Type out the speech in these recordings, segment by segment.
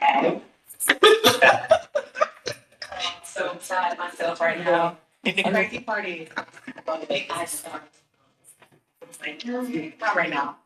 I'm so sad myself right now. The crazy party. I start. Like, not right now.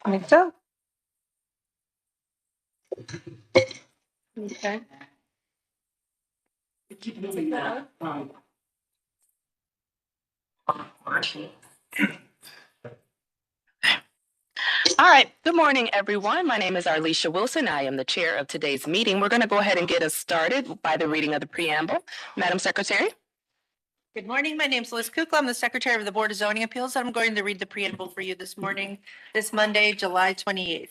I think so. Okay. All right. Good morning, everyone. My name is Arlisha Wilson. I am the chair of today's meeting. We're going to go ahead and get us started by the reading of the preamble. Madam Secretary. Good morning. My name is Liz Kukla. I'm the Secretary of the Board of Zoning Appeals. I'm going to read the preamble for you this morning, this Monday, July 28th.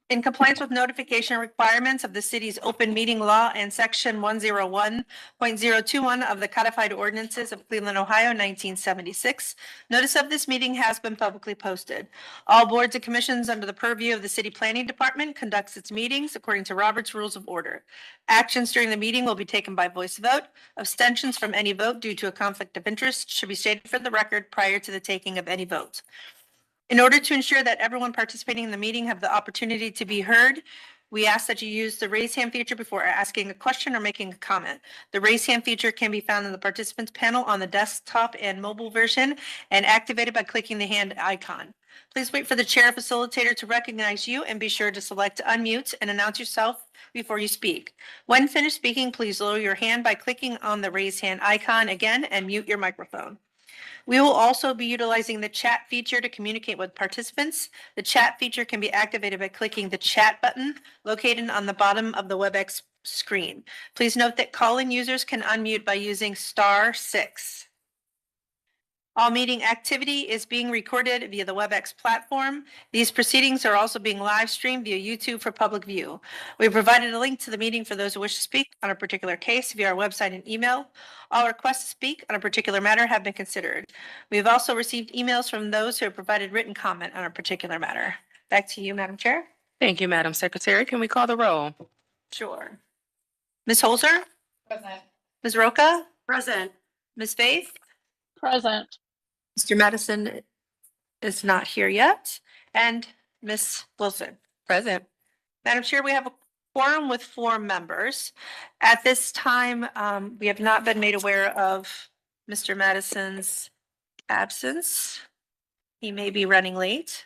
In compliance with notification requirements of the city's open meeting law and section 101.021 of the codified ordinances of Cleveland, Ohio, 1976, notice of this meeting has been publicly posted. All boards and commissions under the purview of the city planning department conducts its meetings according to Robert's Rules of Order. Actions during the meeting will be taken by voice vote. Abstentions from any vote due to a conflict of interest should be stated for the record prior to the taking of any vote. In order to ensure that everyone participating in the meeting have the opportunity to be heard, We ask that you use the raise hand feature before asking a question or making a comment. The raise hand feature can be found in the participants panel on the desktop and mobile version and activated by clicking the hand icon. Please wait for the chair facilitator to recognize you and be sure to select unmute and announce yourself before you speak. When finished speaking, please lower your hand by clicking on the raise hand icon again and mute your microphone. We will also be utilizing the chat feature to communicate with participants. The chat feature can be activated by clicking the chat button located on the bottom of the WebEx screen. Please note that call-in users can unmute by using *6. All meeting activity is being recorded via the WebEx platform. These proceedings are also being live streamed via YouTube for public view. We have provided a link to the meeting for those who wish to speak on a particular case via our website and email. All requests to speak on a particular matter have been considered. We have also received emails from those who have provided written comment on a particular matter. Back to you, Madam Chair. Thank you, Madam Secretary. Can we call the roll? Sure. Ms. Holzer? Present. Ms. Roca? Present. Ms. Faith? Present. Mr. Madison is not here yet. And Ms. Wilson? Present. Madam Chair, we have a quorum with 4 members. At this time, we have not been made aware of Mr. Madison's absence. He may be running late,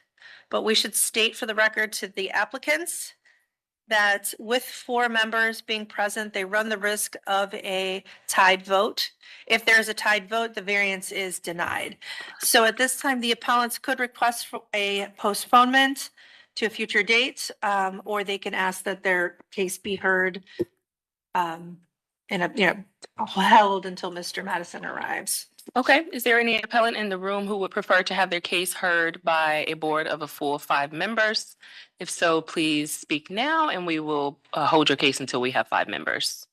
but we should state for the record to the applicants that with 4 members being present, they run the risk of a tied vote. If there is a tied vote, the variance is denied. So at this time, the appellants could request for a postponement to a future date, or they can ask that their case be heard held until Mr. Madison arrives. Okay. Is there any appellant in the room who would prefer to have their case heard by a board of a full 5 members? If so, please speak now and we will hold your case until we have 5 members.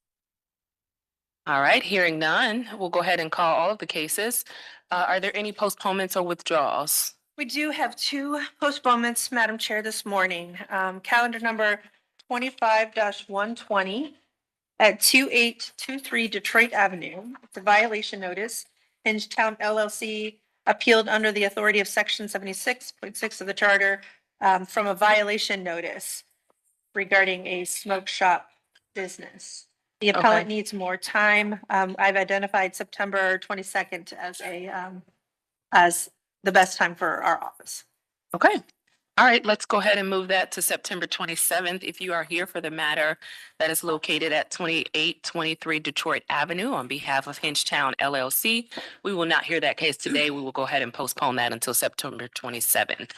All right, hearing none, we'll go ahead and call all of the cases. Are there any postponements or withdrawals? We do have 2 postponements, Madam Chair, this morning. Calendar number 25-120 at 2823 Detroit Avenue. It's a violation notice. Hingetown LLC appealed under the authority of Section 76.6 of the Charter from a violation notice regarding a smoke shop business. The appellant needs more time. I've identified September 22nd as the best time for our office. Okay. All right, let's go ahead and move that to September 27th. If you are here for the matter that is located at 2823 Detroit Avenue on behalf of Hingetown LLC, we will not hear that case today. We will go ahead and postpone that until September 27th.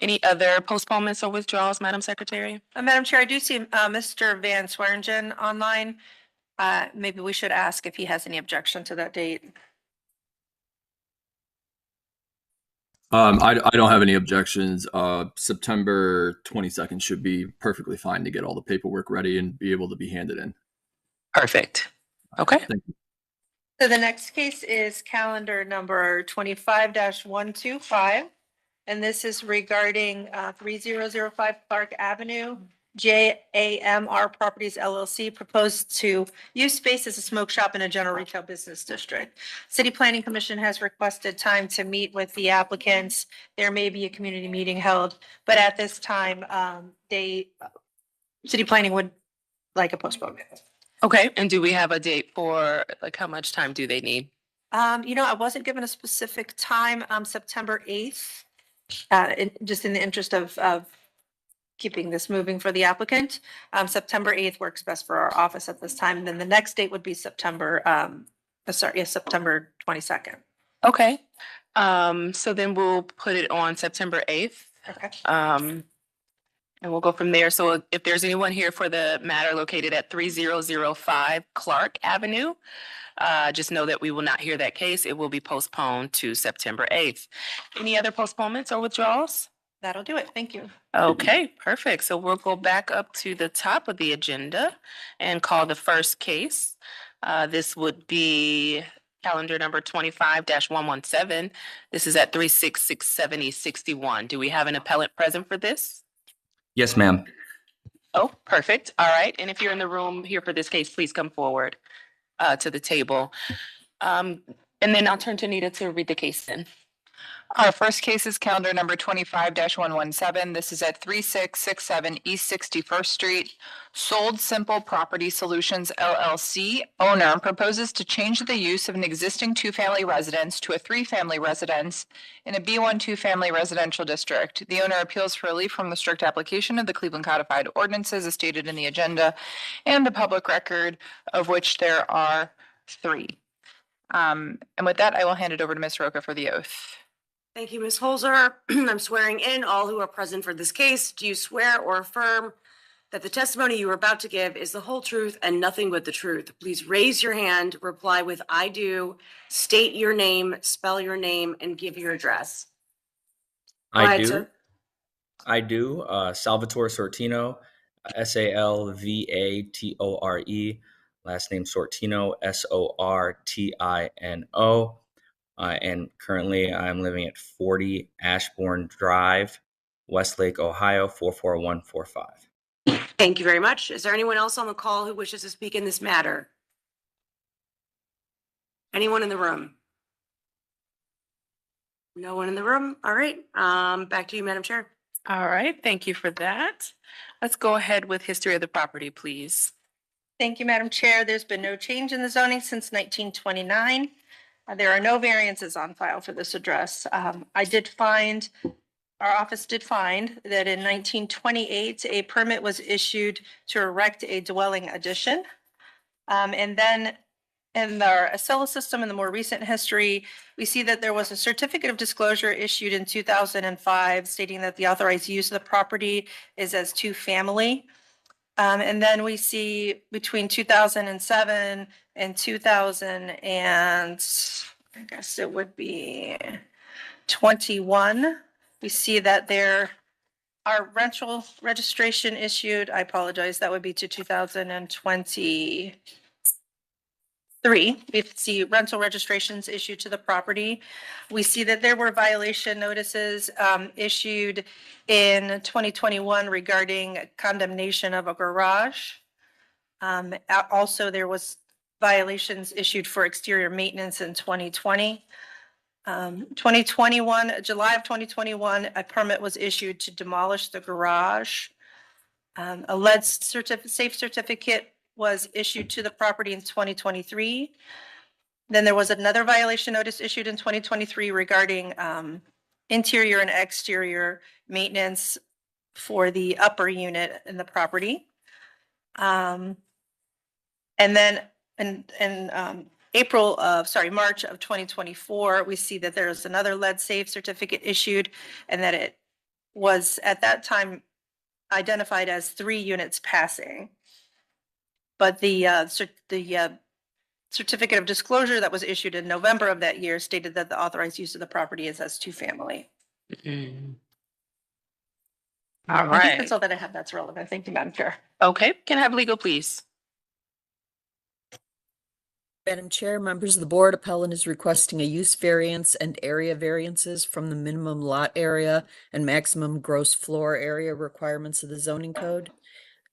Any other postponements or withdrawals, Madam Secretary? Madam Chair, I do see Mr. Van Swearingen online. Maybe we should ask if he has any objection to that date. I don't have any objections. September 22nd should be perfectly fine to get all the paperwork ready and be able to be handed in. Perfect. Okay. Thank you. So the next case is calendar number 25-125. And this is regarding 3005 Clark Avenue. JAMR Properties LLC proposed to use space as a smoke shop in a general retail business district. City Planning Commission has requested time to meet with the applicants. There may be a community meeting held, but at this time, City Planning would like a postponement. Okay. And do we have a date for like how much time do they need? I wasn't given a specific time, September 8th, just in the interest of keeping this moving for the applicant. September 8th works best for our office at this time. And then the next date would be September 22nd. Okay. So then we'll put it on September 8th. Okay. And we'll go from there. So if there's anyone here for the matter located at 3005 Clark Avenue, just know that we will not hear that case. It will be postponed to September 8th. Any other postponements or withdrawals? That'll do it. Thank you. Okay, perfect. So we'll go back up to the top of the agenda and call the first case. This would be calendar number 25-117. This is at 36670 East 61. Do we have an appellant present for this? Yes, ma'am. Oh, perfect. All right. And if you're in the room here for this case, please come forward to the table. And then I'll turn to Nita to read the case in. Our first case is calendar number 25-117. This is at 3667 East 61st Street. Sold Simple Property Solutions LLC owner proposes to change the use of an existing two-family residence to a three-family residence in a B1 two-family residential district. The owner appeals for relief from the strict application of the Cleveland Codified Ordinances as stated in the agenda and the public record, of which there are 3. And with that, I will hand it over to Ms. Roca for the oath. Thank you, Ms. Holzer. I'm swearing in all who are present for this case. Do you swear or affirm that the testimony you are about to give is the whole truth and nothing but the truth? Please raise your hand, reply with "I do," state your name, spell your name, and give your address. Go I ahead, do. sir. I do. Salvatore Sortino, Salvatore. Last name Sortino, Sortino. And currently I'm living at 40 Ashbourne Drive, Westlake, Ohio, 44145. Thank you very much. Is there anyone else on the call who wishes to speak in this matter? Anyone in the room? No one in the room? All right. Back to you, Madam Chair. All right, thank you for that. Let's go ahead with history of the property, please. Thank you, Madam Chair. There's been no change in the zoning since 1929. There are no variances on file for this address. Our office did find that in 1928, a permit was issued to erect a dwelling addition. And then in our Acela system, in the more recent history, we see that there was a certificate of disclosure issued in 2005 stating that the authorized use of the property is as two-family. And then we see between 2007 and 2000 and I guess it would be 21, we see that there are rental registration issued. I apologize, that would be to 2023. We see rental registrations issued to the property. We see that there were violation notices issued in 2021 regarding condemnation of a garage. Also, there was violations issued for exterior maintenance in 2020. 2021, July of 2021, a permit was issued to demolish the garage. A lead safe certificate was issued to the property in 2023. Then there was another violation notice issued in 2023 regarding interior and exterior maintenance for the upper unit in the property. And then in March of 2024, we see that there's another lead safe certificate issued and that it was at that time identified as 3 units passing. But the certificate of disclosure that was issued in November of that year stated that the authorized use of the property is as two-family. All I think right, that's all that I have that's relevant. Thank you, Madam Chair. okay, can I have legal, please? Madam Chair, members of the board, appellant is requesting a use variance and area variances from the minimum lot area and maximum gross floor area requirements of the zoning code.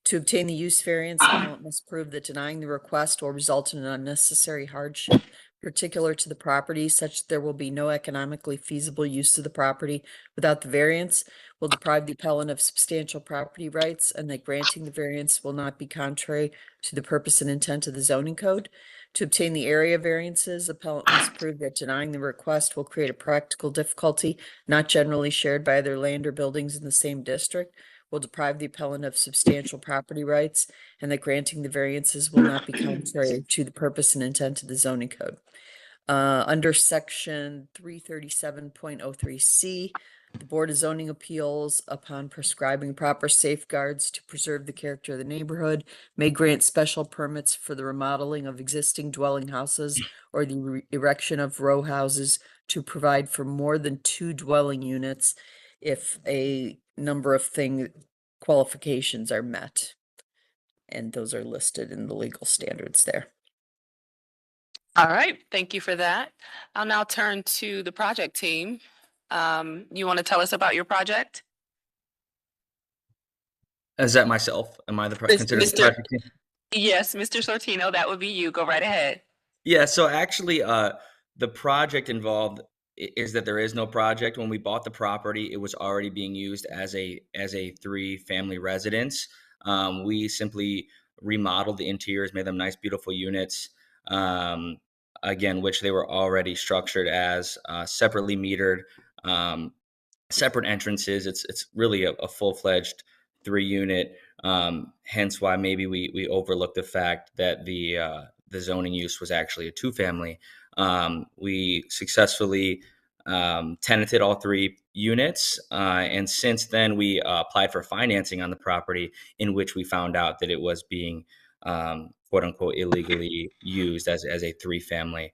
To obtain the use variance, the appellant must prove that denying the request will result in an unnecessary hardship particular to the property, such that there will be no economically feasible use of the property without the variance, will deprive the appellant of substantial property rights, and that granting the variance will not be contrary to the purpose and intent of the zoning code. To obtain the area variances, appellant must prove that denying the request will create a practical difficulty not generally shared by other land or buildings in the same district, will deprive the appellant of substantial property rights, and that granting the variances will not be contrary to the purpose and intent of the zoning code. Under section 337.03C, the Board of Zoning Appeals, upon prescribing proper safeguards to preserve the character of the neighborhood, may grant special permits for the remodeling of existing dwelling houses or the erection of row houses to provide for more than 2 dwelling units if a number of qualifications are met. And those are listed in the legal standards there. All right, thank you for that. I'll now turn to the project team. You want to tell us about your project? Is that myself? Am I the Mr. considered the Mr. project team? Yes, Mr. Sortino, that would be you. Go right ahead. Yeah, so actually the project involved is that there is no project. When we bought the property, it was already being used as a 3-family residence. We simply remodeled the interiors, made them nice, beautiful units. Again, which they were already structured as separately metered, separate entrances. It's really a full-fledged 3-unit. Hence why maybe we overlooked the fact that the zoning use was actually a 2-family. We successfully tenanted all 3 units, and since then we applied for financing on the property, in which we found out that it was being quote unquote illegally used as a 3-family.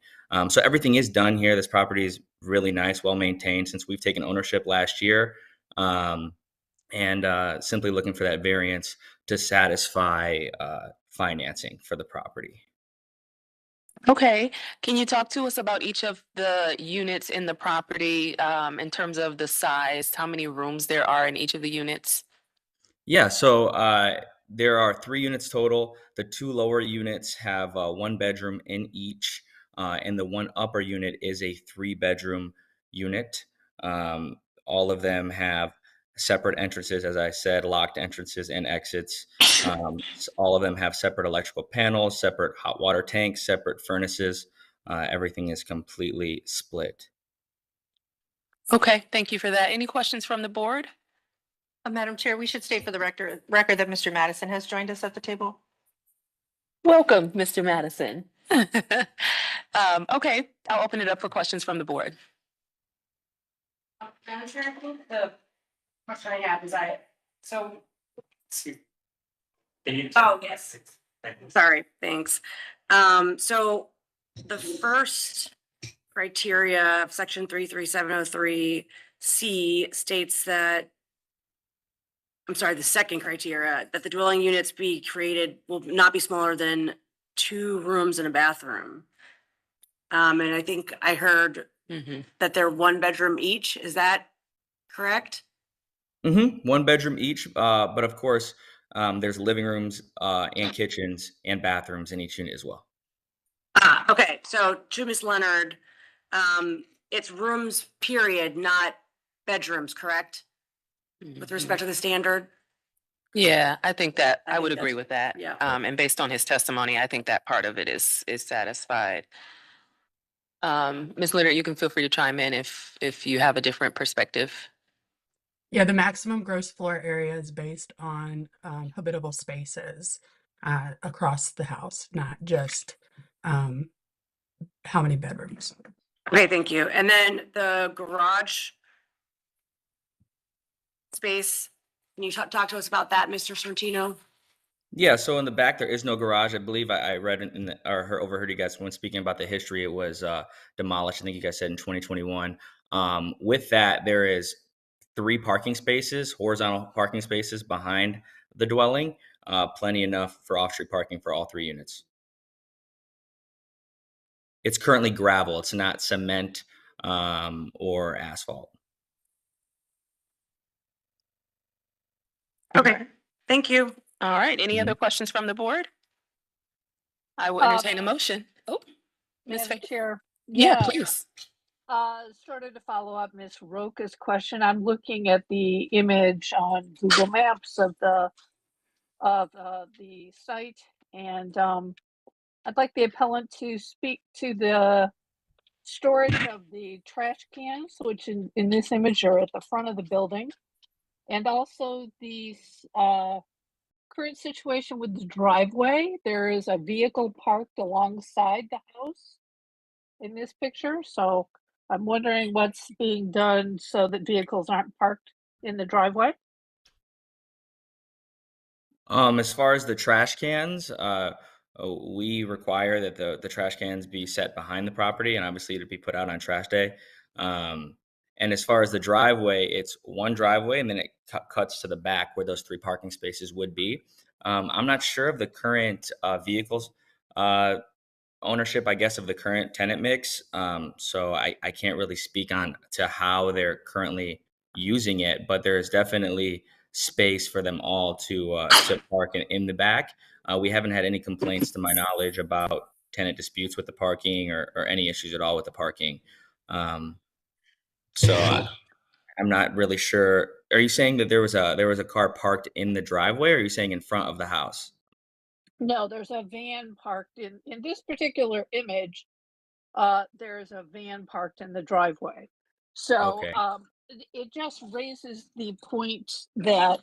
So everything is done here. This property is really nice, well maintained since we've taken ownership last year, and simply looking for that variance to satisfy financing for the property. Okay, can you talk to us about each of the units in the property, in terms of the size, how many rooms there are in each of the units? Yeah, so there are 3 units total. The 2 lower units have 1 bedroom in each, and the 1 upper unit is a 3-bedroom unit. All of them have separate entrances, as I said, locked entrances and exits. All of them have separate electrical panels, separate hot water tanks, separate furnaces. Everything is completely split. Okay, thank you for that. Any questions from the board? Madam Chair, we should state for the record that Mr. Madison has joined us at the table. Welcome, Mr. Madison. Okay, I'll open it up for questions from the board. Madam Chair, I think the question I have is oh, yes. Sorry, thanks. So the first criteria of section 33703C states that, I'm sorry, the second criteria, that the dwelling units be created will not be smaller than 2 rooms and a bathroom. And I think I heard that they're 1 bedroom each. Is that correct? 1 bedroom each, but of course, there's living rooms and kitchens and bathrooms in each unit as well. Okay. So to Ms. Leonard, it's rooms, period, not bedrooms, correct? With respect to the standard? Yeah, I think that, I I would think agree that's- with that. yeah. And based on his testimony, I think that part of it is satisfied. Ms. Leonard, you can feel free to chime in if you have a different perspective. Yeah, the maximum gross floor area is based on habitable spaces across the house, not just how many bedrooms. Okay, thank you. And then the garage space, can you talk to us about that, Mr. Sorrentino? Yeah, so in the back there is no garage. I believe I read overheard you guys when speaking about the history. It was demolished. I think you guys said in 2021. With that, there is 3 parking spaces, horizontal parking spaces behind the dwelling. Plenty enough for off-street parking for all 3 units. It's currently gravel. It's not cement or asphalt. Okay, thank you. All right, any other questions from the board? I will entertain a motion. Oh, Ms. Madam Fay. Chair. Yeah, please. Sort of to follow up Ms. Roca's question, I'm looking at the image on Google Maps of the site, and I'd like the appellant to speak to the storage of the trash cans, which in this image are at the front of the building, and also the current situation with the driveway. There is a vehicle parked alongside the house in this picture, so I'm wondering what's being done so that vehicles aren't parked in the driveway. As far as the trash cans, we require that the trash cans be set behind the property and obviously to be put out on trash day. And as far as the driveway, it's 1 driveway and then it cuts to the back where those 3 parking spaces would be. I'm not sure of the current vehicles ownership, I guess, of the current tenant mix. So I can't really speak on to how they're currently using it, but there is definitely space for them all to park in the back. We haven't had any complaints to my knowledge about tenant disputes with the parking or any issues at all with the parking. So I'm not really sure. Are you saying that there was a car parked in the driveway, or are you saying in front of the house? No, there's a van parked in this particular image. There's a van parked in the driveway. So Okay. it just raises the point that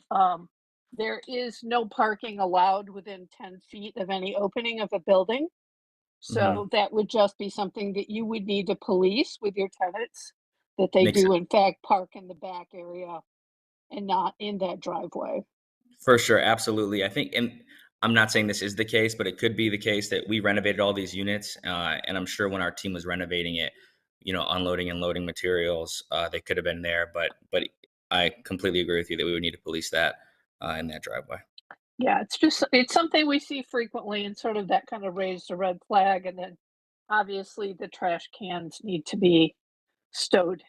there is no parking allowed within 10 feet of any opening of a building. Mhm. So that would just be something that you would need to police with your tenants, that they Makes sense. do in fact park in the back area and not in that driveway. For sure, absolutely. I think, and I'm not saying this is the case, but it could be the case that we renovated all these units, and I'm sure when our team was renovating it, unloading and loading materials, they could have been there. But I completely agree with you that we would need to police that in that driveway. Yeah, it's something we see frequently and sort of that kind of raised a red flag. And then obviously the trash cans need to be stowed,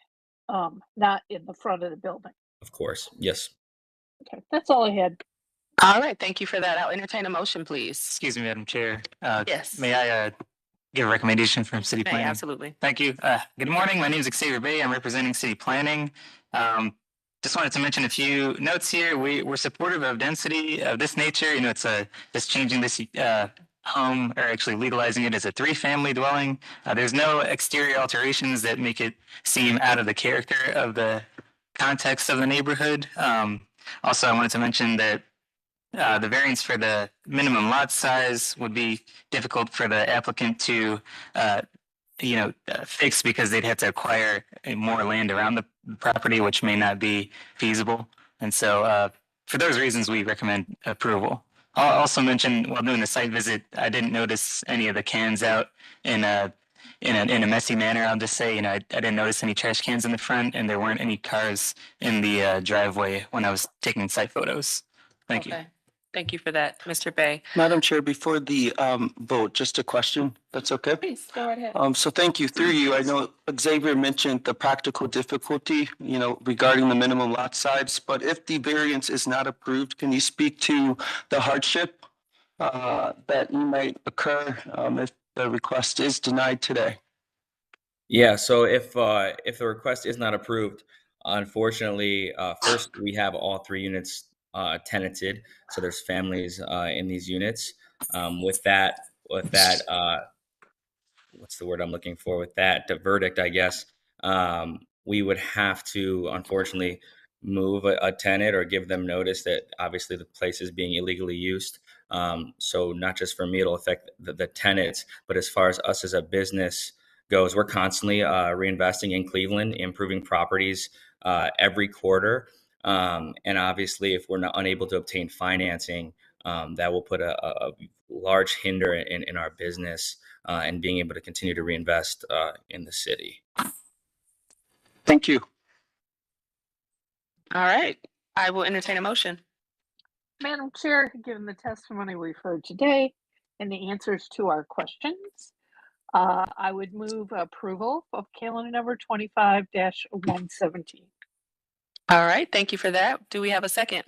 not in the front of the building. Of course, yes. Okay, that's all I had. All right, thank you for that. I'll entertain a motion, please. Excuse me, Madam Chair. Yes. May I give a recommendation from City May, Planning? absolutely. Thank you. Good morning. My name is Xavier Bay. I'm representing City Planning. Just wanted to mention a few notes here. We're supportive of density of this nature. It's just changing this home, or actually legalizing it as a 3-family dwelling. There's no exterior alterations that make it seem out of the character of the context of the neighborhood. Also, I wanted to mention that the variance for the minimum lot size would be difficult for the applicant to, fix, because they'd have to acquire more land around the property, which may not be feasible. And so, for those reasons, we recommend approval. I'll also mention, while doing the site visit, I didn't notice any of the cans out in a messy manner. I'll just say, I didn't notice any trash cans in the front, and there weren't any cars in the driveway when I was taking site photos. Thank you. Okay. Thank you for that, Mr. Bay. Madam Chair, before the vote, just a question. That's okay? Please, go right ahead. So thank you. Through you, I know Xavier mentioned the practical difficulty, regarding the minimum lot size, but if the variance is not approved, can you speak to the hardship that might occur if the request is denied today? Yeah. So if the request is not approved, unfortunately, first we have all 3 units tenanted, so there's families in these units. With that, what's the word I'm looking for? With that, the verdict, I guess, we would have to, unfortunately, move a tenant or give them notice that obviously the place is being illegally used. So not just for me, it'll affect the tenants, but as far as us as a business goes, we're constantly reinvesting in Cleveland, improving properties every quarter. And obviously, if we're not unable to obtain financing, that will put a large hinder in our business and being able to continue to reinvest in the city. Thank you. All right, I will entertain a motion. Madam Chair, given the testimony we've heard today and the answers to our questions, I would move approval of calendar number 25-117. All right, thank you for that. Do we have a second?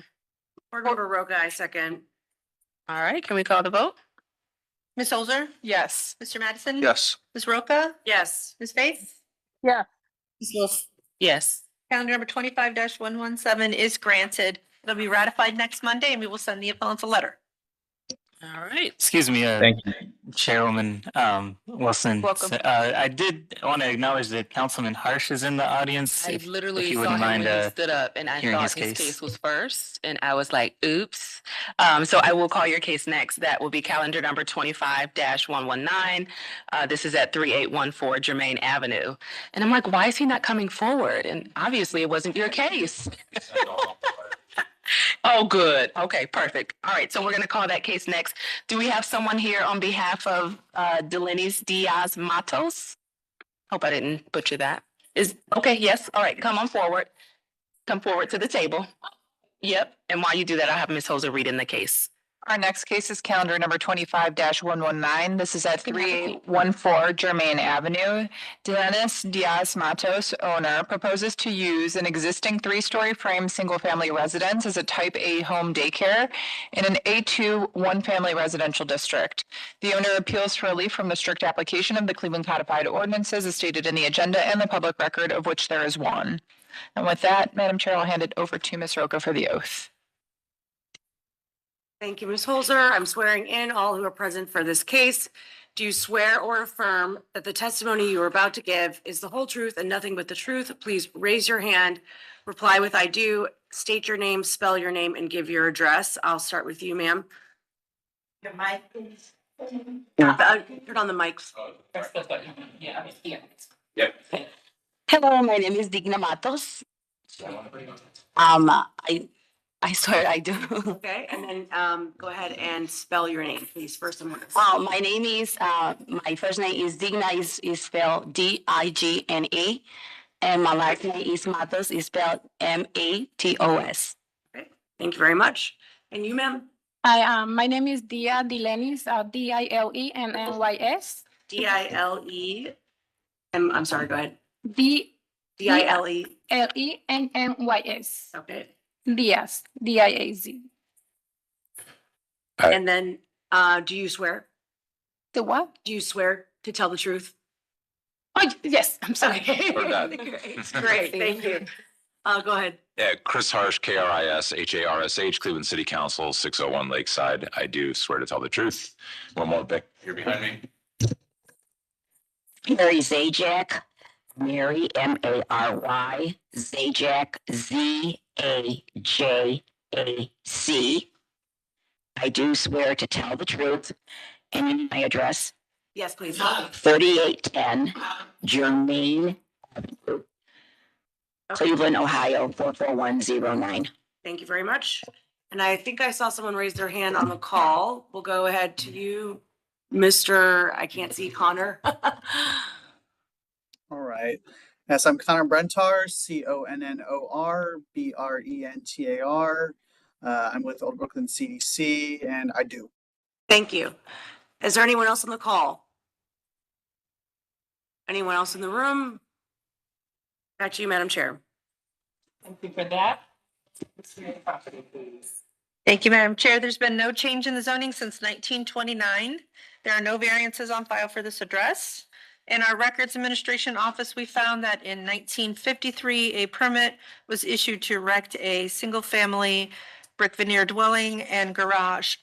Board Member Roca, I second. All right, can we call the vote? Ms. Holzer? Yes. Mr. Madison? Yes. Ms. Roca? Yes. Ms. Faith? Yeah, Ms. Wolf? Yes. Calendar number 25-117 is granted. It'll be ratified next Monday, and we will send the appellants a letter. All right. Excuse me, Thank you. Chairwoman Wilson. Welcome. I did want to acknowledge that Councilman Harsh is in the audience. I if literally you saw wouldn't him mind, when he stood up, and I hearing thought his his case. case was first, and I was like, oops. So I will call your case next. That will be calendar number 25-119. This is at 3814 Germain Avenue. And I'm like, why is he not coming forward? And obviously it wasn't your case. Oh, good. Okay, perfect. All right, so we're gonna call that case next. Do we have someone here on behalf of Delenis Diaz Matos? Hope I didn't butcher that. Okay, yes, all right, come on forward. Come forward to the table. Yep, and while you do that, I'll have Ms. Holzer read in the case. Our next case is calendar number 25-119. This is at 3814 Germain Avenue. Dennis Diaz Matos, owner, proposes to use an existing three-story frame single-family residence as a type A home daycare in an A2 one-family residential district. The owner appeals for relief from the strict application of the Cleveland Codified Ordinances as stated in the agenda and the public record, of which there is one. And with that, Madam Chair, I'll hand it over to Ms. Roca for the oath. Thank you, Ms. Holzer. I'm swearing in all who are present for this case. Do you swear or affirm that the testimony you are about to give is the whole truth and nothing but the truth? Please raise your hand, reply with I do, state your name, spell your name, and give your address. I'll start with you, ma'am. Your mic, please. Turn on the mics. Hello, my name is Digna Matos. I swear I do. Okay, and then go ahead and spell your name, please, first and foremost. My name is, my first name is Digna, is spelled Digna, and my last name is Matos, is spelled Matos. Okay, thank you very much. And you, ma'am? Hi, my name is Dia Dilenis, Dilennys. D-I-L-E. I'm sorry, go ahead. D-I-L-E. D-I-L-E. Lennys. Okay. Diaz, D-I-A-Z. And then, do you swear? The what? Do you swear to tell the truth? Oh, yes, I'm sorry. Great, thank you. Go ahead. Yeah, Chris Harsh, KRISHARSH, Cleveland City Council, 601 Lakeside. I do swear to tell the truth. One more, Vic, here behind me. Mary Zajac, Mary, M-A-R-Y, Zajac, Z-A-J-A-C. I do swear to tell the truth. And my address, Yes, please. 3810 Germain Avenue, Cleveland, Ohio, 44109. Thank you very much. And I think I saw someone raise their hand on the call. We'll go ahead to you, Mr. I can't see Connor. All right. Yes, I'm Connor Brentar, C-O-N-N-O-R-B-R-E-N-T-A-R. I'm with Old Brooklyn CDC, and I do. Thank you. Is there anyone else on the call? Anyone else in the room? Back to you, Madam Chair. Thank you for that. Thank you, Madam Chair. There's been no change in the zoning since 1929. There are no variances on file for this address. In our Records Administration Office, we found that in 1953, a permit was issued to erect a single-family brick veneer dwelling and garage.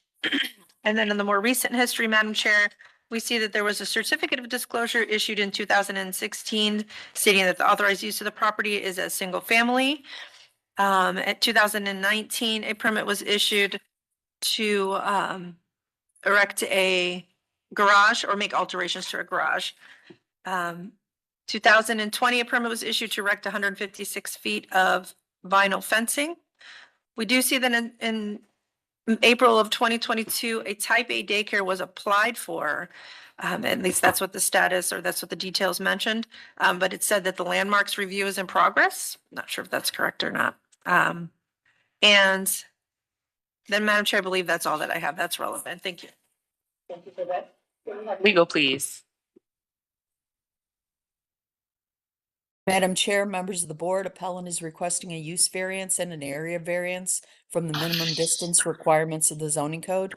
And then in the more recent history, Madam Chair, we see that there was a certificate of disclosure issued in 2016 stating that the authorized use of the property is a single family. At 2019, a permit was issued to erect a garage or make alterations to a garage. 2020, a permit was issued to erect 156 feet of vinyl fencing. We do see that in April of 2022, a type A daycare was applied for. At least that's what the status or that's what the details mentioned. But it said that the landmarks review is in progress. Not sure if that's correct or not. And then, Madam Chair, I believe that's all that I have. That's relevant. Thank you. Thank you for that. Legal, please. Madam Chair, members of the board, appellant is requesting a use variance and an area variance from the minimum distance requirements of the zoning code.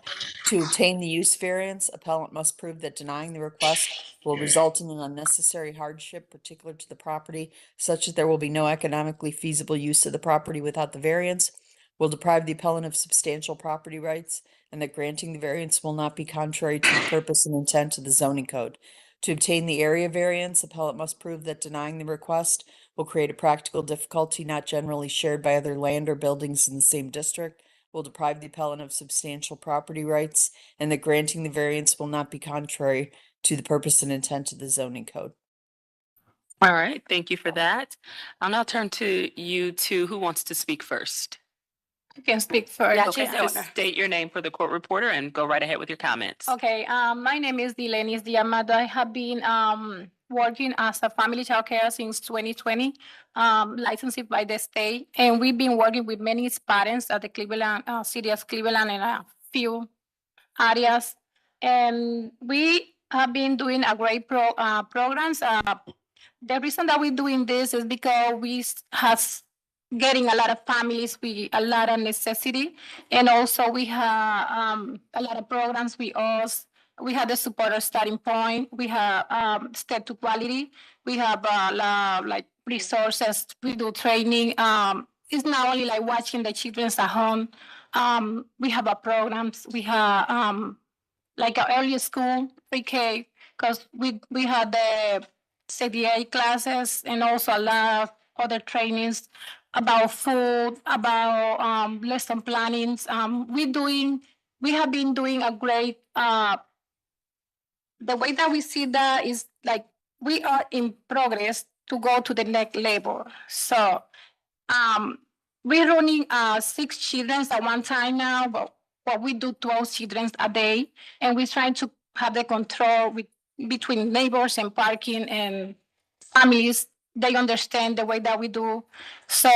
To obtain the use variance, appellant must prove that denying the request will result in an unnecessary hardship particular to the property, such that there will be no economically feasible use of the property without the variance, will deprive the appellant of substantial property rights, and that granting the variance will not be contrary to the purpose and intent of the zoning code. To obtain the area variance, appellant must prove that denying the request will create a practical difficulty not generally shared by other land or buildings in the same district, will deprive the appellant of substantial property rights, and that granting the variance will not be contrary to the purpose and intent of the zoning code. All right, thank you for that. I'll now turn to you two. Who wants to speak first? You can speak first. Okay, She's the just owner. state your name for the court reporter and go right ahead with your comments. Okay, my name is Dilennys Diamada. I have been working as a family child care since 2020, licensed by the state. And we've been working with many parents at the Cleveland, city of Cleveland and a few areas. And we have been doing a great programs. The reason that we're doing this is because we has getting a lot of families with a lot of necessity. And also we have a lot of programs with us. We have the supporter starting point. We have step to quality. We have like resources. We do training. It's not only like watching the children at home. We have programs. We have like an early school, pre-K, because we had the CDA classes and also a lot of other trainings about food, about lesson plannings. We have been doing a great, the way that we see that is like we are in progress to go to the next level. So we're running 6 children at one time now, but we do 12 children a day, and we're trying to have the control between neighbors and parking and families. They understand the way that we do. So,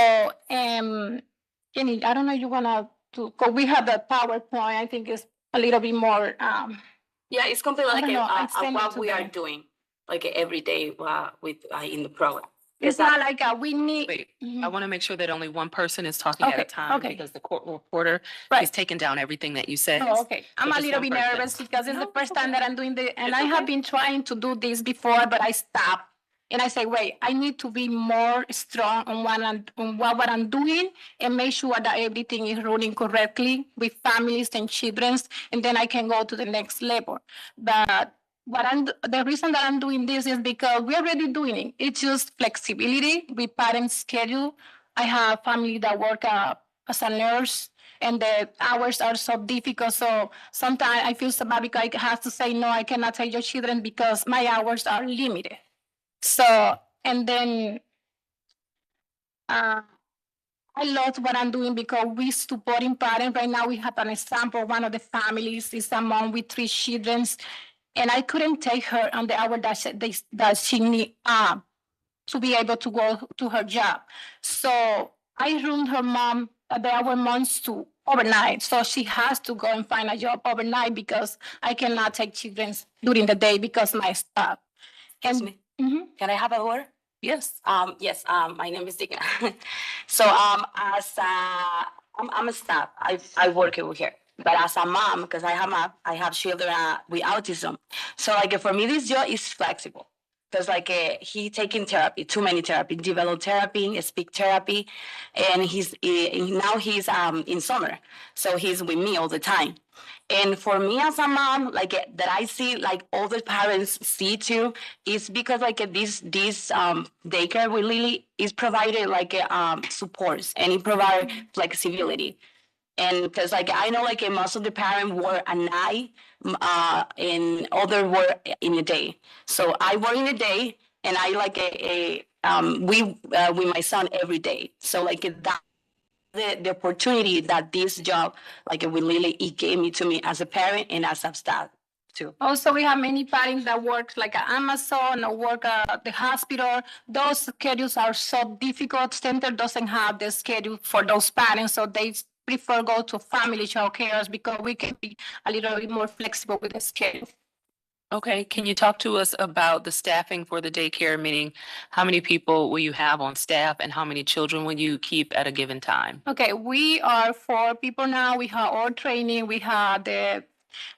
Jenny, I don't know if you wanna do, because we have the PowerPoint. I think it's a little bit more. Yeah, it's completely I like don't know, I send it what to we are them. doing, like every day with in the program. It's not like we need. Wait, Mhm. I want to make sure that only one person is talking at a Okay, time okay. because the court reporter Right. is taking down everything that you said. Oh, okay. I'm a just little one bit person. nervous because it's No, the first it's time okay. that I'm doing and It's I okay. have been trying to do this before, but I stopped. And I say, wait, I need to be more strong on what I'm doing and make sure that everything is running correctly with families and children, and then I can go to the next level. But the reason that I'm doing this is because we're already doing it. It's just flexibility with parents' schedule. I have family that work as a nurse, and the hours are so difficult. So sometimes I feel so bad because I have to say, no, I cannot take your children because my hours are limited. So, and then I love what I'm doing because we supporting parents. Right now we have an example. One of the families is a mom with 3 children, and I couldn't take her on the hour that she need to be able to go to her job. So I run her mom our months to overnight. So she has to go and find a job overnight because I cannot take children during the day because my staff. Excuse me. Can I have a word? Yes. Yes. My name is Digna. So as I'm a staff. I work over here. But as a mom, because I have children with autism, so like for me this job is flexible. Because like he taking therapy, too many therapy, develop therapy, speak therapy, and now he's in summer, so he's with me all the time. And for me as a mom, like that I see like all the parents see too, is because like this daycare with Lily is provided like supports and it provide flexibility. And because like I know like most of the parents work at night and other work in the day. So I work in the day and I like we with my son every day. So like that the opportunity that this job like with Lily it gave me to me as a parent and as a staff too. Also, we have many parents that work like at Amazon or work at the hospital. Those schedules are so difficult. Center doesn't have the schedule for those parents, so they prefer go to family child cares because we can be a little bit more flexible with the schedule. Okay, can you talk to us about the staffing for the daycare, meaning how many people will you have on staff and how many children will you keep at a given time? Okay, we are 4 people now. We have all training. We have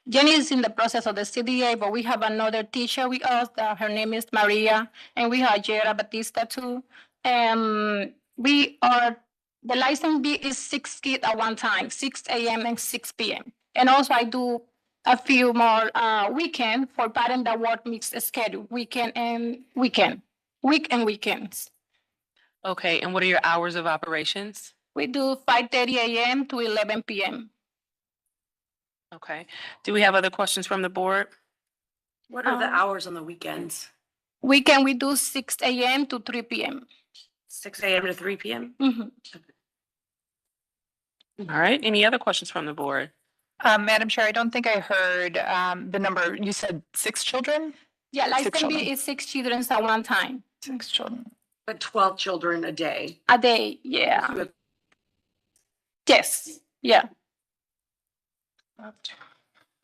Jenny is in the process of the CDA, but we have another teacher with us. Her name is Maria, and we have Jera Batista too. The license B is 6 kids at one time, 6 a.m. and 6 p.m. And also I do a few more weekend for parents that work mixed schedule, week and weekends. Okay, and what are your hours of operations? We do 5:30 a.m. to 11 p.m. Okay, do we have other questions from the board? What are the hours on the weekends? Weekend, we do 6 a.m. to 3 p.m. 6 a.m. to 3 p.m.? All right, any other questions from the board? Madam Chair, I don't think I heard the number. You said 6 children? Yeah, Six license children. B is 6 children at one time. 6 children. But 12 children a day. A day, yeah. Yes, yeah.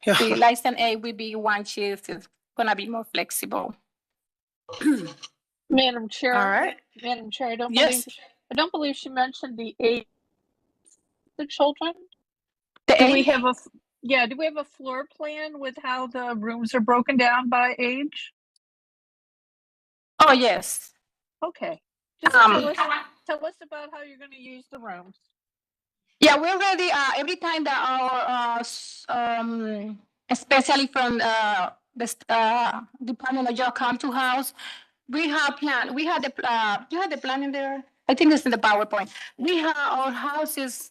The license A will be one shift. It's gonna be more flexible. Madam Chair. All right. Madam Chair, I don't Yes. believe she mentioned the age of the children. The Do we age? have do we have a floor plan with how the rooms are broken down by age? Oh, yes. Okay. Just tell us about how you're gonna use the rooms. Yeah, we already, every time that our, especially from the Department of Job come to house, we have plan, we had you had the plan in there? I think it's in the PowerPoint. We have our houses,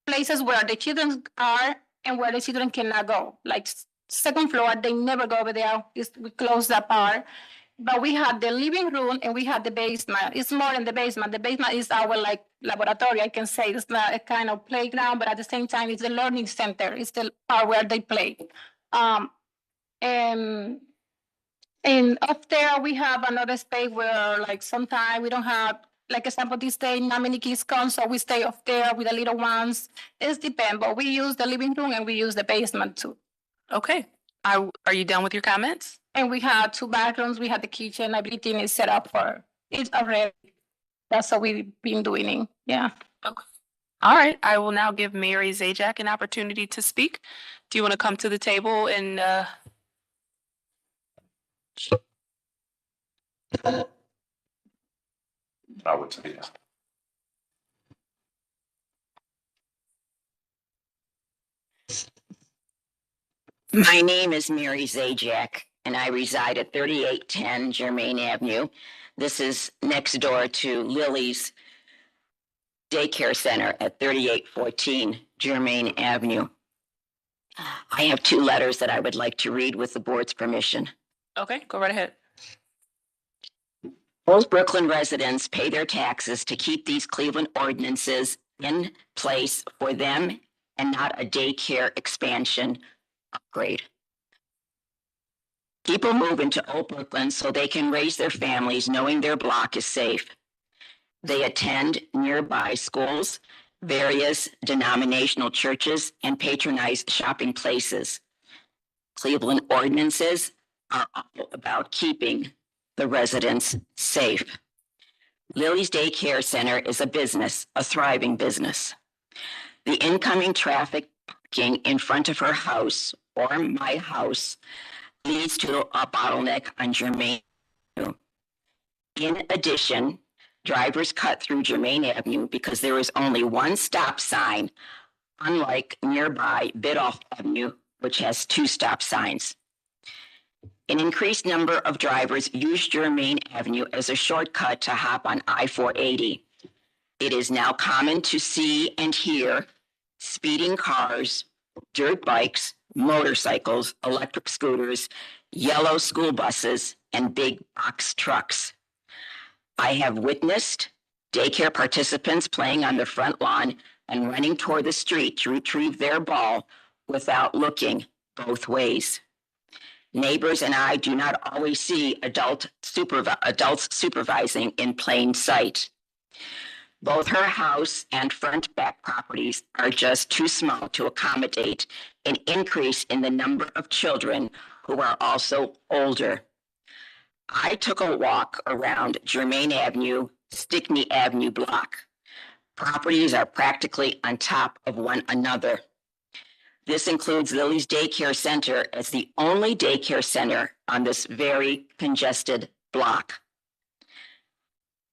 places where the children are and where the children cannot go. Like second floor, they never go over there. We close that part. But we had the living room and we had the basement. It's more in the basement. The basement is our like laboratory, I can say. It's not a kind of playground, but at the same time, it's a learning center. It's the part where they play. And up there, we have another space where like sometimes we don't have, like example, this day, not many kids come, so we stay up there with the little ones. It depends, but we use the living room and we use the basement too. Okay. Are you done with your comments? And we have 2 bathrooms, we have the kitchen, everything is set up for it already. That's what we've been doing, yeah. Okay. All right. I will now give Mary Zajac an opportunity to speak. Do you want to come to the table and I would say yes. My name is Mary Zajac, and I reside at 3810 Germain Avenue. This is next door to Lily's Daycare Center at 3814 Germain Avenue. I have 2 letters that I would like to read with the board's permission. okay, go right ahead. Both Brooklyn residents pay their taxes to keep these Cleveland ordinances in place for them and not a daycare expansion upgrade. People move into Old Brooklyn so they can raise their families knowing their block is safe. They attend nearby schools, various denominational churches, and patronize shopping places. Cleveland ordinances are all about keeping the residents safe. Lily's Daycare Center is a business, a thriving business. The incoming traffic parking in front of her house or my house leads to a bottleneck on Germain Avenue. In addition, drivers cut through Germain Avenue because there is only one stop sign, unlike nearby Biddulph Avenue, which has 2 stop signs. An increased number of drivers use Germain Avenue as a shortcut to hop on I-480. It is now common to see and hear speeding cars, dirt bikes, motorcycles, electric scooters, yellow school buses, and big box trucks. I have witnessed daycare participants playing on the front lawn and running toward the street to retrieve their ball without looking both ways. Neighbors and I do not always see adults supervising in plain sight. Both her house and front back properties are just too small to accommodate an increase in the number of children who are also older. I took a walk around Germain Avenue, Stickney Avenue block. Properties are practically on top of one another. This includes Lily's Daycare Center as the only daycare center on this very congested block.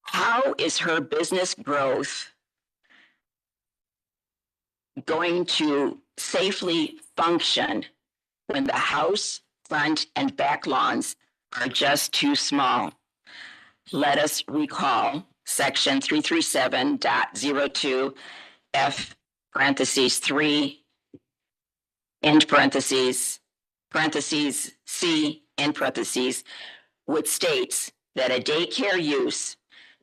How is her business growth going to safely function when the house, front, and back lawns are just too small? Let us recall section 337.02 F parentheses 3 end parentheses C end parentheses, which states that a daycare use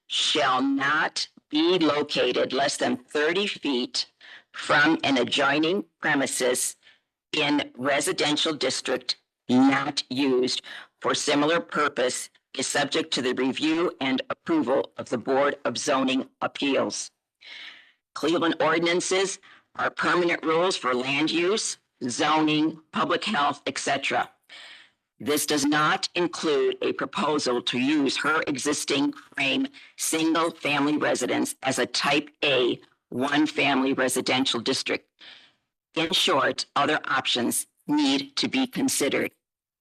shall not be located less than 30 feet from an adjoining premises in residential district not used for similar purpose is subject to the review and approval of the Board of Zoning Appeals. Cleveland ordinances are permanent rules for land use, zoning, public health, etc. This does not include a proposal to use her existing frame single-family residence as a type A one-family residential district. In short, other options need to be considered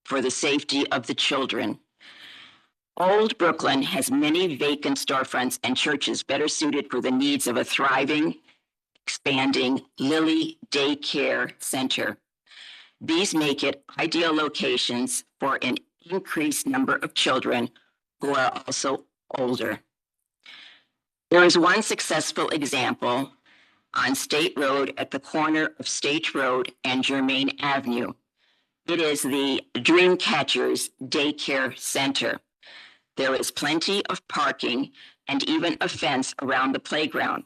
for the safety of the children. Old Brooklyn has many vacant storefronts and churches better suited for the needs of a thriving, expanding Lily Daycare Center. These make it ideal locations for an increased number of children who are also older. There is one successful example on State Road at the corner of State Road and Germain Avenue. It is the Dreamcatchers Daycare Center. There is plenty of parking and even a fence around the playground.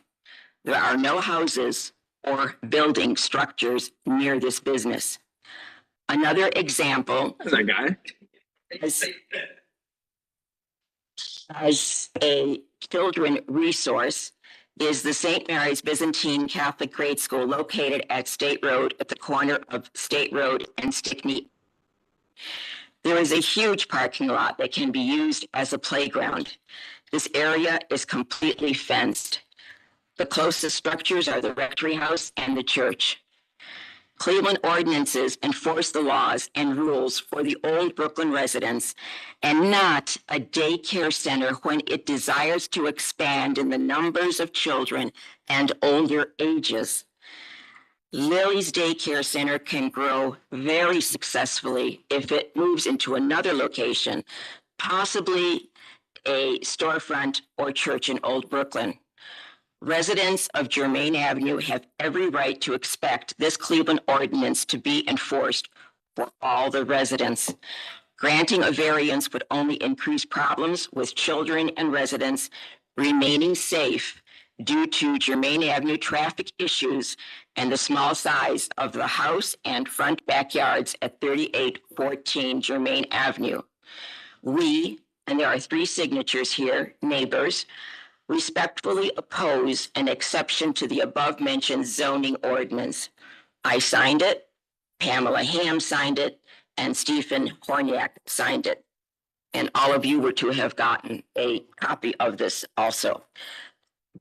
There are no houses or building structures near this business. Another example as a children resource is the St. Mary's Byzantine Catholic Grade School located at State Road at the corner of State Road and Stickney. There is a huge parking lot that can be used as a playground. This area is completely fenced. The closest structures are the rectory house and the church. Cleveland ordinances enforce the laws and rules for the old Brooklyn residents and not a daycare center when it desires to expand in the numbers of children and older ages. Lily's Daycare Center can grow very successfully if it moves into another location, possibly a storefront or church in Old Brooklyn. Residents of Germain Avenue have every right to expect this Cleveland ordinance to be enforced for all the residents. Granting a variance would only increase problems with children and residents remaining safe due to Germain Avenue traffic issues and the small size of the house and front backyards at 3814 Germain Avenue. We, and there are 3 signatures here, neighbors, respectfully oppose an exception to the above-mentioned zoning ordinance. I signed it, Pamela Ham signed it, and Stephen Horniak signed it. And all of you were to have gotten a copy of this also.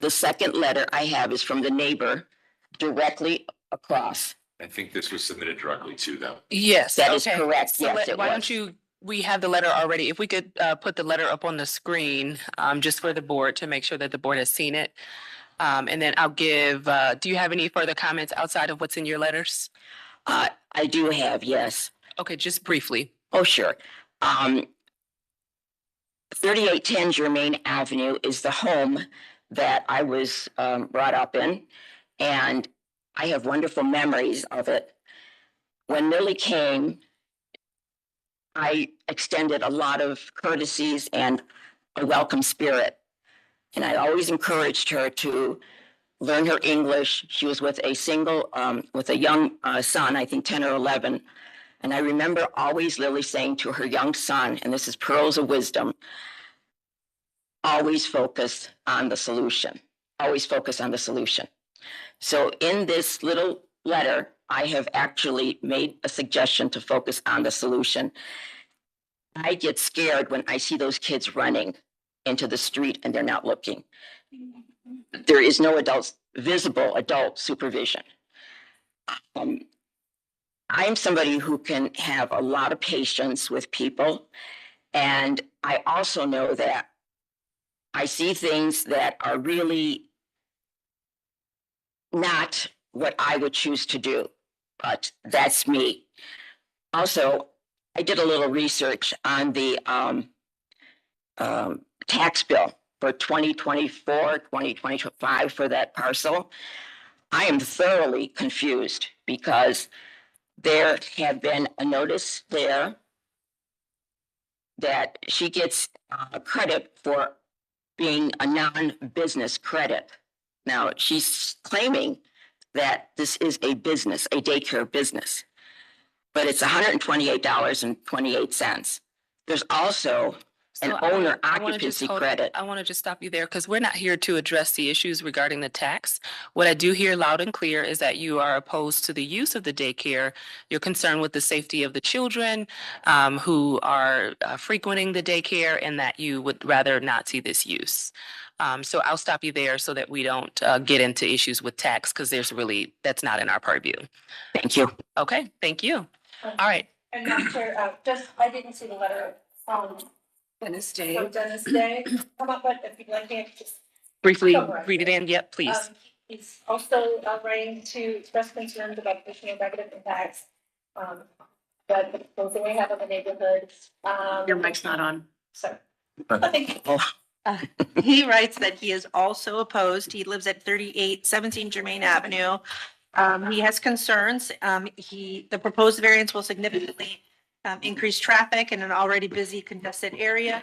The second letter I have is from the neighbor directly across. I think this was submitted directly to them. Yes. That is okay. correct. So Yes, it why was. don't you, we have the letter already. If we could put the letter up on the screen, just for the board to make sure that the board has seen it. And then I'll give, do you have any further comments outside of what's in your letters? I do have, yes. Okay, just briefly. Oh, sure. 3810 Germain Avenue is the home that I was brought up in, and I have wonderful memories of it. When Lily came, I extended a lot of courtesies and a welcome spirit. And I always encouraged her to learn her English. She was with a young son, I think 10 or 11. And I remember always Lily saying to her young son, and this is pearls of wisdom, always focus on the solution. Always focus on the solution. So in this little letter, I have actually made a suggestion to focus on the solution. I get scared when I see those kids running into the street and they're not looking. There is no visible adult supervision. I'm somebody who can have a lot of patience with people. And I also know that I see things that are really not what I would choose to do, but that's me. Also, I did a little research on the tax bill for 2024, 2025 for that parcel. I am thoroughly confused because there have been a notice there that she gets credit for being a non-business credit. Now, she's claiming that this is a business, a daycare business, but it's $128.28. There's also an So I owner wanna just occupancy credit. I want to just stop you there because we're not here to address the issues regarding the tax. What I do hear loud and clear is that you are opposed to the use of the daycare. You're concerned with the safety of the children who are frequenting the daycare and that you would rather not see this use. So I'll stop you there so that we don't get into issues with tax because that's not in our purview. Thank you. Okay, thank you. All right. And Madam Chair, I didn't see the letter from Dennis Day. Dennis Day come up, but if you'd like me to just Briefly summarize read it in. Yep, please. He's also writing to express concerns about additional negative impacts that the proposal may have on the neighborhood. Your mic's not on. So, he writes that he is also opposed. He lives at 3817 Germain Avenue. He has concerns. The proposed variance will significantly increase traffic in an already busy congested area.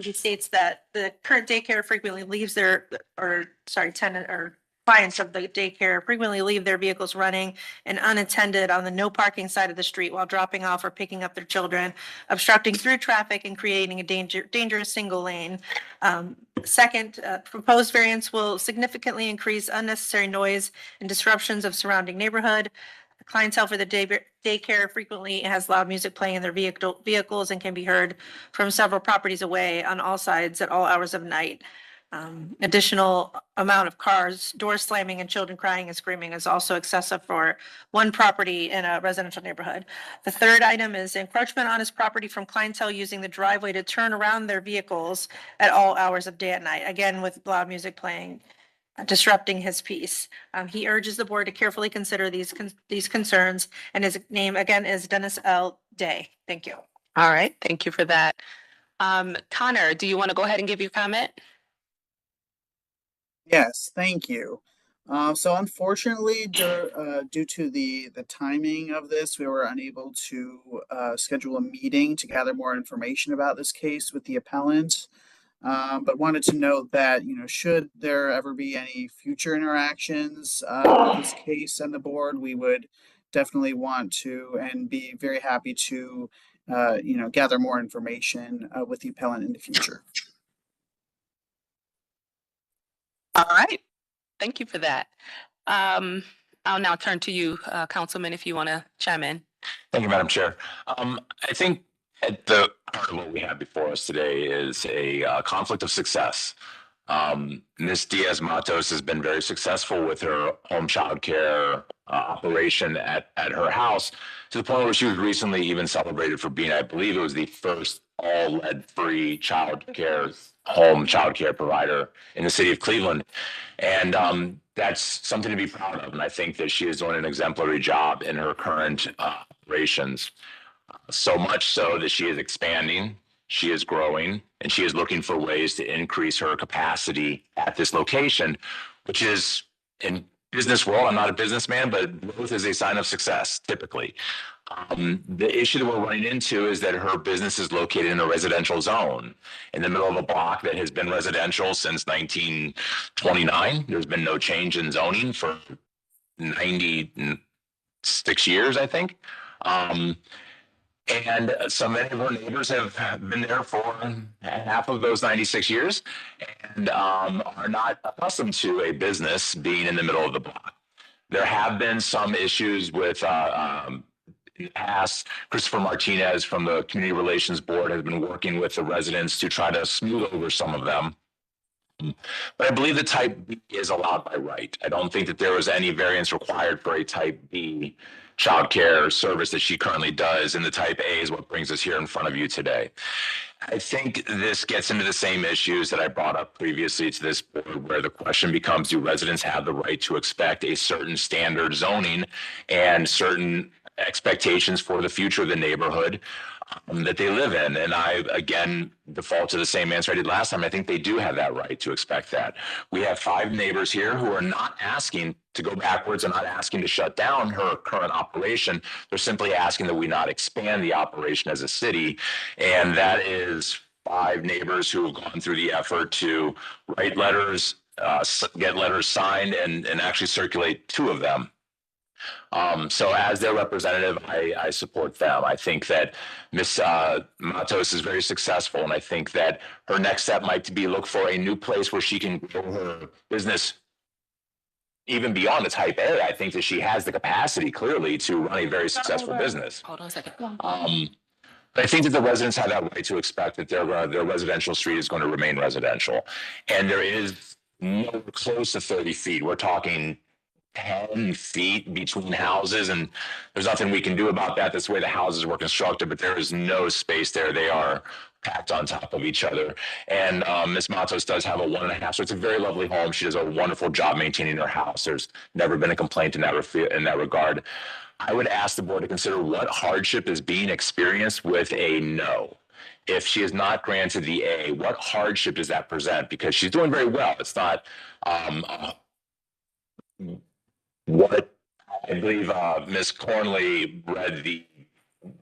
He states that the current daycare frequently leaves tenant or clients of the daycare frequently leave their vehicles running and unattended on the no parking side of the street while dropping off or picking up their children, obstructing through traffic and creating a dangerous single lane. Second, proposed variance will significantly increase unnecessary noise and disruptions of surrounding neighborhood. Clientele for the daycare frequently has loud music playing in their vehicles and can be heard from several properties away on all sides at all hours of night. Additional amount of cars, doors slamming, and children crying and screaming is also excessive for one property in a residential neighborhood. The third item is encroachment on his property from clientele using the driveway to turn around their vehicles at all hours of day and night, again with loud music playing, disrupting his peace. He urges the board to carefully consider these concerns, and his name again is Dennis L. Day. Thank you. All right, thank you for that. Connor, do you want to go ahead and give your comment? Yes, thank you. So unfortunately, due to the timing of this, we were unable to schedule a meeting to gather more information about this case with the appellant. But wanted to note that, should there ever be any future interactions with this case and the board, we would definitely want to and be very happy to, gather more information with the appellant in the future. All right, thank you for that. I'll now turn to you, Councilman, if you want to chime in. Thank you, Madam Chair. I think at the heart of what we have before us today is a conflict of success. Ms. Diaz-Matos has been very successful with her home child care operation at her house, to the point where she was recently even celebrated for being, I believe it was the first all lead-free home child care provider in the city of Cleveland. And that's something to be proud of. And I think that she is doing an exemplary job in her current operations. So much so that she is expanding, she is growing, and she is looking for ways to increase her capacity at this location, which is, in business world, I'm not a businessman, but growth is a sign of success, typically. The issue that we're running into is that her business is located in a residential zone in the middle of a block that has been residential since 1929. There's been no change in zoning for 96 years, I think. And so many of her neighbors have been there for half of those 96 years and are not accustomed to a business being in the middle of the block. There have been some issues with in the past. Christopher Martinez from the Community Relations Board has been working with the residents to try to smooth over some of them. But I believe the type B is allowed by right. I don't think that there was any variance required for a type B childcare service that she currently does, and the type A is what brings us here in front of you today. I think this gets into the same issues that I brought up previously to this board, where the question becomes, do residents have the right to expect a certain standard zoning and certain expectations for the future of the neighborhood that they live in? And I, again, default to the same answer I did last time. I think they do have that right to expect that. We have 5 neighbors here who are not asking to go backwards and not asking to shut down her current operation. They're simply asking that we not expand the operation as a city. And that is 5 neighbors who have gone through the effort to write letters, get letters signed, and actually circulate 2 of them. So as their representative, I support them. I think that Ms. Matos is very successful, and I think that her next step might be look for a new place where she can grow her business even beyond the type A. I think that she has the capacity clearly to run a very successful business. Hold on a second. But I think that the residents have that right to expect that their residential street is going to remain residential. And there is no close to 30 feet. We're talking 10 feet between houses, and there's nothing we can do about that. That's the way the houses were constructed, but there is no space there. They are packed on top of each other. And Ms. Matos does have a 1.5, so it's a very lovely home. She does a wonderful job maintaining her house. There's never been a complaint in that regard. I would ask the board to consider what hardship is being experienced with a no. If she is not granted the A, what hardship does that present? Because she's doing very well. It's not what I believe Ms. Cornley read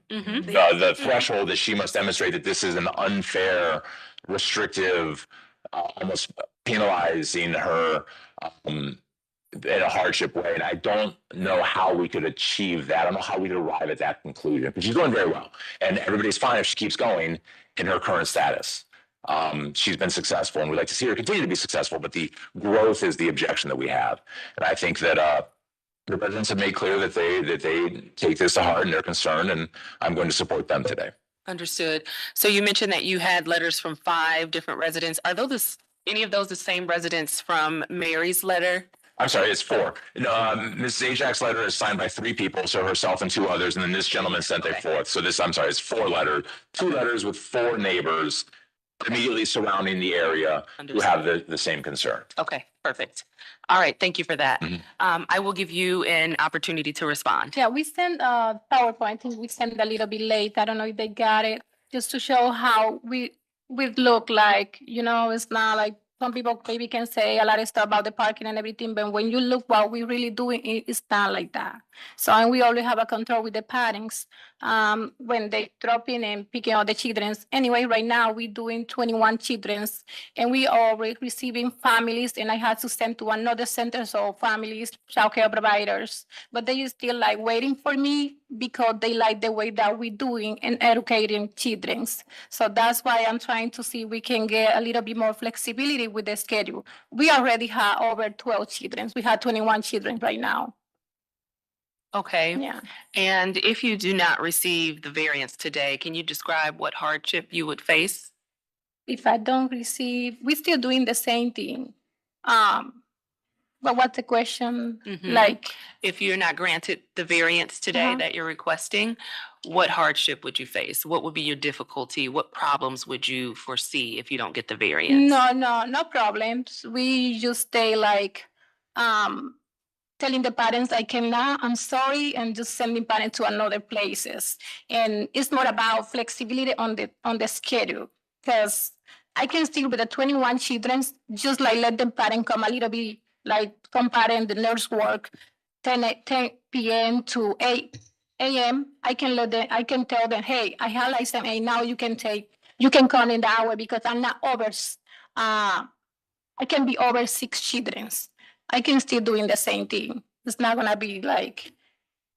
the threshold that she must demonstrate that this is an unfair, restrictive, almost penalizing her in a hardship way. And I don't know how we could achieve that. I don't know how we'd arrive at that conclusion, but she's doing very well. And everybody's fine if she keeps going in her current status. She's been successful, and we'd like to see her continue to be successful, but the growth is the objection that we have. And I think that the residents have made clear that they take this to heart and they're concerned, and I'm going to support them today. Understood. So you mentioned that you had letters from 5 different residents. Are those any of those the same residents from Mary's letter? I'm sorry, it's 4. Ms. Zajak's letter is signed by 3 people, so herself and 2 others, and then this gentleman sent a 4th. So it's 4 letters, 2 letters with 4 neighbors immediately surrounding the area who have the same concern. Okay, perfect. All right, thank you for that. I will give you an opportunity to respond. Yeah, we sent a PowerPoint. I think we sent a little bit late. I don't know if they got it, just to show how we look like. It's not like some people maybe can say a lot of stuff about the parking and everything, but when you look what we're really doing, it's not like that. So, and we always have a control with the parents when they drop in and picking out the children. Anyway, right now we're doing 21 children, and we are receiving families, and I had to send to another center, so families, child care providers, but they still like waiting for me because they like the way that we're doing and educating children. So that's why I'm trying to see if we can get a little bit more flexibility with the schedule. We already have over 12 children. We have 21 children right now. Okay. Yeah. And if you do not receive the variance today, can you describe what hardship you would face? If I don't receive, we're still doing the same thing. But what's the question? Like, if you're not granted the variance today that you're requesting, what hardship would you face? What would be your difficulty? What problems would you foresee if you don't get the variance? no problems. We just stay like, telling the parents I cannot, I'm sorry, and just sending parents to another places. And it's not about flexibility on the schedule, because I can still with the 21 children, just like let the parent come a little bit, like comparing the nurse work, 10 p.m. to 8 a.m. I can tell them, hey, I have license A, now you can come in the hour because I'm not over, I can be over 6 children. I can still doing the same thing. It's not gonna be like,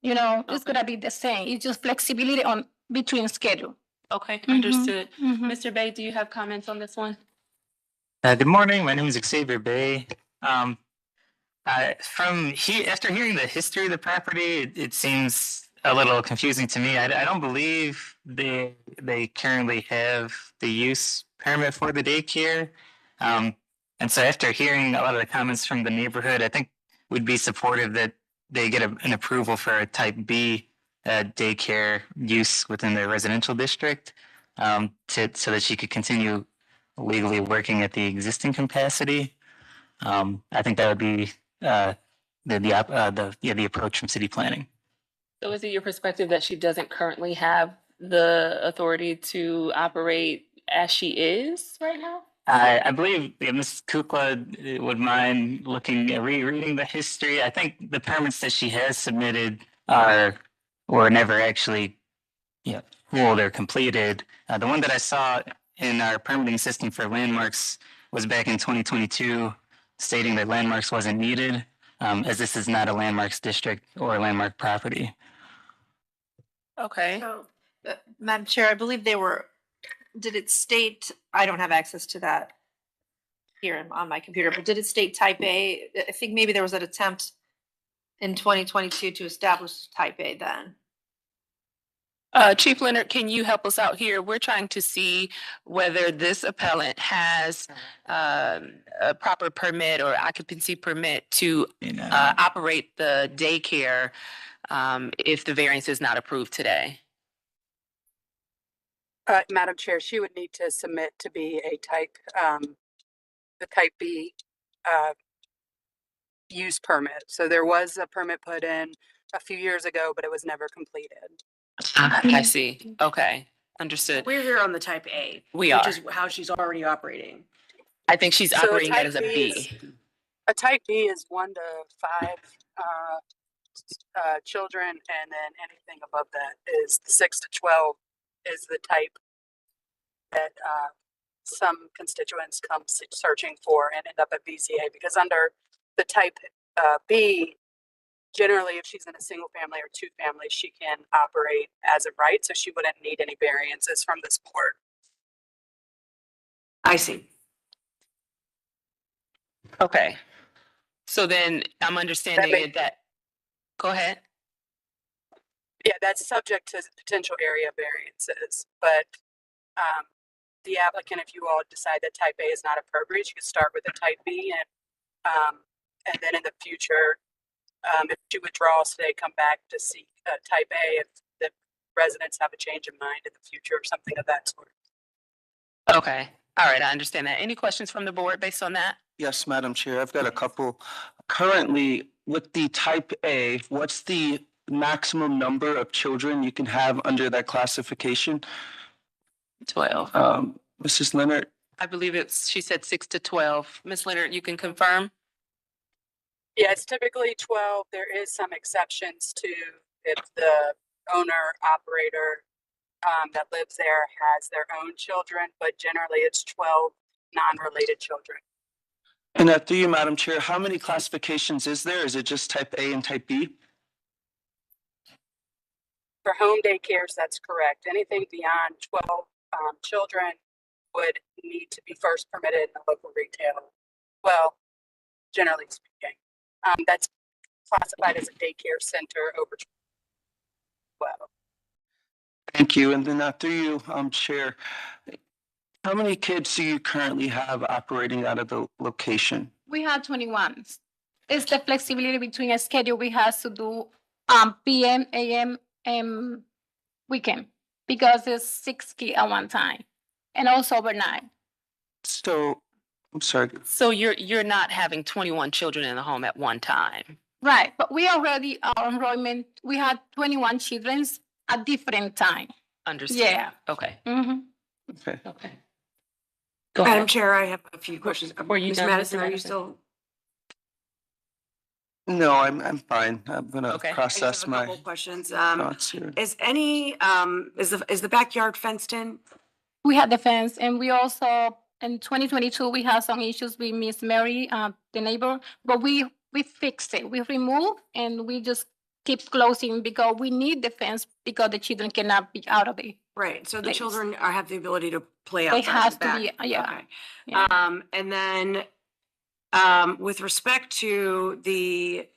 it's gonna be the same. It's just flexibility on between schedule. Okay, understood. Mr. Bay, do you have comments on this one? Good morning. My name is Xavier Bay. After hearing the history of the property, it seems a little confusing to me. I don't believe they currently have the use permit for the daycare. And so after hearing a lot of the comments from the neighborhood, I think we'd be supportive that they get an approval for a type B daycare use within their residential district, so that she could continue legally working at the existing capacity. I think that would be the approach from city planning. So is it your perspective that she doesn't currently have the authority to operate as she is right now? I believe Ms. Kukla would mind rereading the history. I think the permits that she has submitted were never actually ruled or completed. The one that I saw in our permitting system for landmarks was back in 2022, stating that landmarks wasn't needed. as this is not a landmarks district or a landmark property. Okay. So, Madam Chair, I believe did it state, I don't have access to that here on my computer, but did it state type A? I think maybe there was an attempt in 2022 to establish type A then. Chief Leonard, can you help us out here? We're trying to see whether this appellant has a proper permit or occupancy permit to operate the daycare if the variance is not approved today. Madam Chair, she would need to submit to be a type, the type B use permit. So there was a permit put in a few years ago, but it was never completed. I see. Okay, understood. We're here on the type A. We which are. is how she's already operating. I think she's So a operating that type as a B B. is- A type B is 1 to 5 children, and then anything above that is 6 to 12 is the type that some constituents come searching for and end up at BZA, because under the type B, generally, if she's in a single family or two families, she can operate as of right, so she wouldn't need any variances from this board. I see. Okay. So then I'm understanding it that, go ahead. Yeah, that's subject to potential area variances, but the applicant, if you all decide that type A is not appropriate, you can start with a type B, and then in the future, if she withdraws today, come back to see type A if the residents have a change of mind in the future or something of that sort. Okay. All right. I understand that. Any questions from the board based on that? Yes, Madam Chair, I've got a couple. Currently, with the type A, what's the maximum number of children you can have under that classification? 12. Mrs. Leonard? I believe she said 6 to 12. Ms. Leonard, you can confirm? Yeah, it's typically 12. There is some exceptions to if the owner operator that lives there has their own children, but generally it's 12 non-related children. And through you, Madam Chair, how many classifications is there? Is it just type A and type B? For home daycares, that's correct. Anything beyond 12 children would need to be first permitted in the local retail. Well, generally speaking, that's classified as a daycare center over 12. Thank you. And then through you, Chair, how many kids do you currently have operating out of the location? We have 21. It's the flexibility between a schedule we have to do PM, AM, and weekend, because it's 6 kids at one time, and also overnight. So, I'm sorry. So you're not having 21 children in the home at one time? Right, but we already, our enrollment, we had 21 children at different time. Understood. Yeah. Okay. Mm-hmm. Okay. Okay. Madam Chair, I have a few questions. Were you Ms. done, Mr. Madison, are you Madison? still? No, I'm fine. I'm gonna Okay. process a my couple questions. thoughts here. Is the backyard fenced in? We had the fence, and we also, in 2022, we had some issues with Miss Mary, the neighbor, but we fixed it. We removed, and we just keep closing because we need the fence because the children cannot be out of it. Right, so the Yes. children have the ability to play They outside have the to back. be, yeah. Okay. Yeah. And then, with respect to the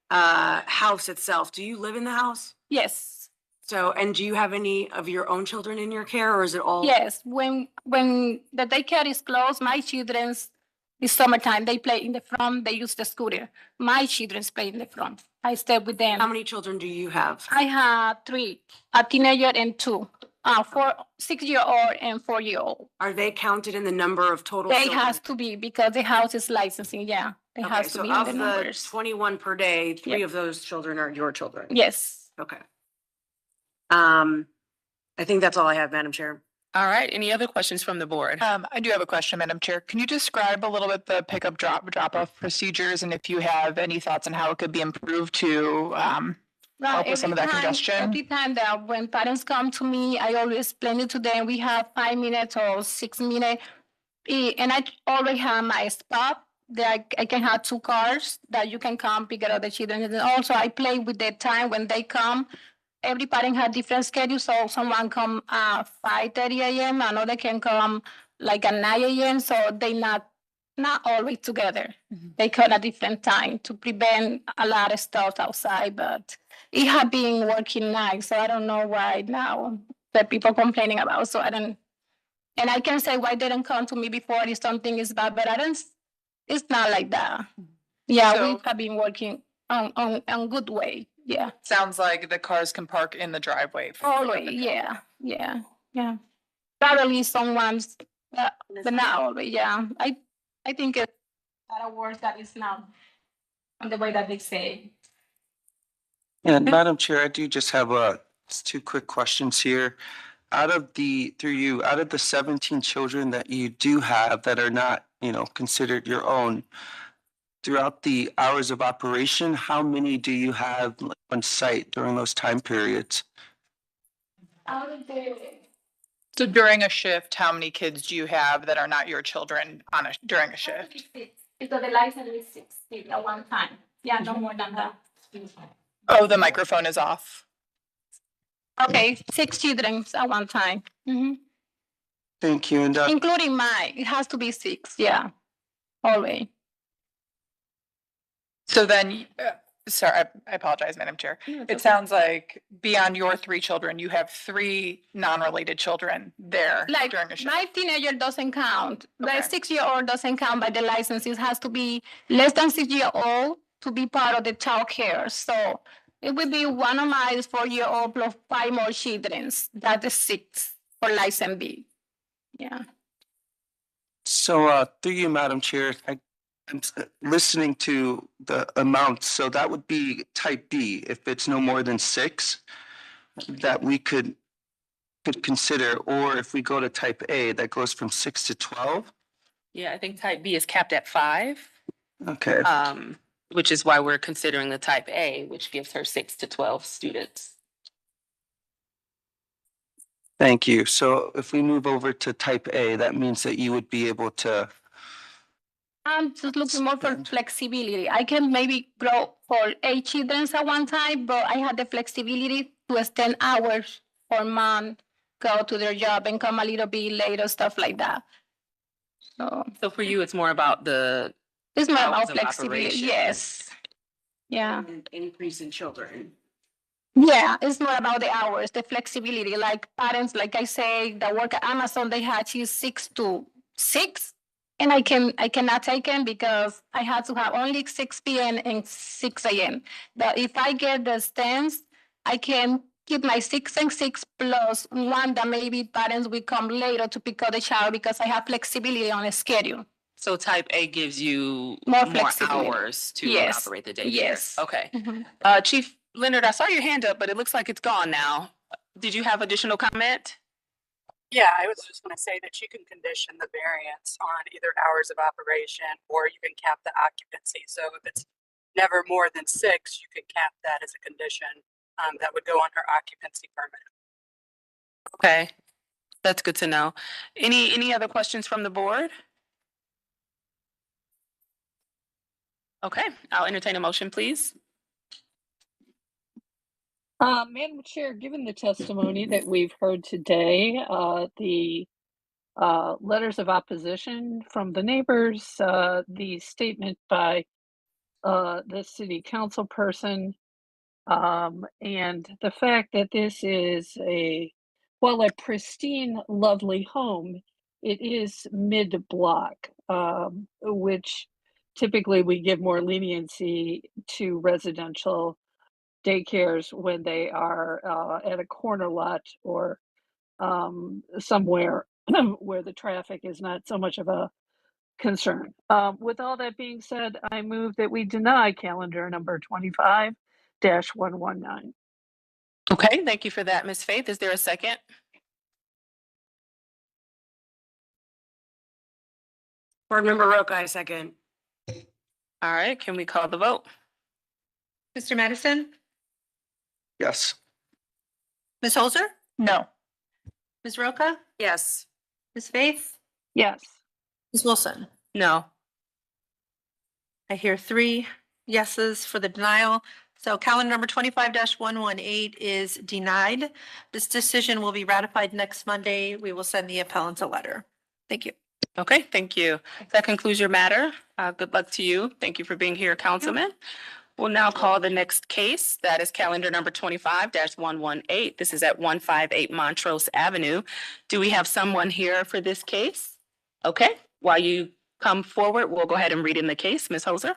house itself, do you live in the house? Yes, So, and do you have any of your own children in your care, or is it all? yes. When the daycare is closed, my children's, it's summertime, they play in the front, they use the scooter. My children's play in the front. I stay with them. How many children do you have? I have 3, a teenager and 2, 6-year-old and 4-year-old. Are they counted in the number of total? They children? has to be because the house is licensing, yeah. They Okay, has to so be in of the the numbers. 21 per day, 3 Yeah. of those children are your children? Yes. Okay. I think that's all I have, Madam Chair. All right. Any other questions from the board? I do have a question, Madam Chair. Can you describe a little bit the pickup drop-off procedures and if you have any thoughts on how it could be improved to help with some of that congestion? Every time that when parents come to me, I always explain it to them. We have 5 minutes or 6 minutes. And I already have my spot I can have 2 cars that you can come pick up the children. And then also I play with the time when they come. Every parent had different schedules, so someone come 5:30 a.m., another can come like at 9 a.m., so they not always together. They come at different time to prevent a lot of stuff outside, but it had been working nice, so I don't know why now that people complaining about, so I don't, and I can say why they didn't come to me before if something is bad, but I don't, it's not like that. Yeah, So- we have been working on good way, yeah. Sounds like the cars can park in the driveway. Always, yeah. Probably someone's, but not always, yeah. I think it's a lot of words that is now on the way that they say. And Madam Chair, I do just have just 2 quick questions here. Out of the 17 children that you do have that are not, considered your own, throughout the hours of operation, how many do you have on site during those time periods? So during a shift, how many kids do you have that are not your children during a shift? Because the license is 60 at one time. Yeah, no more than that. Oh, the microphone is off. Okay, 6 children at one time. Thank you. And Including mine, it has to be 6, yeah, always. So then, sorry, I apologize, Madam Chair. It sounds like beyond your 3 children, you have 3 non-related children there Like during a shift. my teenager doesn't count. The Okay. 6-year-old doesn't count by the license. It has to be less than 6-year-old to be part of the child care. So it would be one of my 4-year-old plus 5 more children. That is 6 for license B. Yeah. so through you, Madam Chair, I'm listening to the amounts. So that would be type B, if it's no more than 6 that we could consider, or if we go to type A, that goes from 6 to 12. Yeah, I think type B is capped at 5. Okay. Which is why we're considering the type A, which gives her 6 to 12 students. Thank you. So if we move over to type A, that means that you would be able to, I'm just looking more for flexibility. I can maybe grow for 8 children at one time, but I have the flexibility to extend hours for mom, go to their job and come a little bit later, stuff like that. So for you, it's more about the It's more hours about of flexibility, operation. yes. Yeah. Increase in children. Yeah, it's more about the hours, the flexibility. Like parents, like I say, that work at Amazon, they had she's 6 to 6, and I cannot take them because I had to have only 6 p.m. and 6 a.m. But if I get the stands, I can keep my 6 and 6 plus one that maybe parents will come later to pick up the child because I have flexibility on the schedule. So type A gives you More more flexibility. hours to Yes. operate the daycare. Yes. Okay. Mhm. Chief Leonard, I saw your hand up, but it looks like it's gone now. Did you have additional comment? Yeah, I was just gonna say that you can condition the variance on either hours of operation or you can cap the occupancy. So if it's never more than 6, you could cap that as a condition that would go on her occupancy permit. Okay, that's good to know. Any other questions from the board? Okay, I'll entertain a motion, please. Madam Chair, given the testimony that we've heard today, the letters of opposition from the neighbors, the statement by the city council person, and the fact that this is while a pristine, lovely home, it is mid-block, which typically we give more leniency to residential daycares when they are at a corner lot or somewhere where the traffic is not so much of a concern. With all that being said, I move that we deny calendar number 25-119. Okay, thank you for that, Ms. Faith. Is there a second? Board Member Roca, I second. All right, can we call the vote? Mr. Madison, yes. Ms. Holzer, No. Ms. Roca, Yes. Ms. Faith, Yes. Ms. Wilson. No. I hear 3 yeses for the denial. So calendar number 25-118 is denied. This decision will be ratified next Monday. We will send the appellant a letter. Thank you. Okay, thank you. That concludes your matter. Good luck to you. Thank you for being here, Councilman. We'll now call the next case. That is calendar number 25-118. This is at 158 Montrose Avenue. Do we have someone here for this case? Okay, while you come forward, we'll go ahead and read in the case. Ms. Hoser?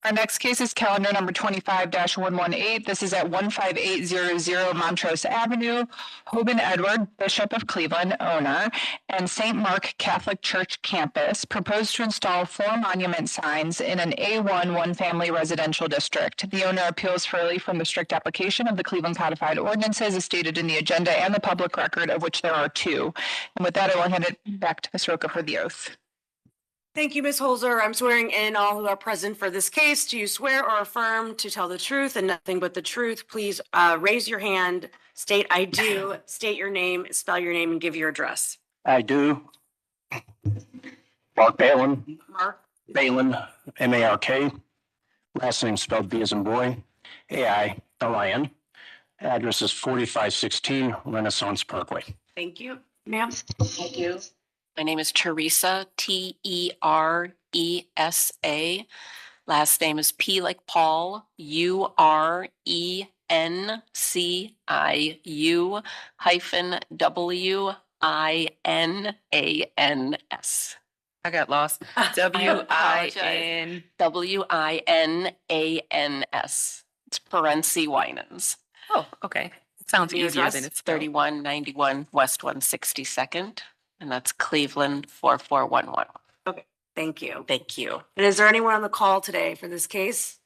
Our next case is calendar number 25-118. This is at 15800 Montrose Avenue. Hoban Edward, Bishop of Cleveland, owner, and St. Mark Catholic Church campus proposed to install 4 monument signs in an A1 one-family residential district. The owner appeals freely from the strict application of the Cleveland Codified Ordinances as stated in the agenda and the public record, of which there are 2. And with that, I will hand it back to Ms. Roca for the oath. Thank you, Ms. Holzer. I'm swearing in all who are present for this case. Do you swear or affirm to tell the truth and nothing but the truth? Please raise your hand, state I do, state your name, spell your name, and give your address. I do. Mark Balin. Mark? Balin, M-A-R-K. Last name spelled B as in boy, A-I-L-I-N. Address is 4516 Renaissance Parkway. Thank you. Ma'am? Thank you. My name is Teresa, T-E-R-E-S-A. Last name is P like Paul, U-R-E-N-C-I-U hyphen W-I-N-A-N-S. I got lost. W-I-N. W-I-N-A-N-S. It's Perenci Winans. Oh, okay. Sounds Your easier address, than it's 3191 West 162nd, and that's Cleveland 4411. Okay, thank you. Thank you. And is there anyone on the call today for this case?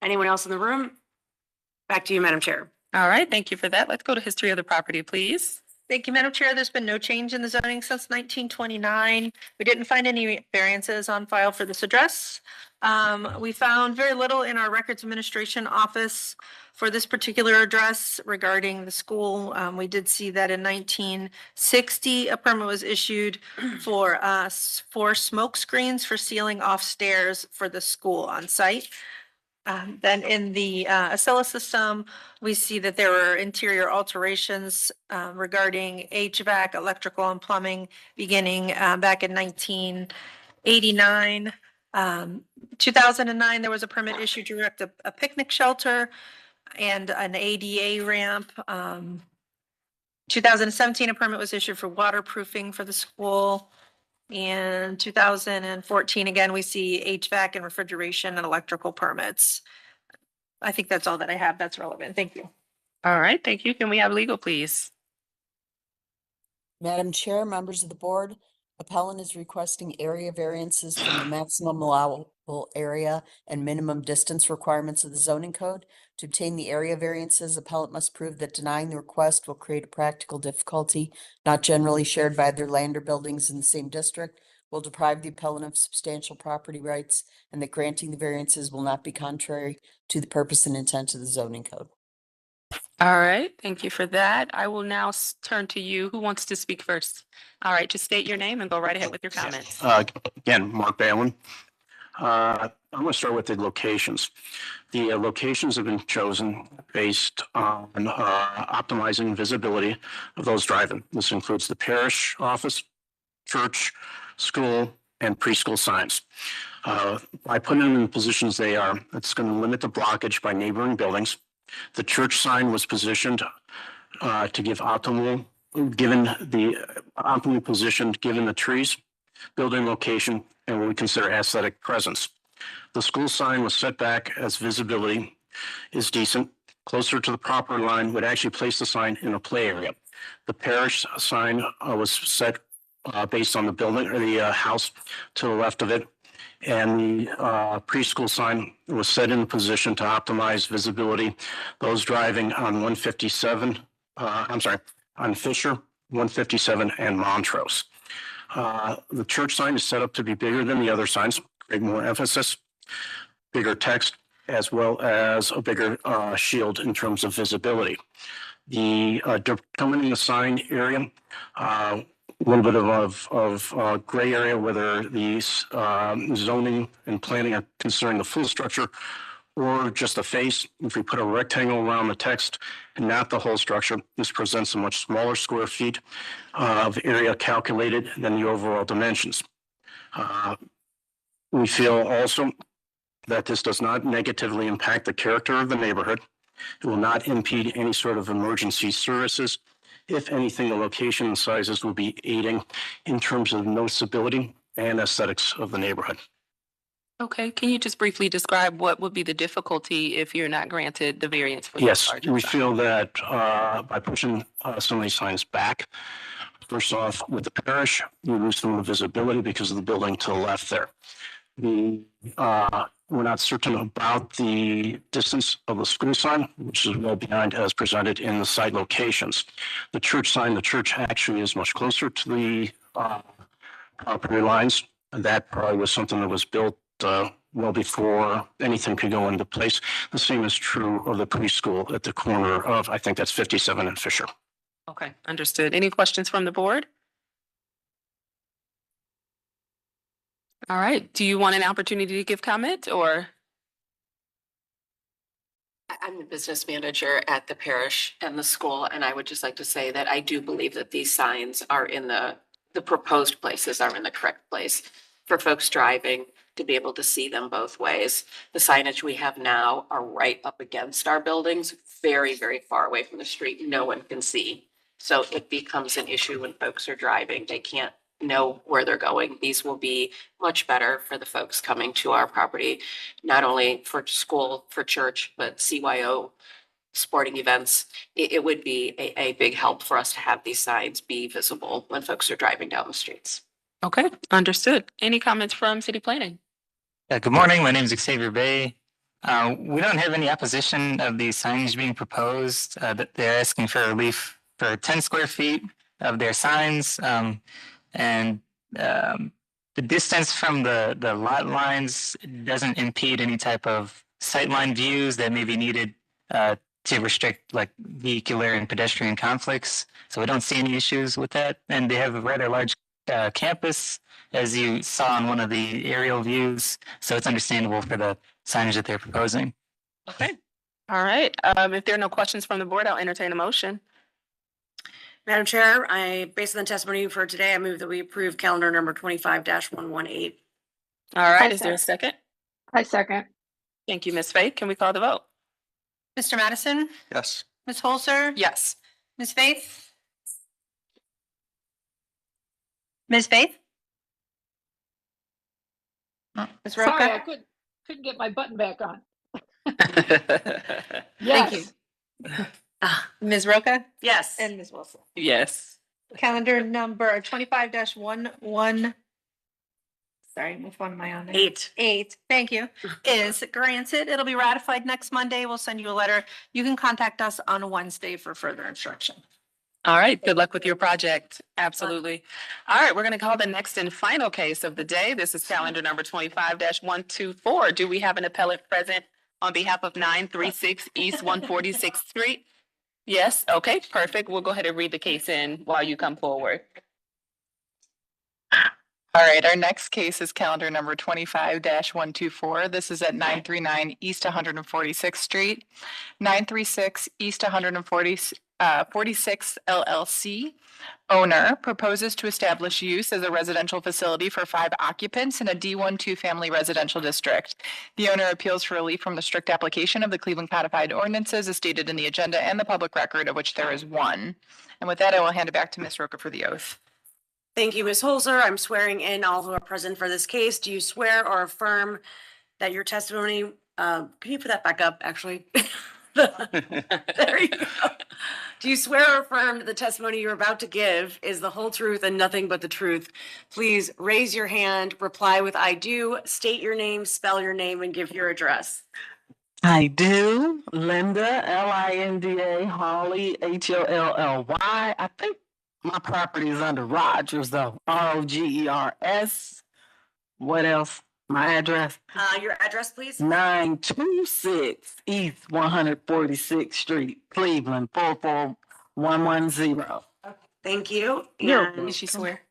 Anyone else in the room? Back to you, Madam Chair. All right, thank you for that. Let's go to history of the property, please. Thank you, Madam Chair. There's been no change in the zoning since 1929. We didn't find any variances on file for this address. We found very little in our records administration office for this particular address regarding the school. We did see that in 1960, a permit was issued for 4 smoke screens for sealing off stairs for the school on site. Then in the Acela system, we see that there were interior alterations regarding HVAC, electrical and plumbing beginning back in 1989. 2009, there was a permit issued to erect a picnic shelter and an ADA ramp. 2017, a permit was issued for waterproofing for the school. In 2014, again, we see HVAC and refrigeration and electrical permits. I think that's all that I have that's relevant. Thank you. All right, thank you. Can we have legal, please? Madam Chair, members of the board, appellant is requesting area variances from the maximum allowable area and minimum distance requirements of the zoning code. To obtain the area variances, appellant must prove that denying the request will create a practical difficulty not generally shared by other land or buildings in the same district, will deprive the appellant of substantial property rights, and that granting the variances will not be contrary to the purpose and intent of the zoning code. All right, thank you for that. I will now turn to you. Who wants to speak first? All right, just state your name and go right ahead with your comments. Again, Mark Balin. I'm going to start with the locations. The locations have been chosen based on optimizing visibility of those driving. This includes the parish office, church, school, and preschool signs. By putting them in the positions they are, it's going to limit the blockage by neighboring buildings. The church sign was positioned to give optimal, optimally positioned given the trees, building location, and what we consider aesthetic presence. The school sign was set back as visibility is decent. Closer to the property line would actually place the sign in a play area. The parish sign was set based on the building or the house to the left of it. And the preschool sign was set in position to optimize visibility. Those driving on on Fisher, 157 and Montrose. The church sign is set up to be bigger than the other signs, create more emphasis, bigger text, as well as a bigger shield in terms of visibility. The determining the sign area a little bit of gray area, whether the zoning and planning are considering the full structure or just a face. If we put a rectangle around the text and not the whole structure, this presents a much smaller square feet of area calculated than the overall dimensions. We feel also that this does not negatively impact the character of the neighborhood. It will not impede any sort of emergency services. If anything, the location and sizes will be aiding in terms of noticeability and aesthetics of the neighborhood. Okay, can you just briefly describe what would be the difficulty if you're not granted the variance for this Yes, larger we sign? feel that by pushing some of these signs back, first off, with the parish, we lose some of the visibility because of the building to the left there. We're not certain about the distance of the school sign, which is well behind as presented in the site locations. The church sign, the church actually is much closer to the property lines. That probably was something that was built well before anything could go into place. The same is true of the preschool at the corner of, I think that's 57 and Fisher. Okay, understood. Any questions from the board? All right, do you want an opportunity to give comment or? I'm the business manager at the parish and the school, and I would just like to say that I do believe that these signs are in the proposed places are in the correct place for folks driving to be able to see them both ways. The signage we have now are right up against our buildings, very, very far away from the street. No one can see. So it becomes an issue when folks are driving. They can't know where they're going. These will be much better for the folks coming to our property, not only for school, for church, but CYO, sporting events. It would be a big help for us to have these signs be visible when folks are driving down the streets. Okay, understood. Any comments from city planning? Good morning. My name is Xavier Bay. We don't have any opposition of the signage being proposed. They're asking for relief for 10 square feet of their signs. And the distance from the lot lines doesn't impede any type of sightline views that may be needed to restrict like vehicular and pedestrian conflicts. So we don't see any issues with that. And they have a rather large campus, as you saw in one of the aerial views. So it's understandable for the signage that they're proposing. Okay. All right, if there are no questions from the board, I'll entertain a motion. Madam Chair, based on the testimony for today, I move that we approve calendar number 25-118. All right, is there a second? I second. Thank you, Ms. Faith. Can we call the vote? Mr. Madison, Yes. Ms. Holzer, Yes. Ms. Faith? Ms. Faith? Ms. Sorry, I Roca? couldn't get my button back on. Thank you. Yes. Ms. Roca? Yes. And Ms. Wilson. Yes. Calendar number 25-11. Sorry, which one am I on? there? 8. 8, thank you, is granted. It'll be ratified next Monday. We'll send you a letter. You can contact us on Wednesday for further instruction. All right, good luck with your project. Absolutely. All right, we're going to call the next and final case of the day. This is calendar number 25-124. Do we have an appellant present on behalf of 936 East 146th Street? Yes, okay, perfect. We'll go ahead and read the case in while you come forward. All right, our next case is calendar number 25-124. This is at 939 East 146th Street. 936 East 146th LLC. Owner proposes to establish use as a residential facility for 5 occupants in a D12 family residential district. The owner appeals for relief from the strict application of the Cleveland Codified Ordinances as stated in the agenda and the public record, of which there is one. And with that, I will hand it back to Ms. Roca for the oath. Thank you, Ms. Holzer. I'm swearing in all who are present for this case. Do you swear or affirm that your testimony, can you put that back up, actually? There you go. Do you swear or affirm that the testimony you're about to give is the whole truth and nothing but the truth? Please raise your hand, reply with I do, state your name, spell your name, and give your address. I do. Linda, Linda, Holly, Hollly. I think my property is under Rogers though, Rogers. What else? My address? Your address, please. 926 East 146th Street, Cleveland, 44110. Thank you. You're And Did she swear?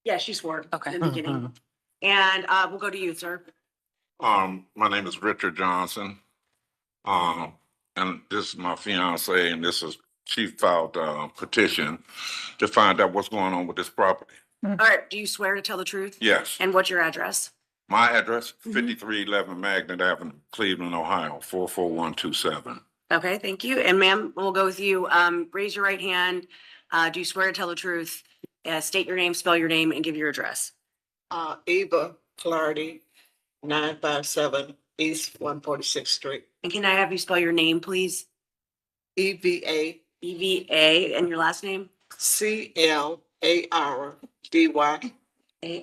yeah, she swore Okay. in the beginning. And we'll go to you, sir. My name is Richard Johnson. And this is my fiance, and she filed a petition to find out what's going on with this property. All right, do you swear to tell the truth? Yes. And what's your address? My address, 5311 Magnet Avenue, Cleveland, Ohio, 44127. Okay, thank you. And ma'am, we'll go with you. Raise your right hand. Do you swear to tell the truth? State your name, spell your name, and give your address. Eva Clardy, 957 East 146th Street. And can I have you spell your name, please? EVA EVA and your last name? CLARDY.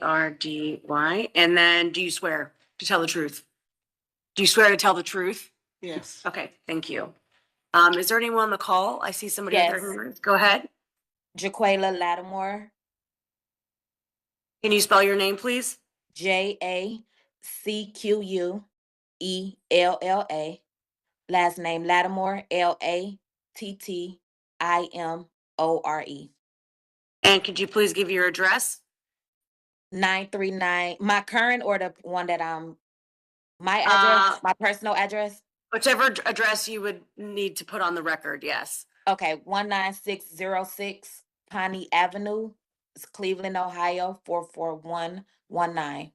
ARDY. And then do you swear to tell the truth? Do you swear to tell the truth? Yes. Okay, thank you. Is there anyone on the call? I see somebody with their Yes. hand. Go ahead. Jaquela Lattimore, Can you spell your name, please? JACQUELLA. Last name Lattimore, LATTIMORE. And could you please give your address? 939, my current or the one that my address, my personal address? Whichever address you would need to put on the record, yes. Okay, 19606 Pawnee Avenue, it's Cleveland, Ohio, 44119.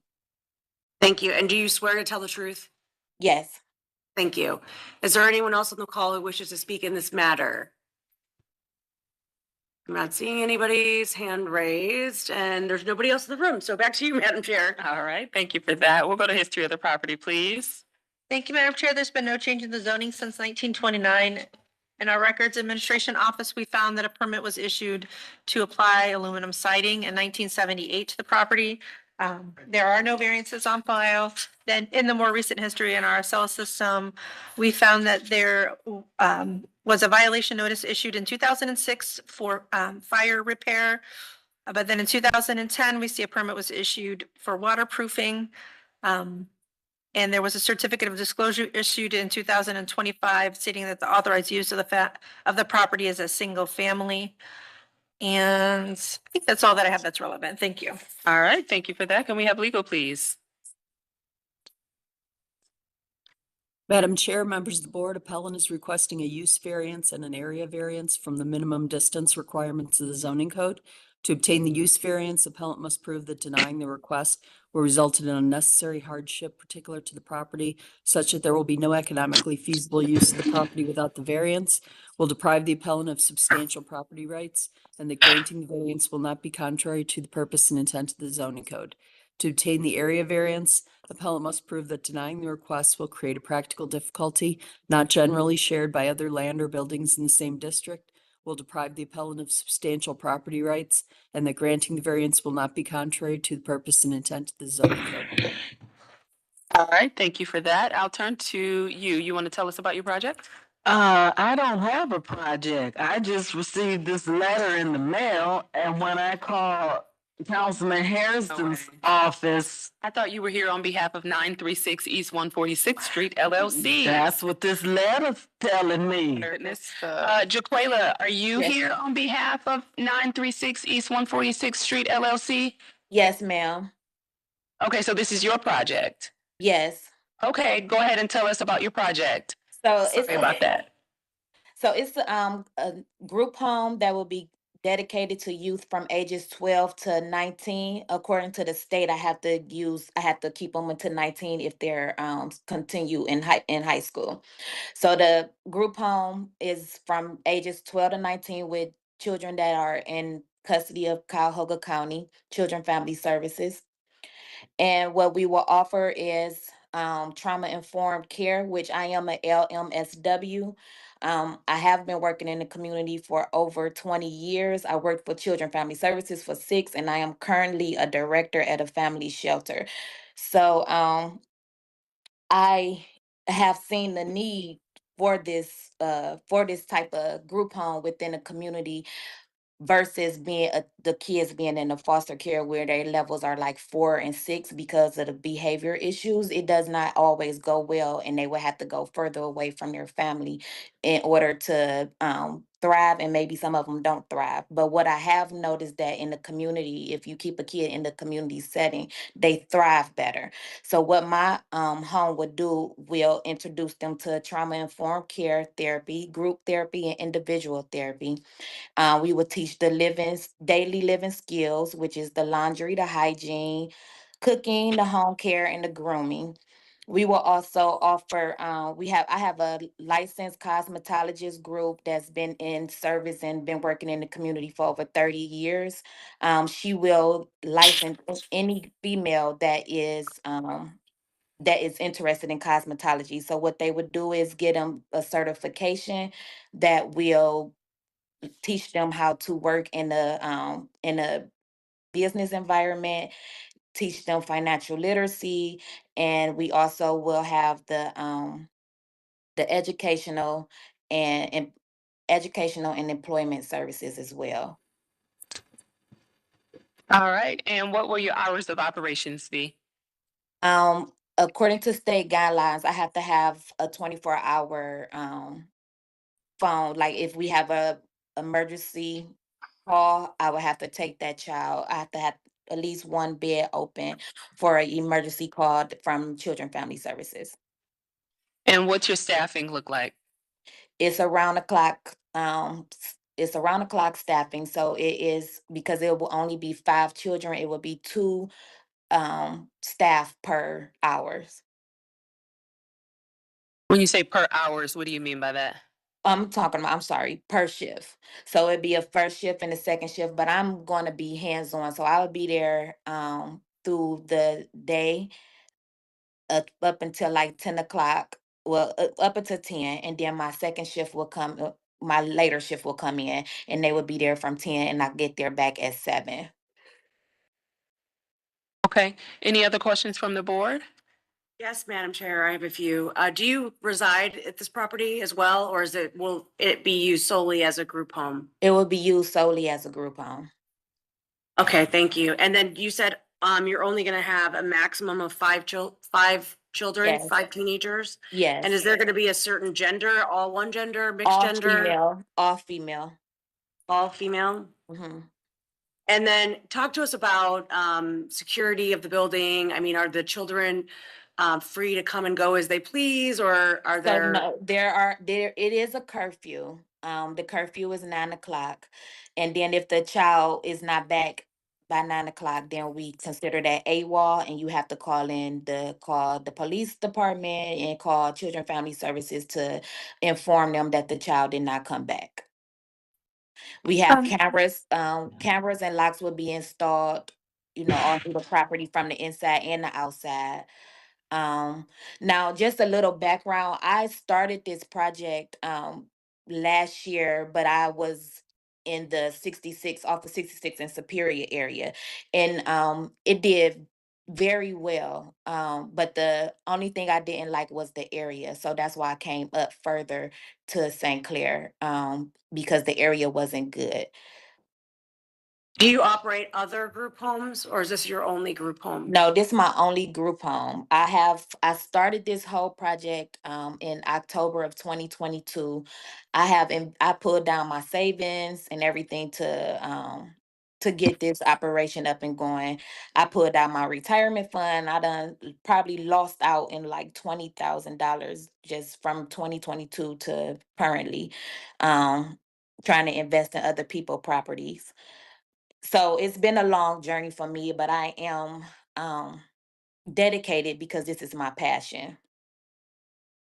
Thank you. And do you swear to tell the truth? Yes. Thank you. Is there anyone else on the call who wishes to speak in this matter? I'm not seeing anybody's hand raised, and there's nobody else in the room. So back to you, Madam Chair. All right, thank you for that. We'll go to history of the property, please. Thank you, Madam Chair. There's been no change in the zoning since 1929. In our Records Administration Office, we found that a permit was issued to apply aluminum siding in 1978 to the property. There are no variances on file. Then in the more recent history in our cell system, we found that there was a violation notice issued in 2006 for fire repair. But then in 2010, we see a permit was issued for waterproofing. And there was a certificate of disclosure issued in 2025 stating that the authorized use of the property is a single family. And I think that's all that I have that's relevant. Thank you. All right, thank you for that. Can we have legal, please? Madam Chair, members of the board, appellant is requesting a use variance and an area variance from the minimum distance requirements of the zoning code. To obtain the use variance, appellant must prove that denying the request will result in unnecessary hardship particular to the property, such that there will be no economically feasible use of the property without the variance, will deprive the appellant of substantial property rights, and that granting the variance will not be contrary to the purpose and intent of the zoning code. To obtain the area variance, appellant must prove that denying the request will create a practical difficulty not generally shared by other land or buildings in the same district, will deprive the appellant of substantial property rights, and that granting the variance will not be contrary to the purpose and intent of the zoning code. All right, thank you for that. I'll turn to you. You want to tell us about your project? I don't have a project. I just received this letter in the mail, and when I called Councilman Harrison's office, I thought you were here on behalf of 936 East 146th Street LLC. that's what this letter's telling me. Jaquela, are you Yes. here on behalf of 936 East 146th Street LLC? Yes, ma'am. Okay, so this is your project. Yes. Okay, go ahead and tell us about your project. So Sorry about that. So it's a group home that will be dedicated to youth from ages 12 to 19. According to the state, I have to keep them until 19 if they're continue in high school. So the group home is from ages 12 to 19 with children that are in custody of Cuyahoga County Children Family Services. And what we will offer is trauma-informed care, which I am a LMSW. I have been working in the community for over 20 years. I worked for Children Family Services for 6, and I am currently a director at a family shelter. So I have seen the need for this type of group home within the community versus the kids being in the foster care where their levels are like 4 and 6 because of the behavior issues. It does not always go well, and they will have to go further away from their family in order to thrive and maybe some of them don't thrive. But what I have noticed that in the community, if you keep a kid in the community setting, they thrive better. So what my home would do will introduce them to trauma-informed care therapy, group therapy, and individual therapy. We would teach the daily living skills, which is the laundry, the hygiene, cooking, the home care, and the grooming. We will also offer, I have a licensed cosmetologist group that's been in service and been working in the community for over 30 years. She will license any female that is interested in cosmetology. So what they would do is get them a certification that will teach them how to work in a business environment, teach them financial literacy, and we also will have the and educational and employment services as well. All right. And what will your hours of operations be? According to state guidelines, I have to have a 24-hour phone. Like if we have a emergency call, I would have to take that child. I have to have at least one bed open for an emergency call from Children Family Services. And what's your staffing look like? It's around the clock. It's around the clock staffing. So it is, because it will only be 5 children. It will be 2 staff per hours. When you say per hours, what do you mean by that? I'm sorry, per shift. So it'd be a first shift and a second shift, but I'm going to be hands-on. So I'll be there through the day up until like 10 o'clock. Well, up until 10, and then my second shift will come, my later shift will come in, and they will be there from 10, and I get there back at 7. Okay. Any other questions from the board? Yes, Madam Chair, I have a few. Do you reside at this property as well, or will it be used solely as a group home? It will be used solely as a group home. Okay, thank you. And then you said you're only going to have a maximum of 5 children, Yes. 5 teenagers? Yes. And is there going to be a certain gender, all one gender, mixed All gender? female, all female. All female? hmm And then talk to us about security of the building. I mean, are the children free to come and go as they please, or are So there? no, it is a curfew. The curfew is 9 o'clock. And then if the child is not back by 9 o'clock, then we consider that AWOL, and you have to call the police department and call Children Family Services to inform them that the child did not come back. We have cameras and locks will be installed, all through the property from the inside and the outside. Now just a little background. I started this project last year, but I was in the 66 off the 66 in Superior area, and it did very well. But the only thing I didn't like was the area, so that's why I came up further to St. Clair, because the area wasn't good. Do you operate other group homes, or is this your only group home? No, this is my only group home. I started this whole project in October of 2022. I pulled down my savings and everything to get this operation up and going. I pulled out my retirement fund. I done probably lost out in like $20,000 just from 2022 to currently, trying to invest in other people properties. So it's been a long journey for me, but I am dedicated because this is my passion.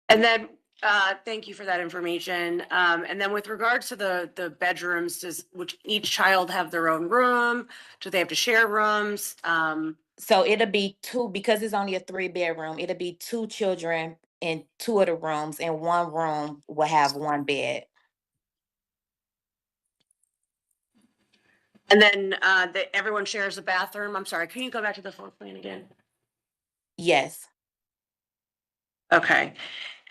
And then, thank you for that information. And then with regards to the bedrooms, which each child have their own room? Do they have to share rooms? So it'll be 2, because it's only a 3-bedroom, it'll be 2 children in 2 of the rooms, and 1 room will have 1 bed. And then everyone shares a bathroom. I'm sorry, can you go back to the floor plan again? Yes. Okay.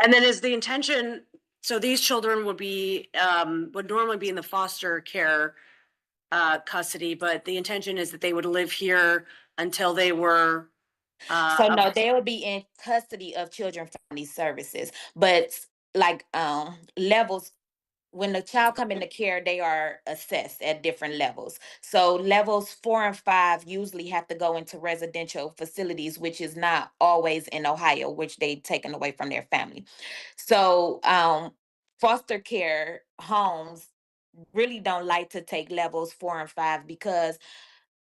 And then is the intention, so these children would normally be in the foster care custody, but the intention is that they would live here until they were. So no, they will be in custody of Children Family Services, but like levels when the child come into care, they are assessed at different levels. So levels 4 and 5 usually have to go into residential facilities, which is not always in Ohio, which they taken away from their family. So foster care homes really don't like to take levels 4 and 5 because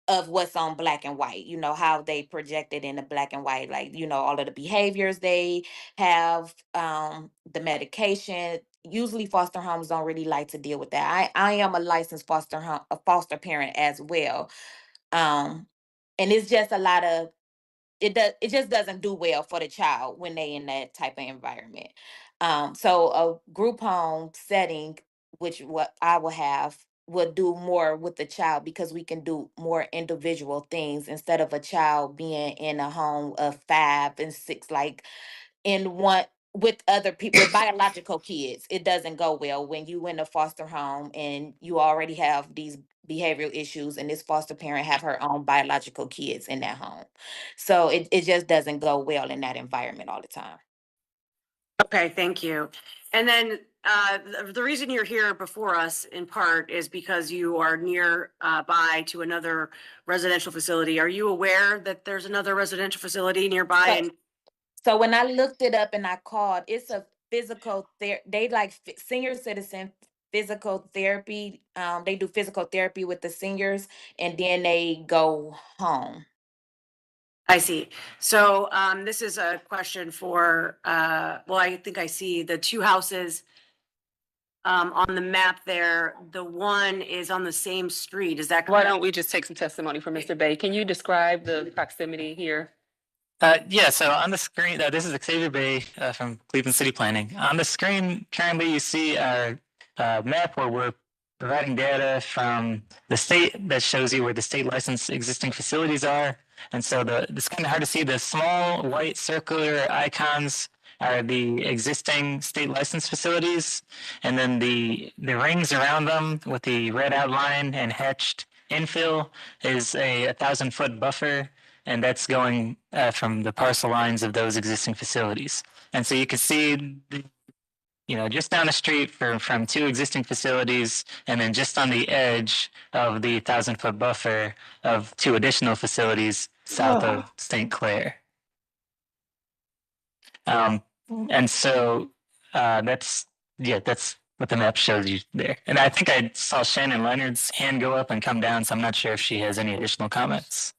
of what's on black and white, you know, how they projected in the black and white, like, you know, all of the behaviors they have, the medication. Usually foster homes don't really like to deal with that. I am a licensed a foster parent as well. And it's just a lot of it just doesn't do well for the child when they in that type of environment. So a group home setting, which what I will have, would do more with the child because we can do more individual things instead of a child being in a home of 5 and 6, like in one with other people with biological kids. It doesn't go well when you in a foster home and you already have these behavioral issues and this foster parent have her own biological kids in that home. So it just doesn't go well in that environment all the time. Okay, thank you. And then the reason you're here before us in part is because you are near by to another residential facility. Are you aware that there's another residential facility nearby? And So when I looked it up and I called, it's a physical they like senior citizen physical therapy. They do physical therapy with the seniors and then they go home. I see. So this is a question for, well, I think I see the two houses on the map there. The one is on the same street. Is that Why correct? don't we just take some testimony from Mr. Bay? Can you describe the proximity here? Yeah, so on the screen, this is Xavier Bay from Cleveland City Planning. On the screen, currently you see our map where we're providing data from the state that shows you where the state licensed existing facilities are. And so it's kind of hard to see. The small white circular icons are the existing state licensed facilities. And then the rings around them with the red outline and hatched infill is a 1,000-foot buffer. And that's going from the parcel lines of those existing facilities. And so you can see, just down the street from two existing facilities, and then just on the edge of the 1,000-foot buffer of two additional facilities south of St. Clair. And so that's what the map shows you there. And I think I saw Shannon Leonard's hand go up and come down, so I'm not sure if she has any additional comments.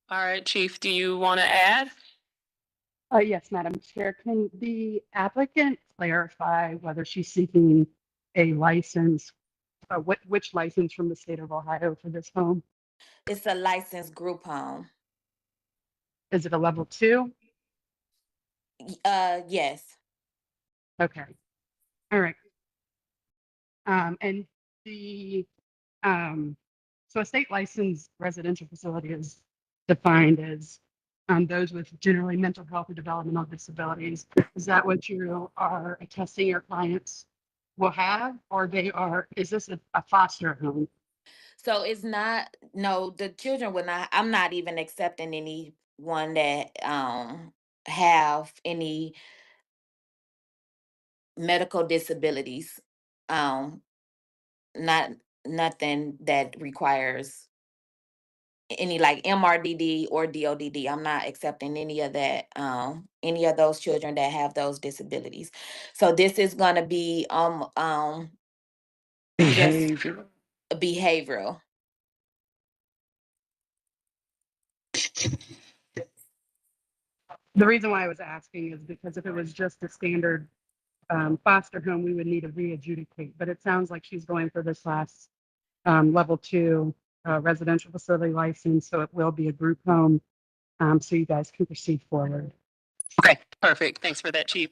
All right, Chief, do you want to add? Yes, Madam Chair. Can the applicant clarify whether she's seeking a license, which license from the state of Ohio for this home? It's a licensed group home. Is it a level 2? Yes. Okay. All right. And so a state licensed residential facility is defined as those with generally mental health or developmental disabilities. Is that what you are attesting your clients will have, or is this a foster home? So it's not, no, the children will not, I'm not even accepting anyone that have any medical disabilities. Nothing that requires any like MRDD or DODD. I'm not accepting any of that, any of those children that have those disabilities. So this is gonna be Behavioral. behavioral. The reason why I was asking is because if it was just a standard foster home, we would need to re-adjudicate. But it sounds like she's going for this last level 2 residential facility license, so it will be a group home. So you guys can proceed forward. Okay, perfect. Thanks for that, Chief.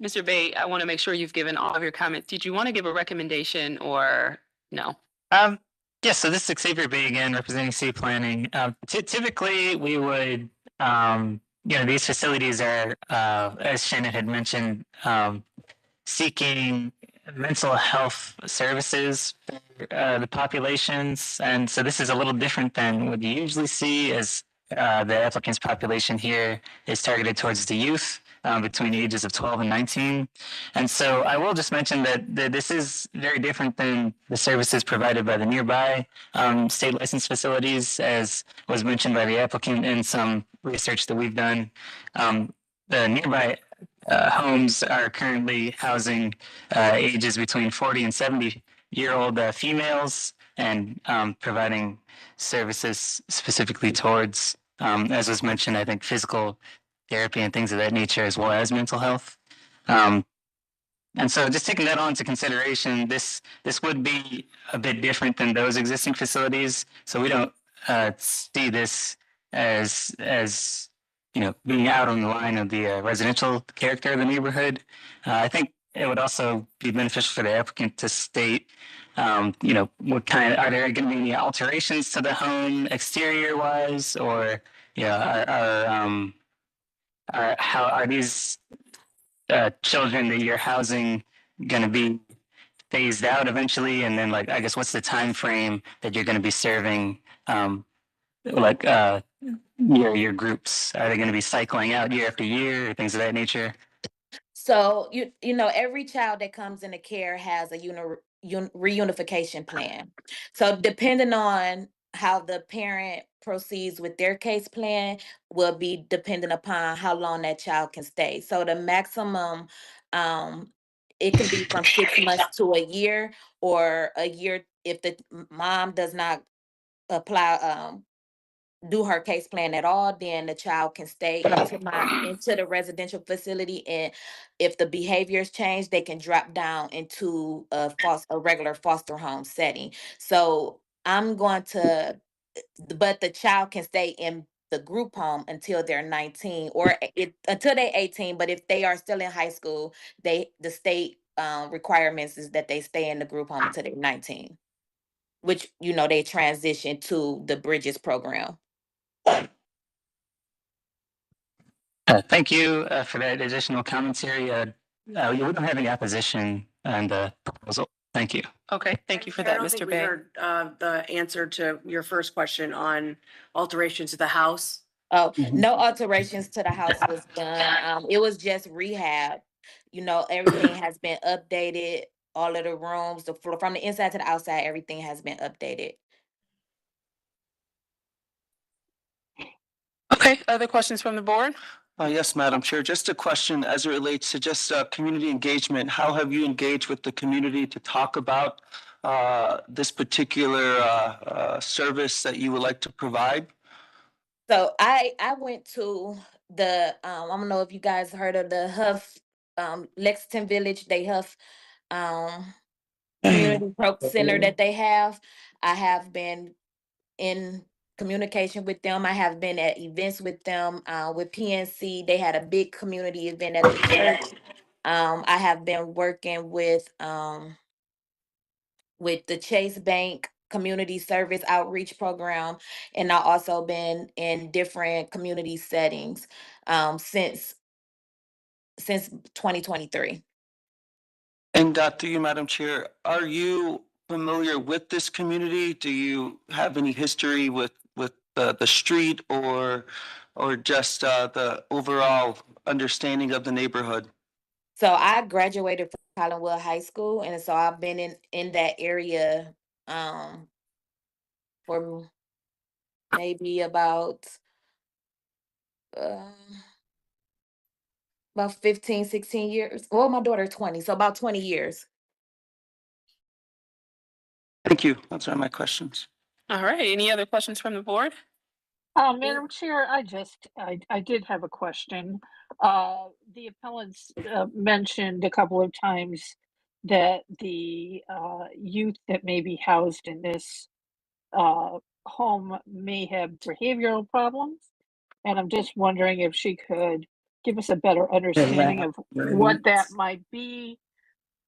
Mr. Bay, I want to make sure you've given all of your comments. Did you want to give a recommendation or no? Yes, so this is Xavier Bay again, representing city planning. Typically, we would, these facilities are, as Shannon had mentioned, seeking mental health services for the populations. And so this is a little different than what you usually see, as the applicant's population here is targeted towards the youth. between the ages of 12 and 19. And so I will just mention that this is very different than the services provided by the nearby state licensed facilities, as was mentioned by the applicant in some research that we've done. The nearby homes are currently housing ages between 40 and 70-year-old females and providing services specifically towards, as was mentioned, I think physical therapy and things of that nature, as well as mental health. And so just taking that on into consideration, this would be a bit different than those existing facilities. So we don't see this as being out on the line of the residential character of the neighborhood. I think it would also be beneficial for the applicant to state, what kind are there going to be any alterations to the home exterior wise, or how are these children that you're housing going to be phased out eventually? And then, I guess, what's the time frame that you're going to be serving? Your groups, are they going to be cycling out year after year or things of that nature? So every child that comes into care has a reunification plan. So depending on how the parent proceeds with their case plan will be dependent upon how long that child can stay. So the maximum, it can be from 6 months to a year, or a year if the mom does not apply, do her case plan at all, then the child can stay into the residential facility, and if the behaviors change, they can drop down into a regular foster home setting. So but the child can stay in the group home until they're 19, or until they're 18. But if they are still in high school, the state requirements is that they stay in the group home until they're 19, which they transition to the Bridges program. Thank you for that additional commentary. We don't have any opposition on the proposal. Thank you. Okay, thank you for I that, don't think Mr. we Bay. heard the answer to your first question on alterations to the house. Oh, no alterations to the house was done. It was just rehab. Everything has been updated. All of the rooms, the floor, from the inside to the outside, everything has been updated. Okay, other questions from the board? Yes, Madam Chair, just a question as it relates to just community engagement. How have you engaged with the community to talk about this particular service that you would like to provide? So I went to the I don't know if you guys heard of the Huff Lexington Village. They Huff community center that they have. I have been in communication with them. I have been at events with them. With PNC, they had a big community event at the church. I have been working with the Chase Bank Community Service Outreach Program, and I also been in different community settings since 2023. And through you, Madam Chair, are you familiar with this community? Do you have any history with the street or just the overall understanding of the neighborhood? So I graduated from Collinwood High School, and so I've been in that area for maybe about 15, 16 years. Well, my daughter 20, so about 20 years. Thank you. Those are my questions. All right, any other questions from the board? Madam Chair, I did have a question. The appellants mentioned a couple of times that the youth that may be housed in this home may have behavioral problems. And I'm just wondering if she could give us a better understanding of what that might be,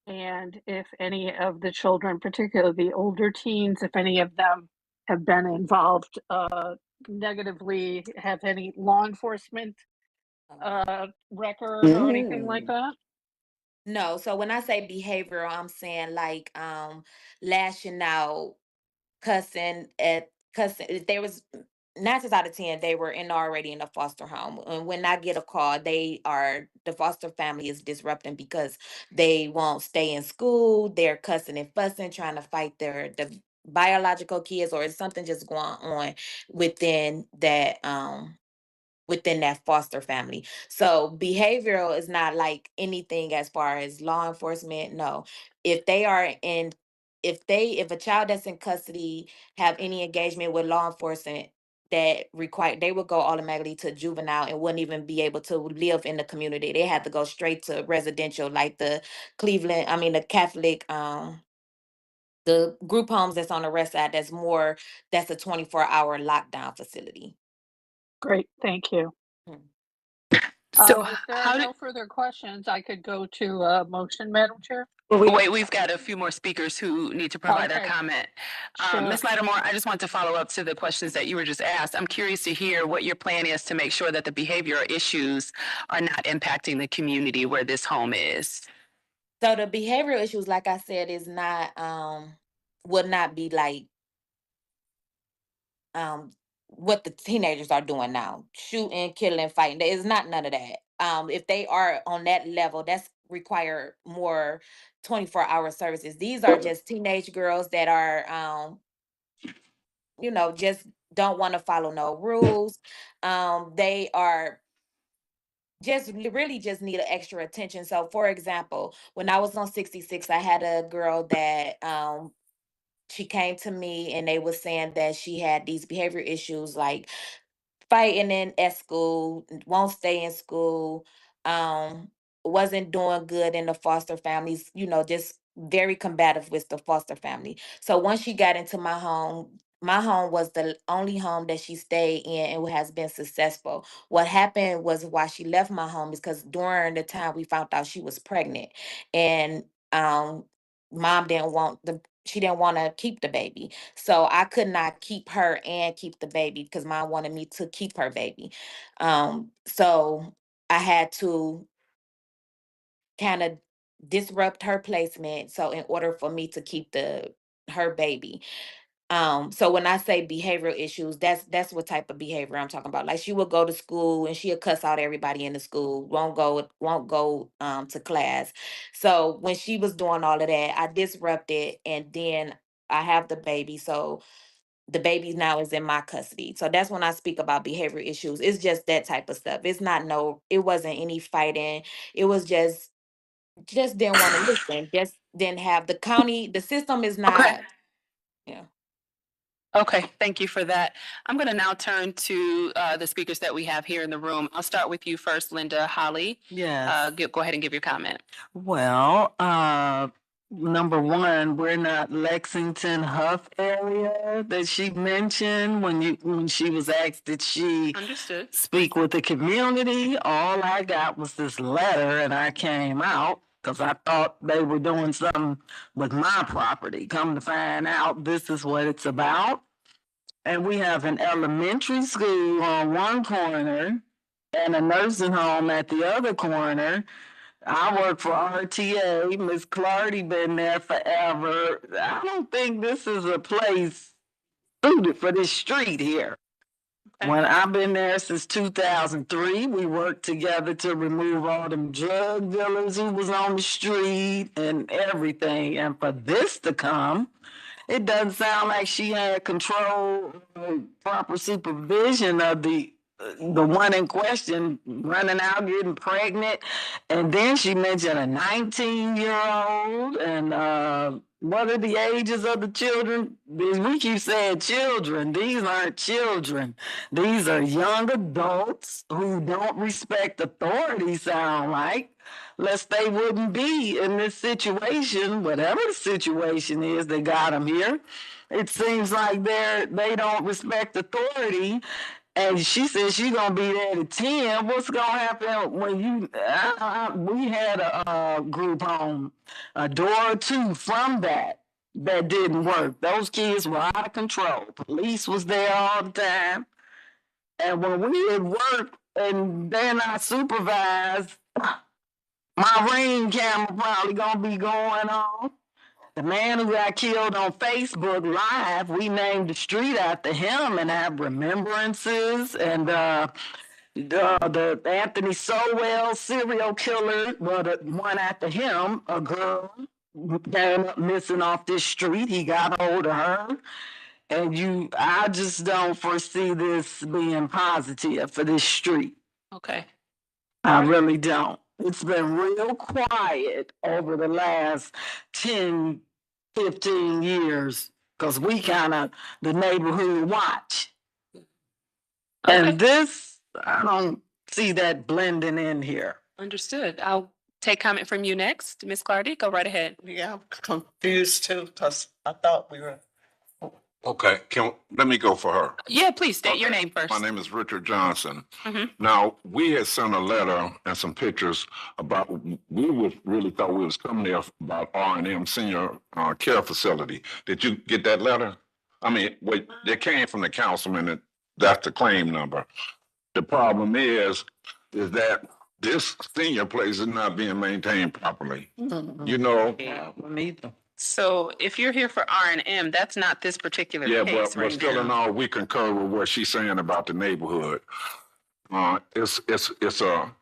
and if any of the children, particularly the older teens, if any of them have been involved negatively, have any law enforcement record or anything like that? No, so when I say behavioral, I'm saying like lashing out, cussing. There was 9 times out of 10, they were already in a foster home. And when I get a call, the foster family is disrupting because they won't stay in school. They're cussing and fussing, trying to fight the biological kids, or is something just going on within that foster family. So behavioral is not like anything as far as law enforcement. No. If they are in if a child that's in custody have any engagement with law enforcement they would go automatically to juvenile and wouldn't even be able to live in the community. They had to go straight to residential, like the the Catholic the group homes that's on the west side. That's a 24-hour lockdown facility. Great, thank you. So If there how are did, no further questions, I could go to a motion, Madam Chair. wait, we've got a few more speakers who need to provide their Okay. comment. Sure. Ms. Lattimore, I just want to follow up to the questions that you were just asked. I'm curious to hear what your plan is to make sure that the behavioral issues are not impacting the community where this home is. So the behavioral issues, like I said, is not would not be like what the teenagers are doing now, shooting, killing, fighting. It's not none of that. If they are on that level, that's require more 24-hour services. These are just teenage girls that are just don't want to follow no rules. They are really just need extra attention. So for example, when I was on 66, I had a girl that she came to me and they was saying that she had these behavior issues like fighting at school, won't stay in school, wasn't doing good in the foster families, just very combative with the foster family. So once she got into my home was the only home that she stayed in and has been successful. What happened was why she left my home is because during the time we found out she was pregnant, and mom didn't want she didn't want to keep the baby. So I could not keep her and keep the baby because mom wanted me to keep her baby. So I had to kind of disrupt her placement. So in order for me to keep her baby. So when I say behavioral issues, that's what type of behavior I'm talking about. Like she would go to school and she'll cuss out everybody in the school, won't go to class. So when she was doing all of that, I disrupted, and then I have the baby. So the baby now is in my custody. So that's when I speak about behavior issues. It's just that type of stuff. It wasn't any fighting. It was just didn't want to listen. Just didn't have the system is not, yeah. Okay, thank you for that. I'm going to now turn to the speakers that we have here in the room. I'll start with you first, Linda Holly. Yes. Go ahead and give your comment. Well, number one, we're not Lexington Huff area that she mentioned when she was asked, did she Understood. speak with the community? All I got was this letter, and I came out because I thought they were doing something with my property. Come to find out, this is what it's about. And we have an elementary school on one corner and a nursing home at the other corner. I work for RTA. Miss Clardy been there forever. I don't think this is a place suited for this street here. When I've been there since 2003, we worked together to remove all them drug dealers who was on the street and everything. And for this to come, it doesn't sound like she had control or proper supervision of the one in question running out, getting pregnant. And then she mentioned a 19-year-old. And what are the ages of the children? We keep saying children. These aren't children. These are young adults who don't respect authority, sound like, lest they wouldn't be in this situation, whatever the situation is that got them here. It seems like they don't respect authority. And she said she's gonna be there at 10. What's gonna happen when we had a group home, a door or two from that didn't work. Those kids were out of control. Police was there all the time. And when we at work and they're not supervised, my ring camera probably gonna be going on. The man who got killed on Facebook Live, we named the street after him and have remembrances. And the Anthony Sowell serial killer, well, the one after him, a girl came up missing off this street. He got hold of her. And I just don't foresee this being positive for this street. Okay. I really don't. It's been real quiet over the last 10, 15 years because we kind of the neighborhood watch. And this, I don't see that blending in here. Understood. I'll take comment from you next. Ms. Clardy, go right ahead. Yeah, I'm confused too, because I thought we were. Okay, let me go for her. Yeah, please state your name first. My name is Richard Johnson. Mhm. Now, we had sent a letter and some pictures about, really thought we was coming there about R&M Senior Care Facility. Did you get that letter? I mean, wait, it came from the councilman, and that's the claim number. The problem is that this senior place is not being maintained properly. You know? Yeah, me either. So if you're here for R&M, that's not this particular Yeah, case but right still now. in all, we concur with what she's saying about the neighborhood. It's a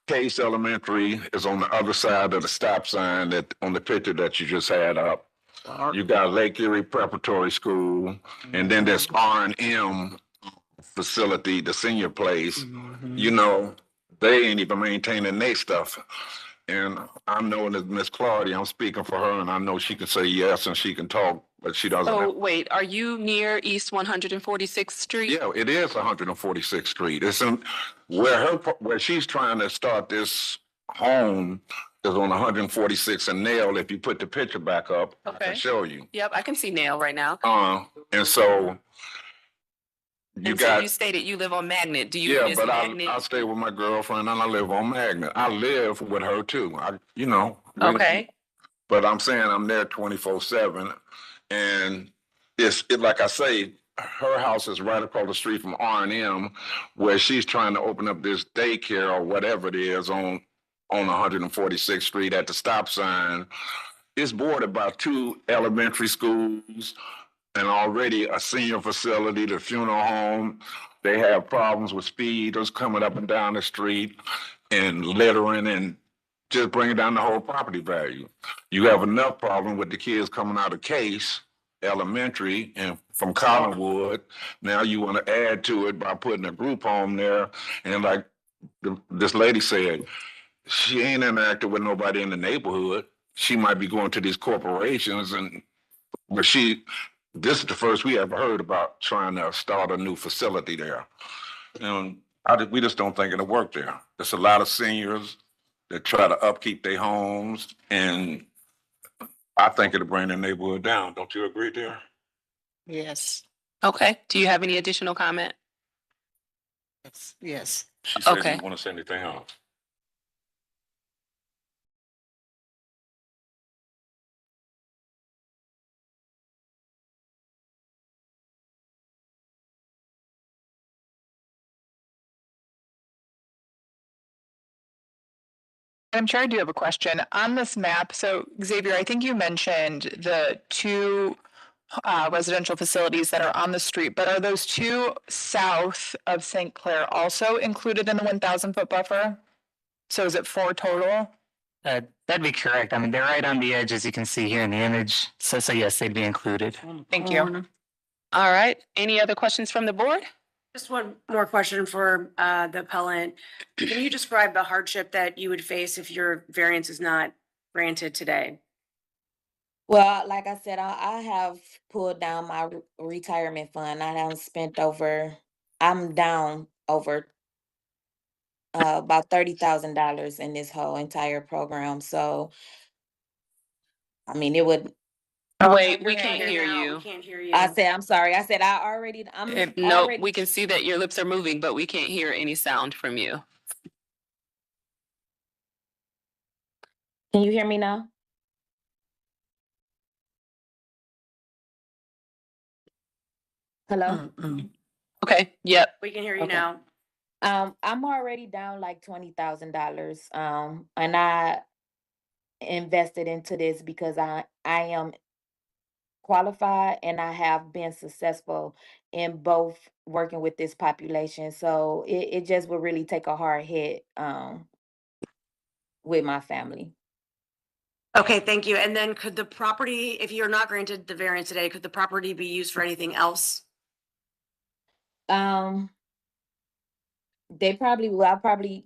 Case Elementary is on the other side of the stop sign that on the picture that you just had up. You got Lake Erie Preparatory School, and then there's R&M facility, the senior place. You know, they ain't even maintaining their stuff. And I'm knowing that Miss Claudia, I'm speaking for her, and I know she can say yes and she can talk, but she doesn't. So wait, are you near East 146th Street? Yeah, it is 146th Street. It's in where she's trying to start this home is on 146th and Nail. If you put the picture back up, I Okay. can show you. Yep, I can see Nail right now. And so And so you stated you live on Magnet. Do you yeah, use but Magnet? I stay with my girlfriend and I live on Magnet. I live with her too. Okay. But I'm saying I'm there 24/7, and it's like I say, her house is right across the street from R&M, where she's trying to open up this daycare or whatever it is on 146th Street at the stop sign. It's bordered by 2 elementary schools and already a senior facility, the funeral home. They have problems with speeders coming up and down the street and littering and just bringing down the whole property value. You have enough problem with the kids coming out of Case Elementary and from Collinwood. Now you want to add to it by putting a group home there. And like this lady said, she ain't interacting with nobody in the neighborhood. She might be going to these corporations, but this is the first we ever heard about trying to start a new facility there. And we just don't think it'll work there. There's a lot of seniors that try to upkeep their homes, and I think it'll bring the neighborhood down. Don't you agree, dear? Yes, Okay. Do you have any additional comment? yes. She said Okay. you want to say anything else. Madam Chair, I do have a question on this map. So Xavier, I think you mentioned the 2 residential facilities that are on the street, but are those 2 south of St. Clair also included in the 1,000-foot buffer? So is it 4 total? That'd be correct. I mean, they're right on the edge, as you can see here in the image. So yes, they'd be included. Thank you. All right. Any other questions from the board? Just one more question for the appellant. Can you describe the hardship that you would face if your variance is not granted today? Well, like I said, I have pulled down my retirement fund. I'm down over about $30,000 in this whole entire program. So, I mean, it would. Wait, we can't hear you. We can't hear you. I said, I'm sorry. I said, No, we can see that your lips are moving, but we can't hear any sound from you. Can you hear me now? Hello? Okay. Yep. We can hear you Okay. now. I'm already down like $20,000. And invested into this because I am qualified and I have been successful in both working with this population. So it just would really take a hard hit with my family. Okay, thank you. And then could the property, if you're not granted the variance today, could the property be used for anything else? They probably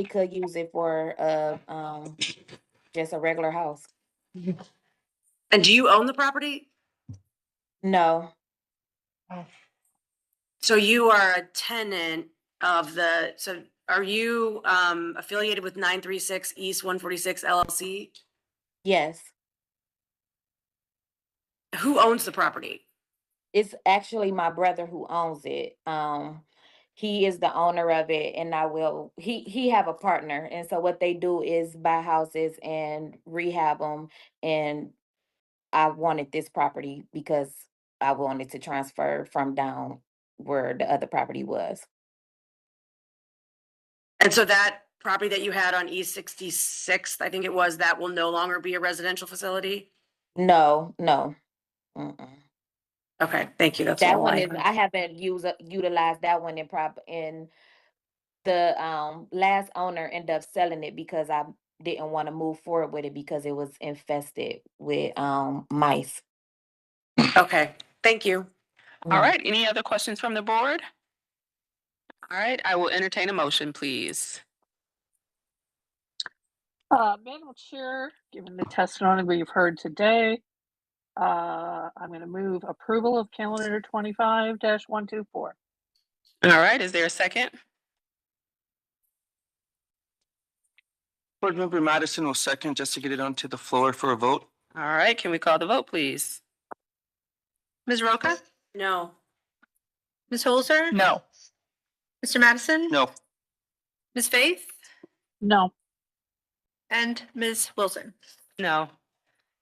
could use it for just a regular house. And do you own the property? No, So you are a tenant of so are you affiliated with 936 East 146 LLC? yes, Who owns the property? it's actually my brother who owns it. He is the owner of it, and he have a partner, and so what they do is buy houses and rehab them. And I wanted this property because I wanted to transfer from down where the other property was. And so that property that you had on East 66th, I think it was, that will no longer be a residential facility? No. Mm-mm. Okay, thank you. That's That all one I is, have. I haven't utilized that one in the last owner ended up selling it because I didn't want to move forward with it because it was infested with mice. Okay, thank you. All right, any other questions from the board? All right, I will entertain a motion, please. Madam Chair, given the testimony we've heard today, I'm going to move approval of calendar 25-124. All right, is there a second? Board Member Madison will second just to get it onto the floor for a vote. All right, can we call the vote, please? Ms. Roca? No. Ms. Holzer? No. Mr. Madison? No. Ms. Faith? No. And Ms. Wilson? No.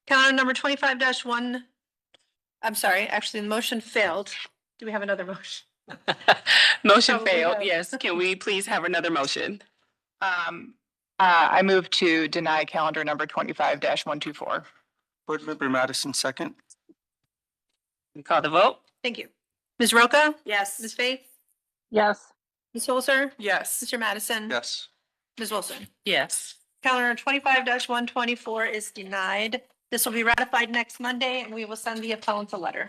Calendar number 25-1. I'm sorry, actually, the motion failed. Do we have another motion? Motion Probably failed, have. yes. Can we please have another motion? I move to deny calendar number 25-124. Board Member Madison, second. We call the vote? Thank you. Ms. Roca? Yes. Ms. Faith? Yes. Ms. Holzer? Yes. Mr. Madison? Yes. Ms. Wilson? Yes. Calendar 25-124 is denied. This will be ratified next Monday, and we will send the appellant a letter.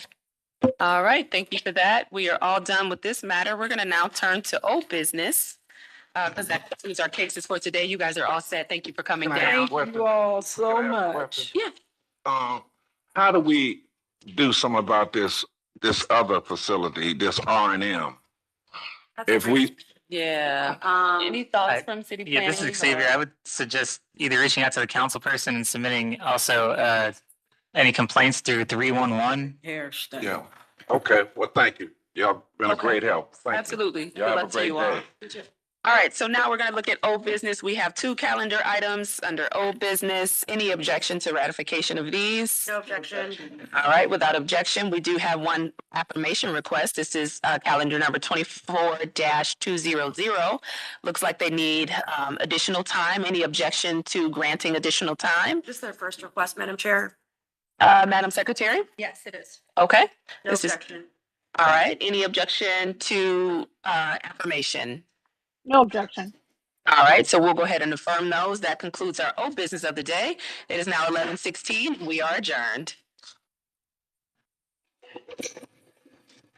All right, thank you for that. We are all done with this matter. We're gonna now turn to old business. Because that concludes our cases for today. You guys are all set. Thank you for coming down. Thank you all so much. Yeah. How do we do something about this other facility, this R&M? If we, Yeah. Any thoughts from city planning? Yeah, this is Xavier. I would suggest either reaching out to the council person and submitting also any complaints through 311. Hairstyle. yeah, okay, well, thank you. Y'all been a Okay. great help. Thank you. Absolutely. Good Y'all have luck a to great you all. day. All right, so now we're gonna look at old business. We have 2 calendar items under old business. Any objection to ratification of these? No objection. All right, without objection, we do have one affirmation request. This is calendar number 24-200. Looks like they need additional time. Any objection to granting additional time? This is their first request, Madam Chair. Madam Secretary? Yes, it is. Okay. No This is- objection. All right, any objection to affirmation? No objection. All right, so we'll go ahead and affirm those. That concludes our old business of the day. It is now 11:16. We are adjourned.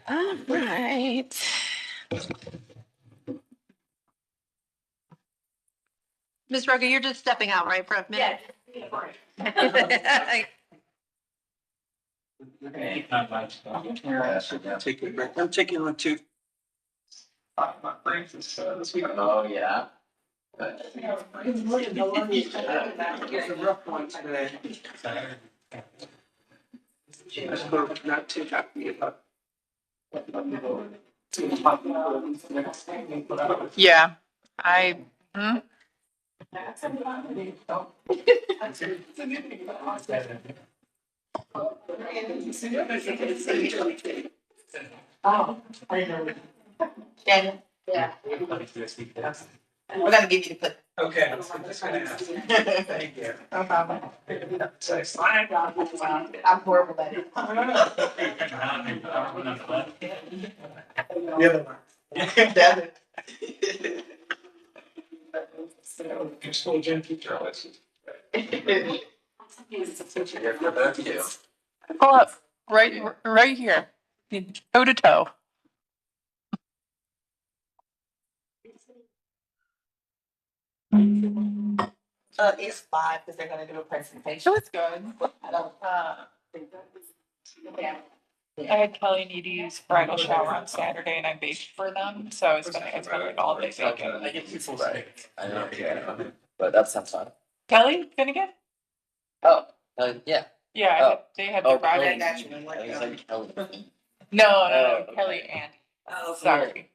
All right. Ms. Roca, you're just stepping out, right, for a minute? I'm taking one too. Oh, yeah. Not too happy about. Yeah, I, Daniel? Yeah. We're gonna give you the clip. Okay. Thank you. No problem. I'm horrible at it. Yeah. So, you're still gym teacher, Pull up, right here, toe to toe. It's five because they're gonna do a presentation. So it's good. I don't, I had Kelly need to use bridal shower on Saturday and I baked for them, so it's been like all day baking. I get people right. I know, yeah, but that sounds fun. Kelly Finnegan? Oh, yeah. Yeah, Oh. they had their bridal. Kelly. I was like, Kelly. No, Oh, Kelly and. Sorry.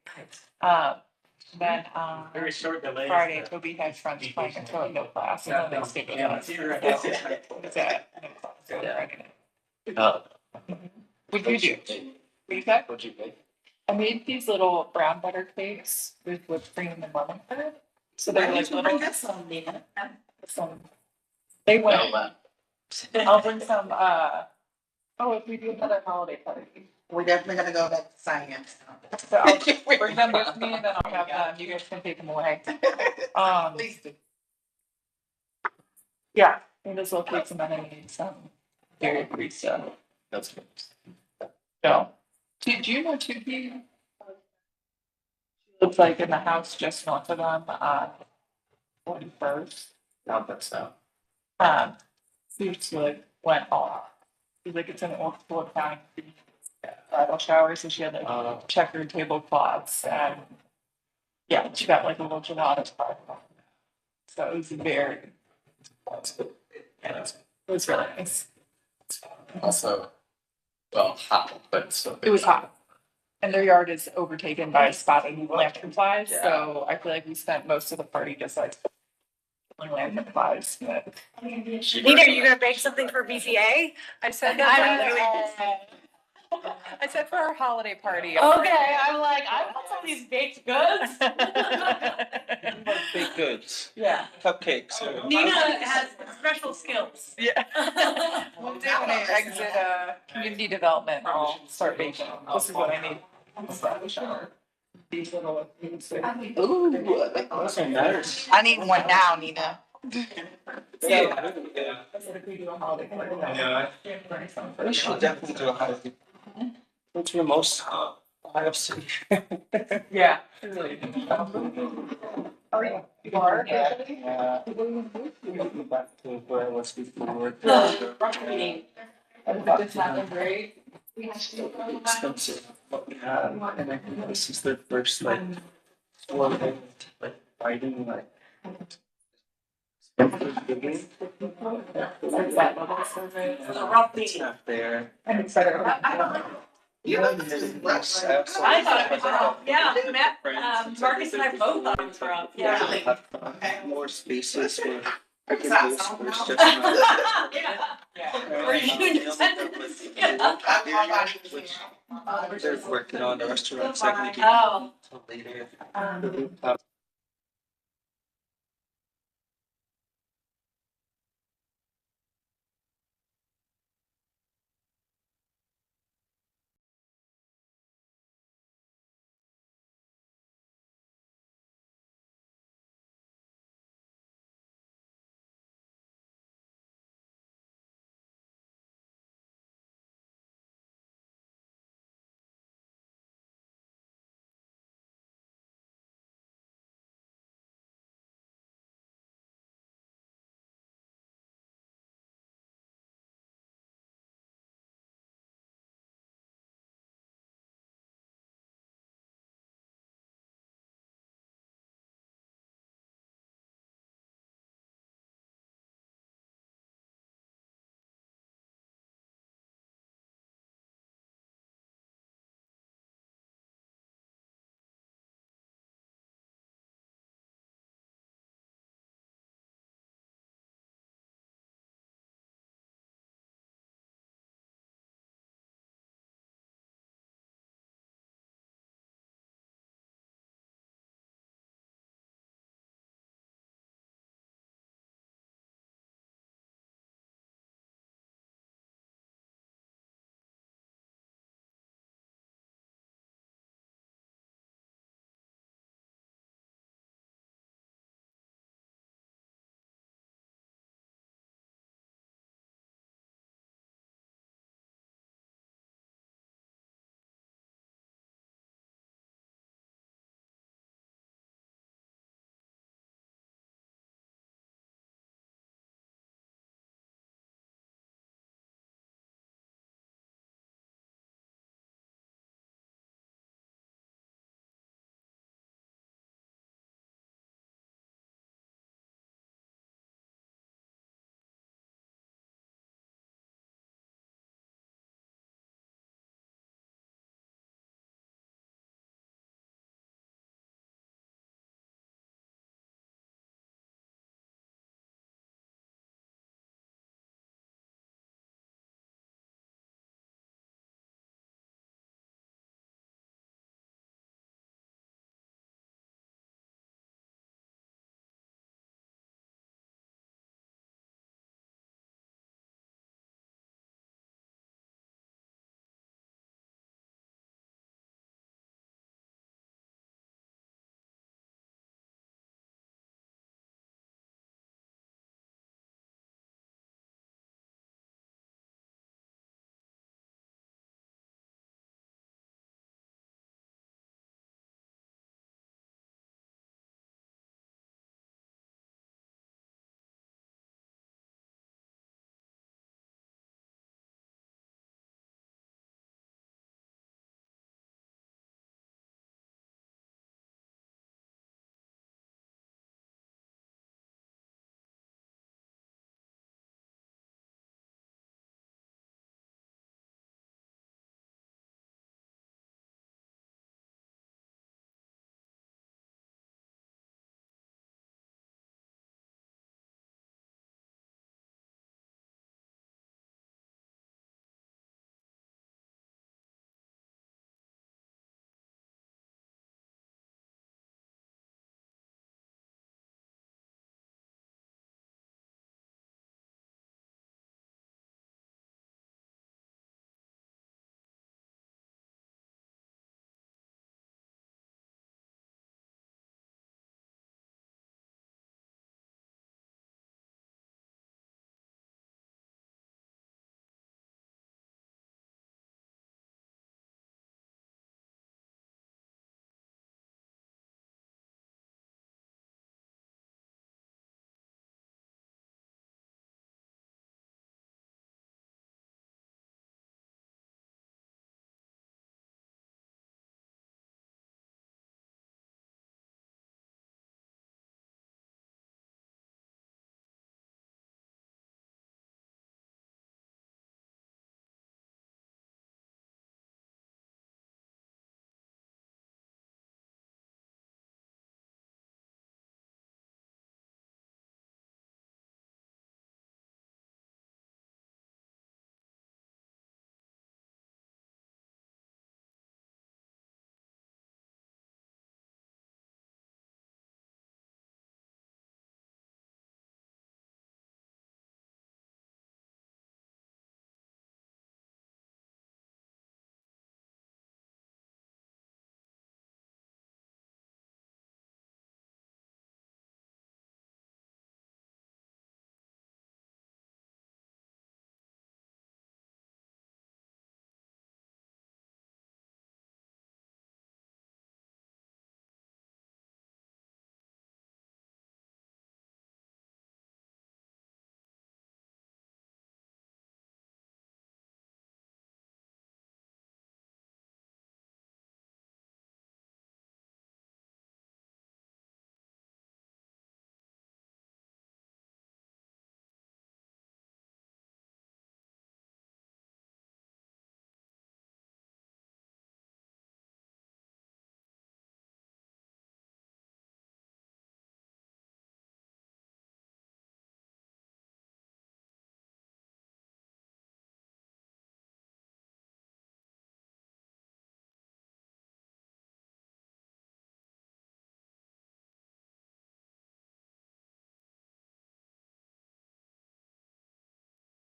Then, Friday, Toby had friends playing until no class, and then they stayed with us. It's at no class on Friday night. Oh. What'd you do? What you said? What'd you make? I made these little brown butter cakes with whipped cream and lemon curd. So they're like little. Some. They went. Oh, wow. I'll bring some, oh, if we do another holiday party. we're definitely gonna go back to science. So I'll bring them with me and then I'll have them, you guys can take them away. Please do. Yeah, and this will take some money and some dairy free stuff. That's good. So, did you know Tuki? Looks like in the house just north of them, 41st. Not that stuff. Seriously, went off. She's like, it's an old school Italian bridal shower, so she had like checkered tablecloths and yeah, she got like a little gelato party. So it was very, it was really nice. Also, well, hot, but still. It was hot. And their yard is overtaken by spotted lanternflies, so I feel like we spent most of the party just like lanternflies. But Nina, are you gonna bake something for BCA? I said I said for our holiday party. Okay, I'm like, I want some of these baked goods. Baked goods, Yeah. cupcakes. Nina has special skills. Yeah. One day when I exit community development, I'll start baking. This is what I need. These little things. Also nice. I need one now, Nina. We should definitely do a holiday. What's your most high up city? Yeah. Really. You are? Yeah. Back to where I was before. It's not great. Expensive, what we have, and I think this is their first like fighting like. It's not fair. And it's better. I thought it was rough. Yeah, Matt, Marcus and I both thought it was rough. Yeah. More spaces for. I can go stores just not. Yeah. Were you in attendance? Which they're working on the restaurant segment. Oh. Till later.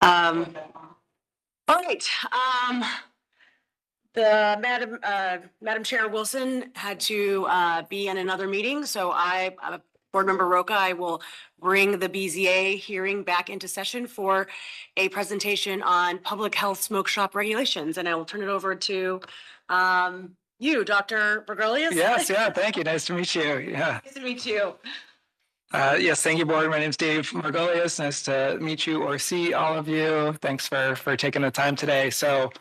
All right, the Madam Chair Wilson had to be in another meeting, so Board Member Roca, I will bring the BZA hearing back into session for a presentation on public health smoke shop regulations, and I will turn it over to you, Dr. Bergolius. Yes, yeah, thank you. Nice to meet you. Yeah. Nice to meet you. Yes, thank you, board. My name is Dave Margolius. Nice to meet you or see all of you. Thanks for taking the time today. So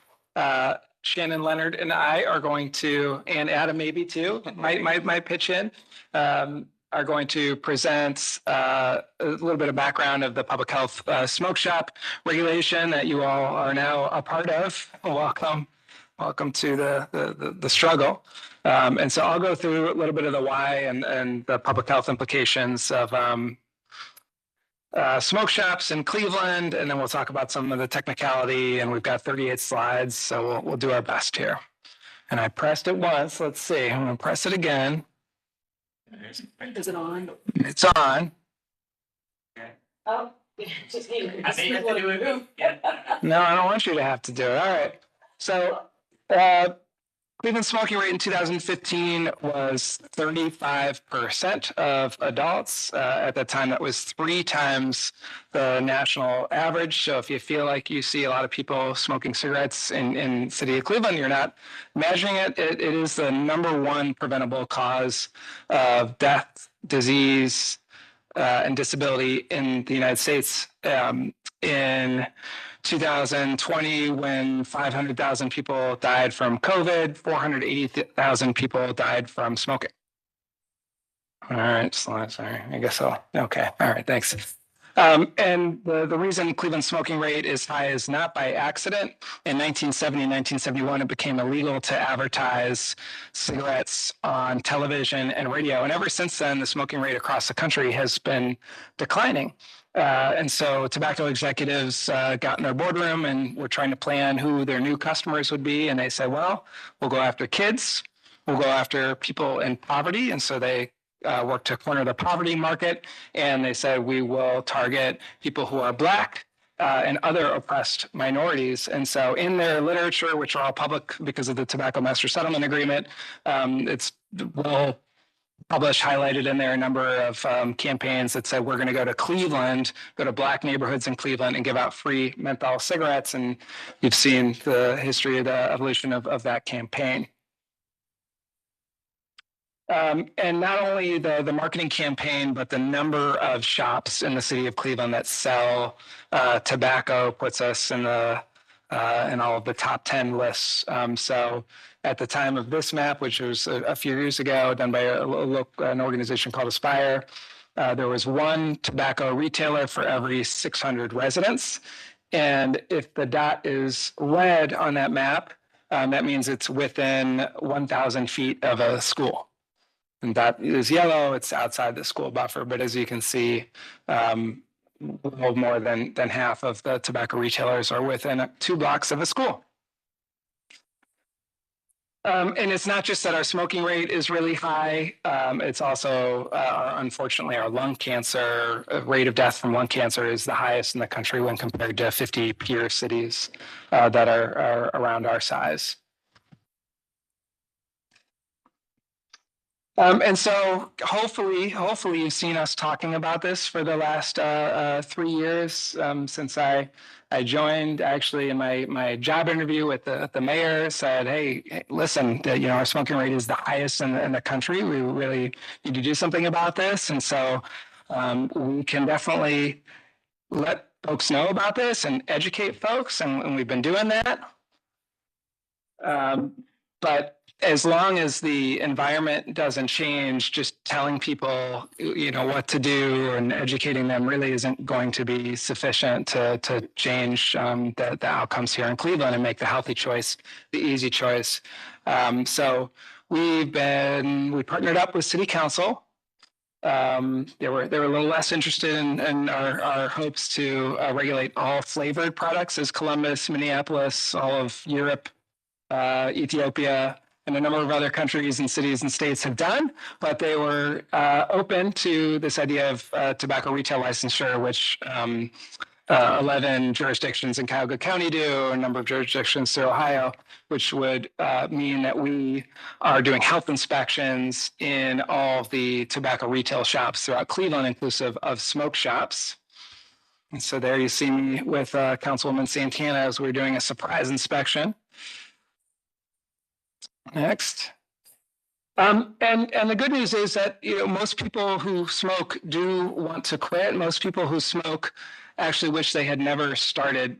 Shannon Leonard and I are going to, and Adam maybe too, might pitch in, are going to present a little bit of background of the public health smoke shop regulation that you all are now a part of. Welcome to the struggle. And so I'll go through a little bit of the why and the public health implications of smoke shops in Cleveland, and then we'll talk about some of the technicality, and we've got 38 slides, so we'll do our best here. And I pressed it once. Let's see. I'm going to press it again. Is it on? It's on. Oh, just need No, I don't want you to have to do it. All right. So Cleveland smoking rate in 2015 was 35% of adults. At that time, that was 3 times the national average. So if you feel like you see a lot of people smoking cigarettes in city of Cleveland, you're not imagining it. It is the #1 preventable cause of death, disease, and disability in the United States. In 2020, when 500,000 people died from COVID, 480,000 people died from smoking. All right, sorry, I guess so. Okay, all right, thanks. And the reason Cleveland's smoking rate is high is not by accident. In 1970 and 1971, it became illegal to advertise cigarettes on television and radio. And ever since then, the smoking rate across the country has been declining. And so tobacco executives got in their boardroom and were trying to plan who their new customers would be. And they said, well, we'll go after kids, we'll go after people in poverty. And so they worked to corner the poverty market. And they said, we will target people who are Black and other oppressed minorities. And so in their literature, which are all public because of the Tobacco Master Settlement Agreement, it's well published, highlighted in there a number of campaigns that said, we're going to go to Cleveland, go to Black neighborhoods in Cleveland and give out free menthol cigarettes. And you've seen the history of the evolution of that campaign. And not only the marketing campaign, but the number of shops in the city of Cleveland that sell tobacco puts us in all of the top 10 lists. So at the time of this map, which was a few years ago, done by an organization called Aspire, there was 1 tobacco retailer for every 600 residents. And if the dot is red on that map, that means it's within 1,000 feet of a school. And that is yellow, it's outside the school buffer. But as you can see, more than half of the tobacco retailers are within 2 blocks of a school. And it's not just that our smoking rate is really high. It's also, unfortunately, our lung cancer rate of death from lung cancer is the highest in the country when compared to 50 peer cities that are around our size. And so hopefully you've seen us talking about this for the last 3 years since I joined. Actually, in my job interview with the mayor, said, hey, listen, our smoking rate is the highest in the country. We really need to do something about this. And so we can definitely let folks know about this and educate folks, and we've been doing that. But as long as the environment doesn't change, just telling people, what to do and educating them really isn't going to be sufficient to change the outcomes here in Cleveland and make the healthy choice the easy choice. So we partnered up with City Council. They were a little less interested in our hopes to regulate all flavored products as Columbus, Minneapolis, all of Europe, Ethiopia, and a number of other countries and cities and states have done, but they were open to this idea of tobacco retail licensure, which 11 jurisdictions in Cuyahoga County do, a number of jurisdictions through Ohio, which would mean that we are doing health inspections in all of the tobacco retail shops throughout Cleveland, inclusive of smoke shops. And so there you see me with Councilwoman Santana as we're doing a surprise inspection. Next. And the good news is that, you know, most people who smoke do want to quit. Most people who smoke actually wish they had never started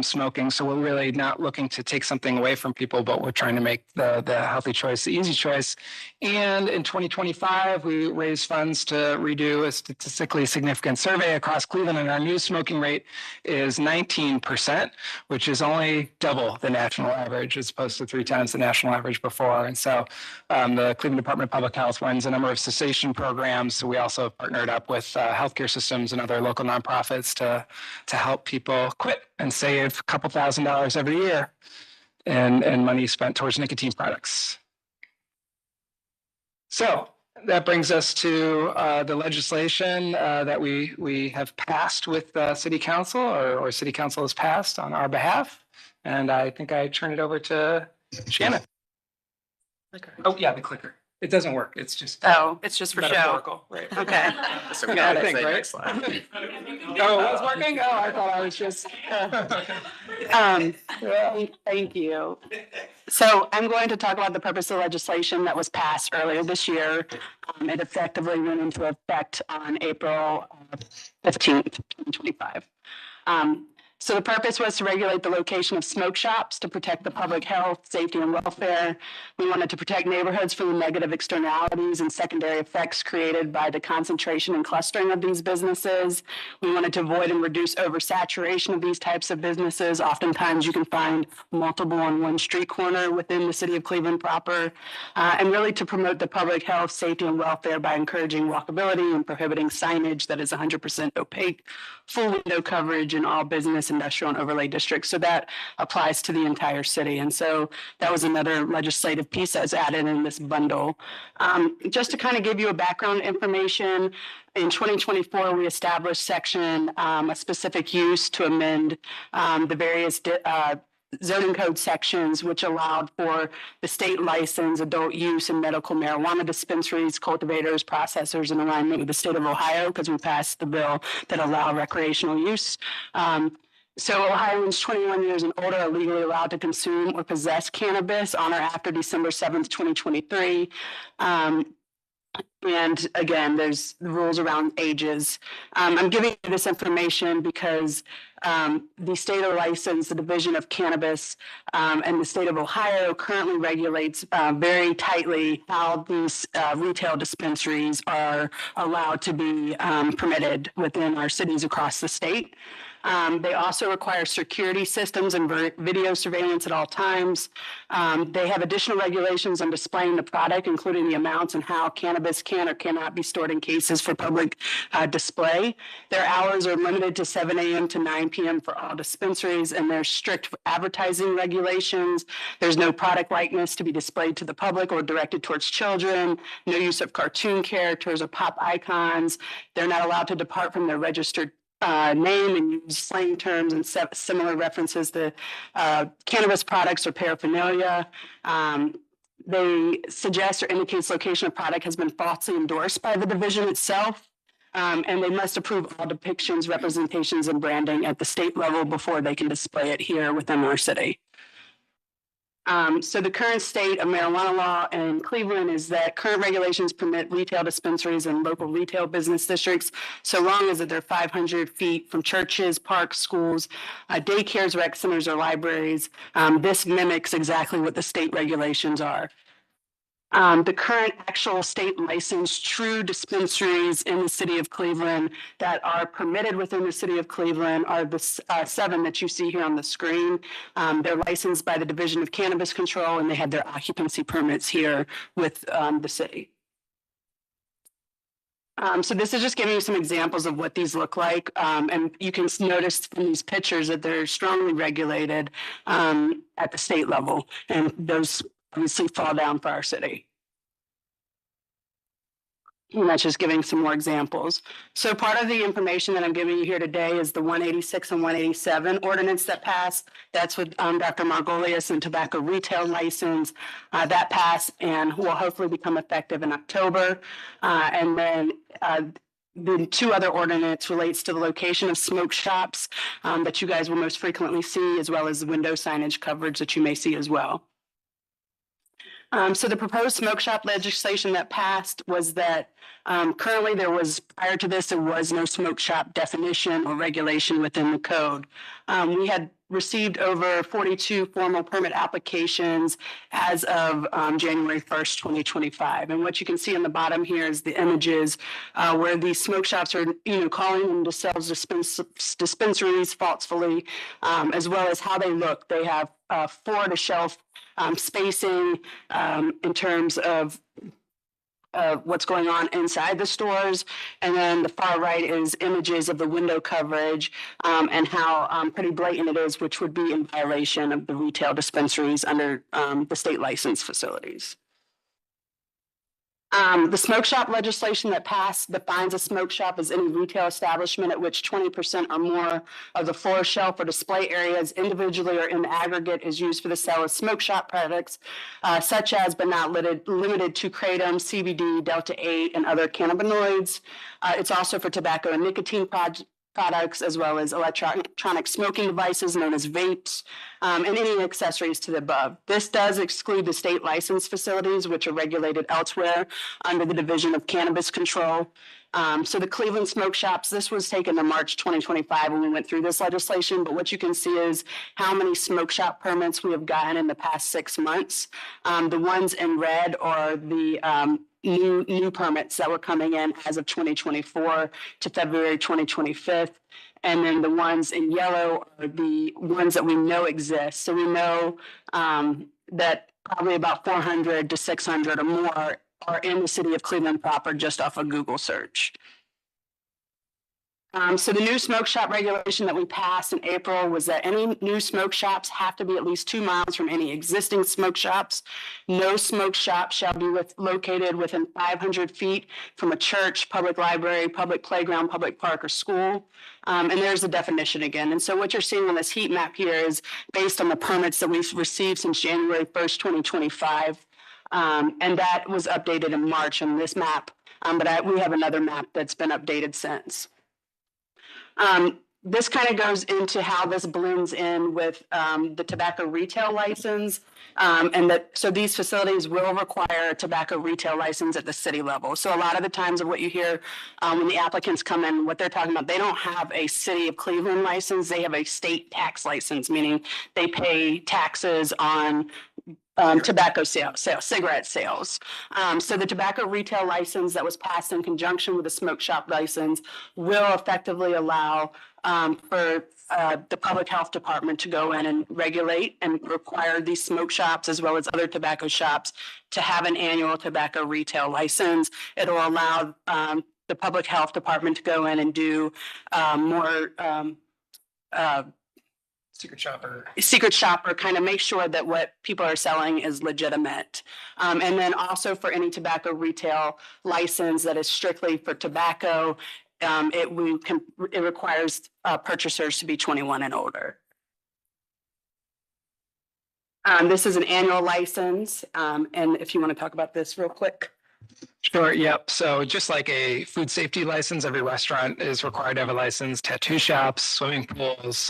smoking. So we're really not looking to take something away from people, but we're trying to make the healthy choice the easy choice. And in 2025, we raised funds to redo a statistically significant survey across Cleveland, and our new smoking rate is 19%, which is only double the national average as opposed to 3 times the national average before. And so the Cleveland Department of Public Health runs a number of cessation programs. So we also have partnered up with healthcare systems and other local nonprofits to help people quit and save a couple $1,000s every year and money spent towards nicotine products. So that brings us to the legislation that we have passed with City Council, or City Council has passed on our behalf. And I think I turn it over to Shannon. Oh, yeah, the clicker. It doesn't work. It's just. Oh, it's just for show. Metaphorical, right? Okay. So we gotta think, right? Oh, it was working? Oh, I thought I was just. Thank you. So I'm going to talk about the purpose of legislation that was passed earlier this year. It effectively went into effect on April 15th, 2025. So the purpose was to regulate the location of smoke shops to protect the public health, safety, and welfare. We wanted to protect neighborhoods from the negative externalities and secondary effects created by the concentration and clustering of these businesses. We wanted to avoid and reduce oversaturation of these types of businesses. Oftentimes you can find multiple on one street corner within the city of Cleveland proper, and really to promote the public health, safety, and welfare by encouraging walkability and prohibiting signage that is 100% opaque, full window coverage in all business, industrial, and overlay districts. So that applies to the entire city. And so that was another legislative piece that's added in this bundle. Just to kind of give you a background information, in 2024, we established section, a specific use to amend the various zoning code sections, which allowed for the state license, adult use, and medical marijuana dispensaries, cultivators, processors in alignment with the state of Ohio, because we passed the bill that allow recreational use. So Ohioans 21 years and older are legally allowed to consume or possess cannabis on or after December 7th, 2023. And again, there's the rules around ages. I'm giving you this information because the state of license, the Division of Cannabis, and the state of Ohio currently regulates very tightly how these retail dispensaries are allowed to be permitted within our cities across the state. They also require security systems and video surveillance at all times. They have additional regulations on displaying the product, including the amounts and how cannabis can or cannot be stored in cases for public display. Their hours are limited to 7 a.m. to 9 p.m. for all dispensaries, and there's strict advertising regulations. There's no product likeness to be displayed to the public or directed towards children, no use of cartoon characters or pop icons. They're not allowed to depart from their registered name and use slang terms and similar references to cannabis products or paraphernalia. They suggest or indicates location of product has been falsely endorsed by the division itself. And they must approve all depictions, representations, and branding at the state level before they can display it here within our city. So the current state of marijuana law in Cleveland is that current regulations permit retail dispensaries and local retail business districts so long as they're 500 feet from churches, parks, schools, daycares, rec centers, or libraries. This mimics exactly what the state regulations are. The current actual state licensed true dispensaries in the city of Cleveland that are permitted within the city of Cleveland are the 7 that you see here on the screen. They're licensed by the Division of Cannabis Control, and they have their occupancy permits here with the city. So this is just giving you some examples of what these look like. And you can notice from these pictures that they're strongly regulated at the state level, and those obviously fall down for our city. And that's just giving some more examples. So part of the information that I'm giving you here today is the 186 and 187 ordinance that passed. That's with Dr. Margolius and tobacco retail license that passed and will hopefully become effective in October. And then the two other ordinance relates to the location of smoke shops that you guys will most frequently see, as well as the window signage coverage that you may see as well. So the proposed smoke shop legislation that passed was that currently prior to this, there was no smoke shop definition or regulation within the code. We had received over 42 formal permit applications as of January 1st, 2025. And what you can see on the bottom here is the images where these smoke shops are, calling themselves dispensaries falsely, as well as how they look. They have floor to shelf spacing in terms of what's going on inside the stores. And then the far right is images of the window coverage and how pretty blatant it is, which would be in violation of the retail dispensaries under the state license facilities. The smoke shop legislation that passed defines a smoke shop as any retail establishment at which 20% or more of the floor, shelf, or display areas individually or in aggregate is used for the sale of smoke shop products, such as but not limited to kratom, CBD, Delta-8, and other cannabinoids. It's also for tobacco and nicotine products, as well as electronic smoking devices known as vapes, and any accessories to the above. This does exclude the state license facilities, which are regulated elsewhere under the Division of Cannabis Control. So the Cleveland smoke shops, this was taken in March 2025 when we went through this legislation, but what you can see is how many smoke shop permits we have gotten in the past 6 months. The ones in red are the new permits that were coming in as of 2024 to February 2025. And then the ones in yellow are the ones that we know exist. So we know that probably about 400 to 600 or more are in the city of Cleveland proper just off a Google search. So the new smoke shop regulation that we passed in April was that any new smoke shops have to be at least 2 miles from any existing smoke shops. No smoke shop shall be located within 500 feet from a church, public library, public playground, public park, or school. And there's the definition again. And so what you're seeing on this heat map here is based on the permits that we've received since January 1st, 2025. And that was updated in March on this map. But we have another map that's been updated since. This kind of goes into how this blends in with the tobacco retail license. So these facilities will require a tobacco retail license at the city level. So a lot of the times of what you hear when the applicants come in, what they're talking about, they don't have a city of Cleveland license, they have a state tax license, meaning they pay taxes on tobacco cigarette sales. So the tobacco retail license that was passed in conjunction with the smoke shop license will effectively allow for the public health department to go in and regulate and require these smoke shops as well as other tobacco shops to have an annual tobacco retail license. It'll allow the public health department to go in and do more secret shopper, kind of make sure that what people are selling is legitimate. And then also for any tobacco retail license that is strictly for tobacco, it requires purchasers to be 21 and older. This is an annual license. And if you want to talk about this real quick. Sure. Yep. So just like a food safety license, every restaurant is required to have a license. Tattoo shops, swimming pools,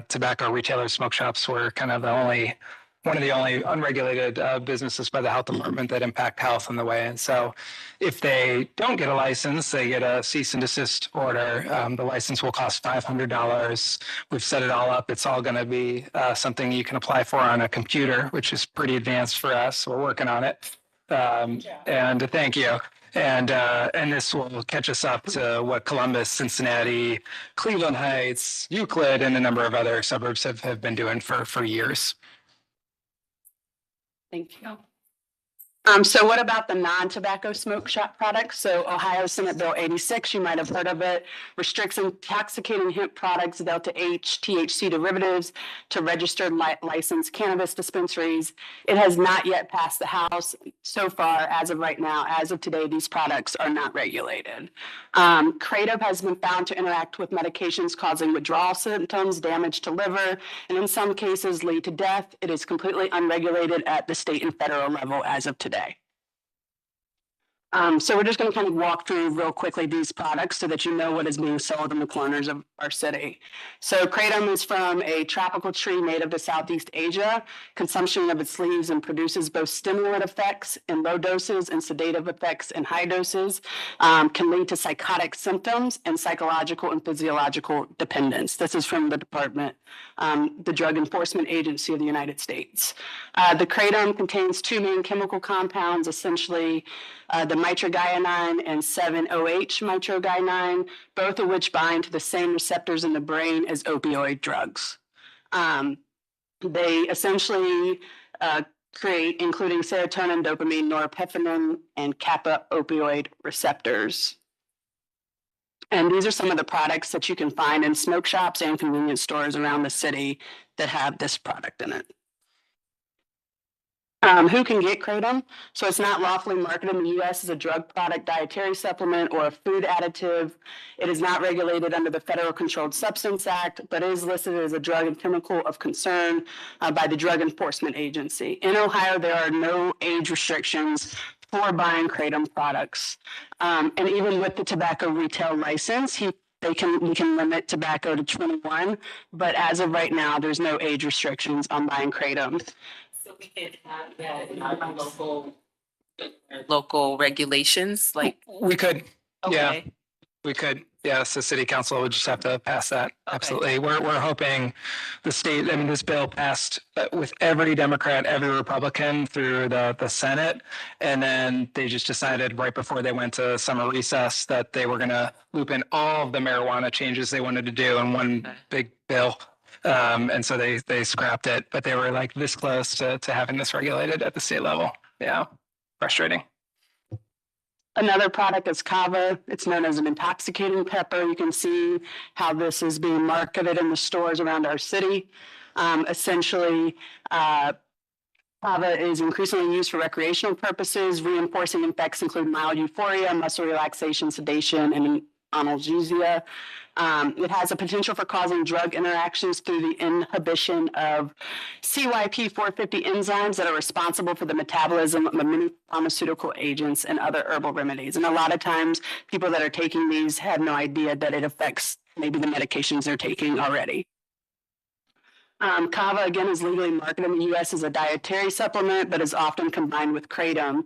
tobacco retailers, smoke shops were kind of one of the only unregulated businesses by the health department that impact health in the way. And so if they don't get a license, they get a cease and desist order. The license will cost $500. We've set it all up. It's all going to be something you can apply for on a computer, which is pretty advanced for us. We're working on it. And thank you. And this will catch us up to what Columbus, Cincinnati, Cleveland Heights, Euclid, and a number of other suburbs have been doing for years. Thank you. So what about the non-tobacco smoke shop products? So Ohio Senate Bill 86, you might have heard of it, restricts intoxicating hemp products, Delta H, THC derivatives to registered licensed cannabis dispensaries. It has not yet passed the House. So far, as of right now, as of today, these products are not regulated. Kratom has been found to interact with medications causing withdrawal symptoms, damage to liver, and in some cases lead to death. It is completely unregulated at the state and federal level as of today. So we're just going to kind of walk through real quickly these products so that you know what is being sold in the corners of our city. So kratom is from a tropical tree native to Southeast Asia. Consumption of its leaves and produces both stimulant effects in low doses and sedative effects in high doses. Can lead to psychotic symptoms and psychological and physiological dependence. This is from the the Drug Enforcement Agency of the United States. The kratom contains two main chemical compounds, essentially the mitragynine and 7-OH mitragynine, both of which bind to the same receptors in the brain as opioid drugs. They essentially create, including serotonin, dopamine, norepinephrine, and kappa opioid receptors. And these are some of the products that you can find in smoke shops and convenience stores around the city that have this product in it. Who can get kratom? So it's not lawfully marketed in the U.S. as a drug product, dietary supplement, or a food additive. It is not regulated under the Federal Controlled Substance Act, but is listed as a drug and chemical of concern by the Drug Enforcement Agency. In Ohio, there are no age restrictions for buying kratom products. And even with the tobacco retail license, we can limit tobacco to 21, but as of right now, there's no age restrictions on buying kratom. So we can have that in our local regulations, like. We could, yeah, Okay. we could. Yeah, so city council would just have to pass that. Absolutely. We're hoping the state, I mean, this bill passed with every Democrat, every Republican through the Senate. And then they just decided right before they went to summer recess that they were going to loop in all of the marijuana changes they wanted to do in one big bill. And so they scrapped it, but they were like this close to having this regulated at the state level. Yeah, frustrating. Another product is kava. It's known as an intoxicating pepper. You can see how this is being marketed in the stores around our city. Essentially, kava is increasingly used for recreational purposes. Reinforcing effects include mild euphoria, muscle relaxation, sedation, and analgesia. It has a potential for causing drug interactions through the inhibition of CYP450 enzymes that are responsible for the metabolism of many pharmaceutical agents and other herbal remedies. And a lot of times, people that are taking these have no idea that it affects maybe the medications they're taking already. Kava, again, is legally marketed in the U.S. as a dietary supplement, but is often combined with kratom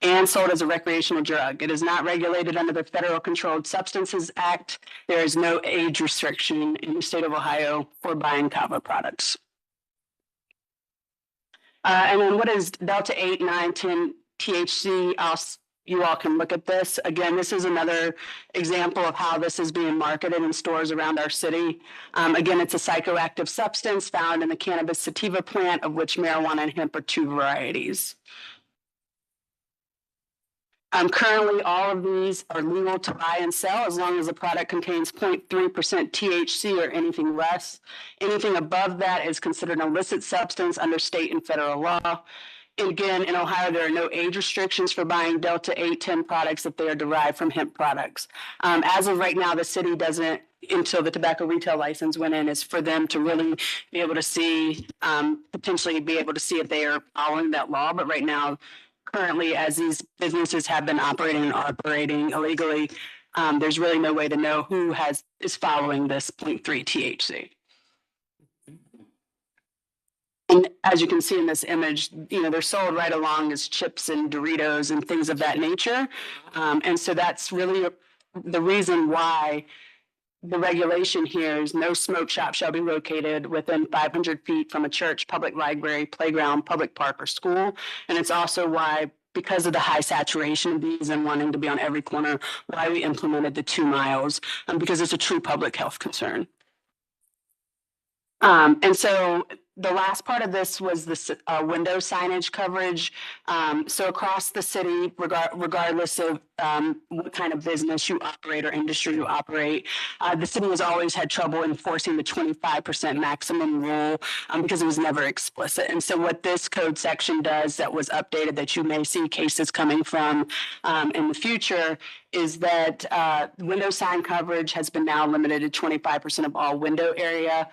and sold as a recreational drug. It is not regulated under the Federal Controlled Substances Act. There is no age restriction in the state of Ohio for buying kava products. And then what is Delta 8, 9, 10 THC? You all can look at this. Again, this is another example of how this is being marketed in stores around our city. Again, it's a psychoactive substance found in the cannabis sativa plant, of which marijuana and hemp are two varieties. Currently, all of these are legal to buy and sell as long as the product contains 0.3% THC or anything less. Anything above that is considered an illicit substance under state and federal law. And again, in Ohio, there are no age restrictions for buying Delta 8, 10 products if they are derived from hemp products. As of right now, the city doesn't, until the tobacco retail license went in, is for them to really be able to see, potentially be able to see if they are following that law. But right now, currently, as these businesses have been operating illegally, there's really no way to know who is following this 0.3 THC. And as you can see in this image, they're sold right along as chips and Doritos and things of that nature. And so that's really the reason why the regulation here is no smoke shop shall be located within 500 feet from a church, public library, playground, public park, or school. And it's also why, because of the high saturation of these and wanting to be on every corner, why we implemented the 2 miles, because it's a true public health concern. And so the last part of this was the window signage coverage. So across the city, regardless of what kind of business you operate or industry you operate, the city has always had trouble enforcing the 25% maximum rule because it was never explicit. And so what this code section does that was updated that you may see cases coming from in the future is that window sign coverage has been now limited to 25% of all window area.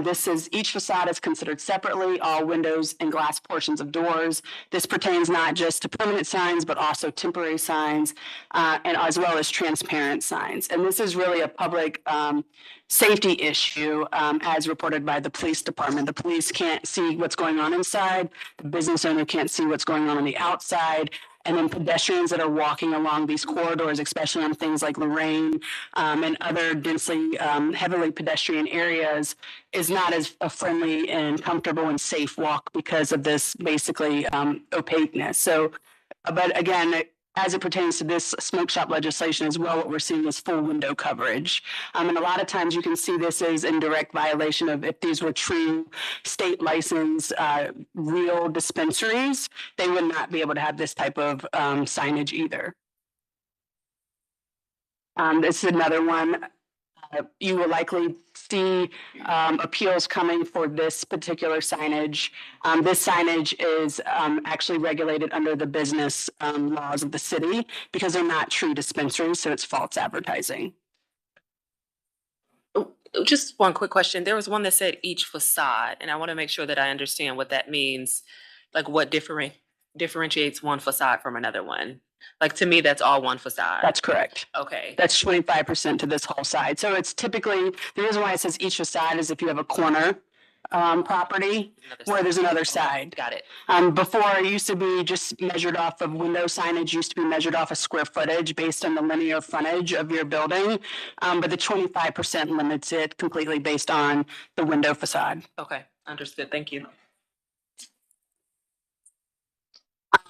This is each facade is considered separately, all windows and glass portions of doors. This pertains not just to permanent signs, but also temporary signs, and as well as transparent signs. And this is really a public safety issue as reported by the police department. The police can't see what's going on inside. The business owner can't see what's going on the outside. And then pedestrians that are walking along these corridors, especially on things like Lorraine and other densely, heavily pedestrian areas, is not as a friendly and comfortable and safe walk because of this basically opaqueness. So, but again, as it pertains to this smoke shop legislation as well, what we're seeing is full window coverage. And a lot of times you can see this is in direct violation of if these were true state licensed real dispensaries, they would not be able to have this type of signage either. This is another one. You will likely see appeals coming for this particular signage. This signage is actually regulated under the business laws of the city because they're not true dispensaries, so it's false advertising. Just one quick question. There was one that said each facade, and I want to make sure that I understand what that means. Like what differentiates one facade from another one? Like to me, that's all one facade. That's correct. Okay. That's 25% to this whole side. So it's typically, the reason why it says each facade is if you have a corner property where there's another side. Got it. Before it used to be just measured off of window signage, used to be measured off of square footage based on the linear frontage of your building. But the 25% limits it completely based on the window facade. Okay, understood. Thank you.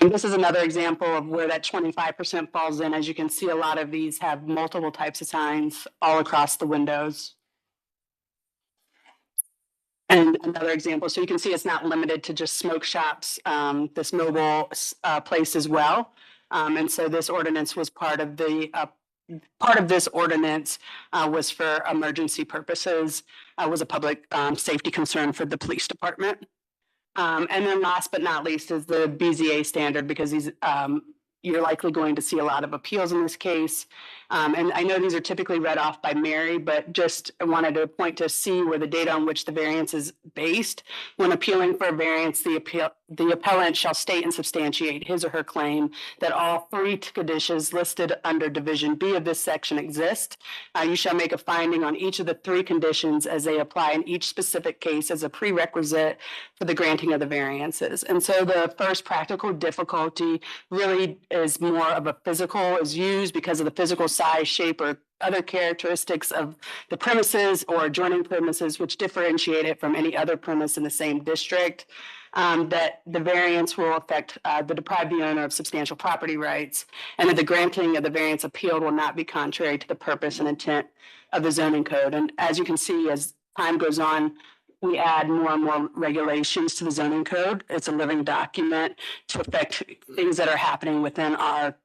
This is another example of where that 25% falls in. As you can see, a lot of these have multiple types of signs all across the windows. And another example, so you can see it's not limited to just smoke shops, this mobile place as well. And so this ordinance was part of the part of this ordinance was for emergency purposes, was a public safety concern for the police department. And then last but not least is the BZA standard, because these you're likely going to see a lot of appeals in this case. And I know these are typically read off by Mary, but just wanted to point to C where the data on which the variance is based. When appealing for a variance, the appellant shall state and substantiate his or her claim that all three conditions listed under Division B of this section exist. You shall make a finding on each of the three conditions as they apply in each specific case as a prerequisite for the granting of the variances. And so the first practical difficulty really is more of a physical, is used because of the physical size, shape, or other characteristics of the premises or adjoining premises which differentiate it from any other premise in the same district. That the variance will affect the deprived the owner of substantial property rights, and that the granting of the variance appealed will not be contrary to the purpose and intent of the zoning code. And as you can see, as time goes on, we add more and more regulations to the zoning code. It's a living document to affect things that are happening within our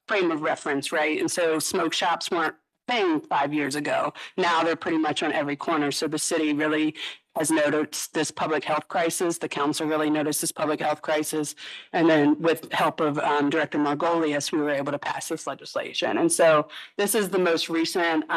frame of reference, right? And so smoke shops weren't a thing 5 years ago. Now they're pretty much on every corner. So the city really has noticed this public health crisis. The council really noticed this public health crisis. And then with help of Director Margolius, we were able to pass this legislation. And so this is the most recent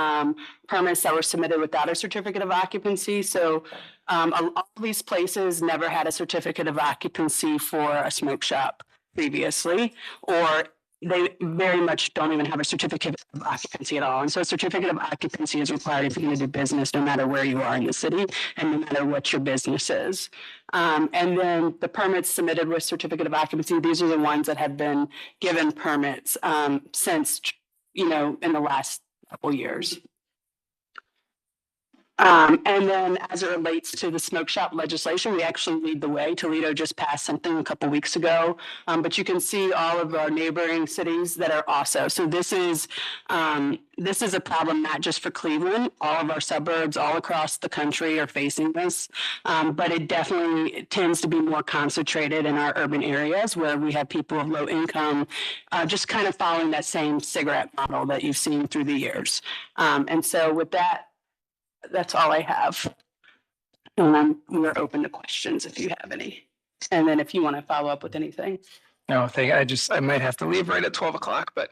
permits that were submitted without a certificate of occupancy. So all these places never had a certificate of occupancy for a smoke shop previously, or they very much don't even have a certificate of occupancy at all. And so a certificate of occupancy is required if you're going to do business, no matter where you are in the city and no matter what your business is. And then the permits submitted with certificate of occupancy, these are the ones that have been given permits since, in the last couple years. And then as it relates to the smoke shop legislation, we actually lead the way. Toledo just passed something a couple weeks ago. But you can see all of our neighboring cities that are also. So this is a problem not just for Cleveland. All of our suburbs all across the country are facing this. But it definitely tends to be more concentrated in our urban areas where we have people of low income, just kind of following that same cigarette model that you've seen through the years. And so with that, that's all I have. And we're open to questions if you have any. And then if you want to follow up with anything. No, I might have to leave right at 12 o'clock, but.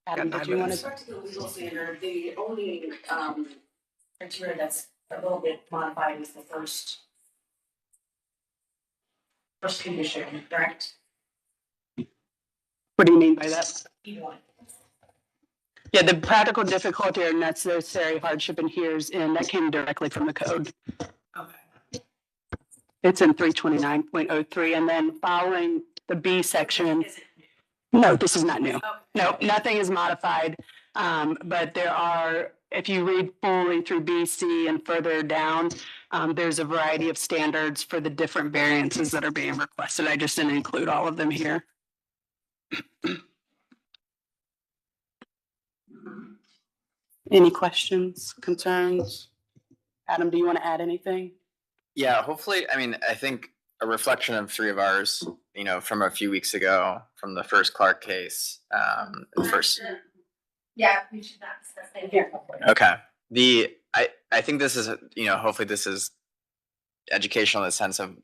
Adam, Got did 9 you want minutes. to? Back to the legal standard, the only criteria that's a little bit modified is the first condition, correct? What do you mean by that? E1. Yeah, the practical difficulty or necessary hardship in here is in, that came directly from the code. Okay. It's in 329.03, and then following the B section. No, this is not new. No, nothing is modified. But there are, if you read fully through B, C, and further down, there's a variety of standards for the different variances that are being requested. I just didn't include all of them here. Any questions, concerns? Adam, do you want to add anything? Yeah, hopefully, I mean, I think a reflection of three of ours, you know, from a few weeks ago, from the first Clark case, the first. Yeah, we should not discuss that here. Okay. I think this is, you know, hopefully this is educational in the sense of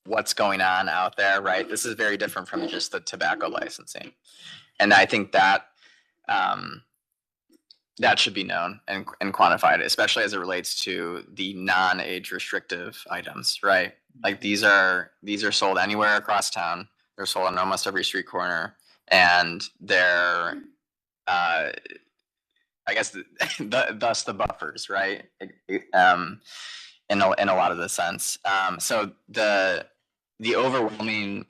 what's going on out there, right? This is very different from just the tobacco licensing. And I think that that should be known and quantified, especially as it relates to the non-age restrictive items, right? Like these are sold anywhere across town. They're sold on almost every street corner, and they're I guess thus the buffers, right? In a lot of the sense. So the overwhelming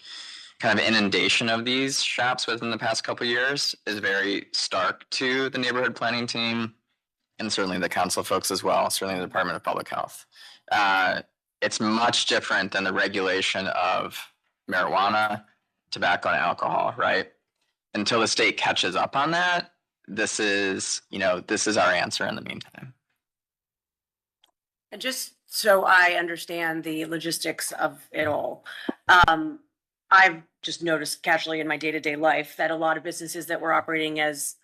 kind of inundation of these shops within the past couple of years is very stark to the neighborhood planning team and certainly the council folks as well, certainly the Department of Public Health. It's much different than the regulation of marijuana, tobacco, and alcohol, right? Until the state catches up on that, this is our answer in the meantime. And just so I understand the logistics of it all, I've just noticed casually in my day-to-day life that a lot of businesses that were operating as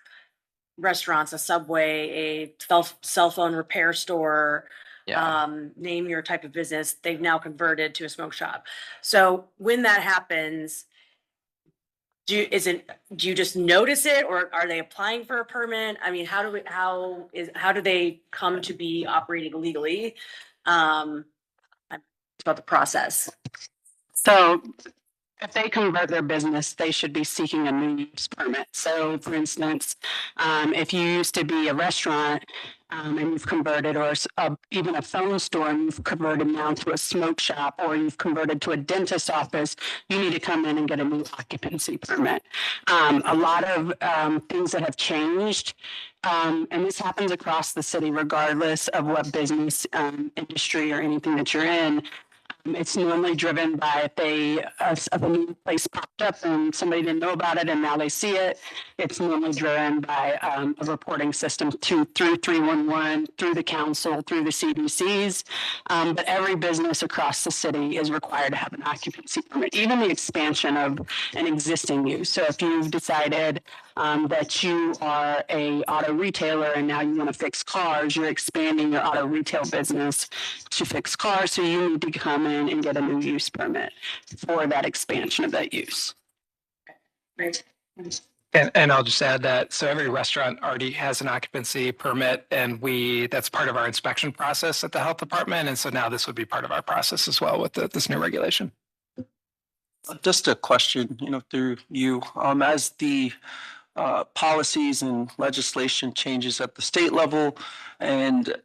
restaurants, a Subway, a cell phone repair store, name your type of business, they've now converted to a smoke shop. So when that happens, do you just notice it, or are they applying for a permit? I mean, how do they come to be operating legally? It's about the process. So if they convert their business, they should be seeking a new use permit. So for instance, if you used to be a restaurant and you've converted, or even a phone store and you've converted now to a smoke shop, or you've converted to a dentist office, you need to come in and get a new occupancy permit. A lot of things that have changed, and this happens across the city regardless of what business, industry, or anything that you're in. It's normally driven by if a new place popped up and somebody didn't know about it and now they see it. It's normally driven by a reporting system through 311, through the council, through the CDCs. But every business across the city is required to have an occupancy permit, even the expansion of an existing use. So if you've decided that you are a auto retailer and now you want to fix cars, you're expanding your auto retail business to fix cars, so you need to come in and get a new use permit for that expansion of that use. Right. And I'll just add that, so every restaurant already has an occupancy permit, and that's part of our inspection process at the health department. And so now this would be part of our process as well with this new regulation. Just a question, through you, as the policies and legislation changes at the state level and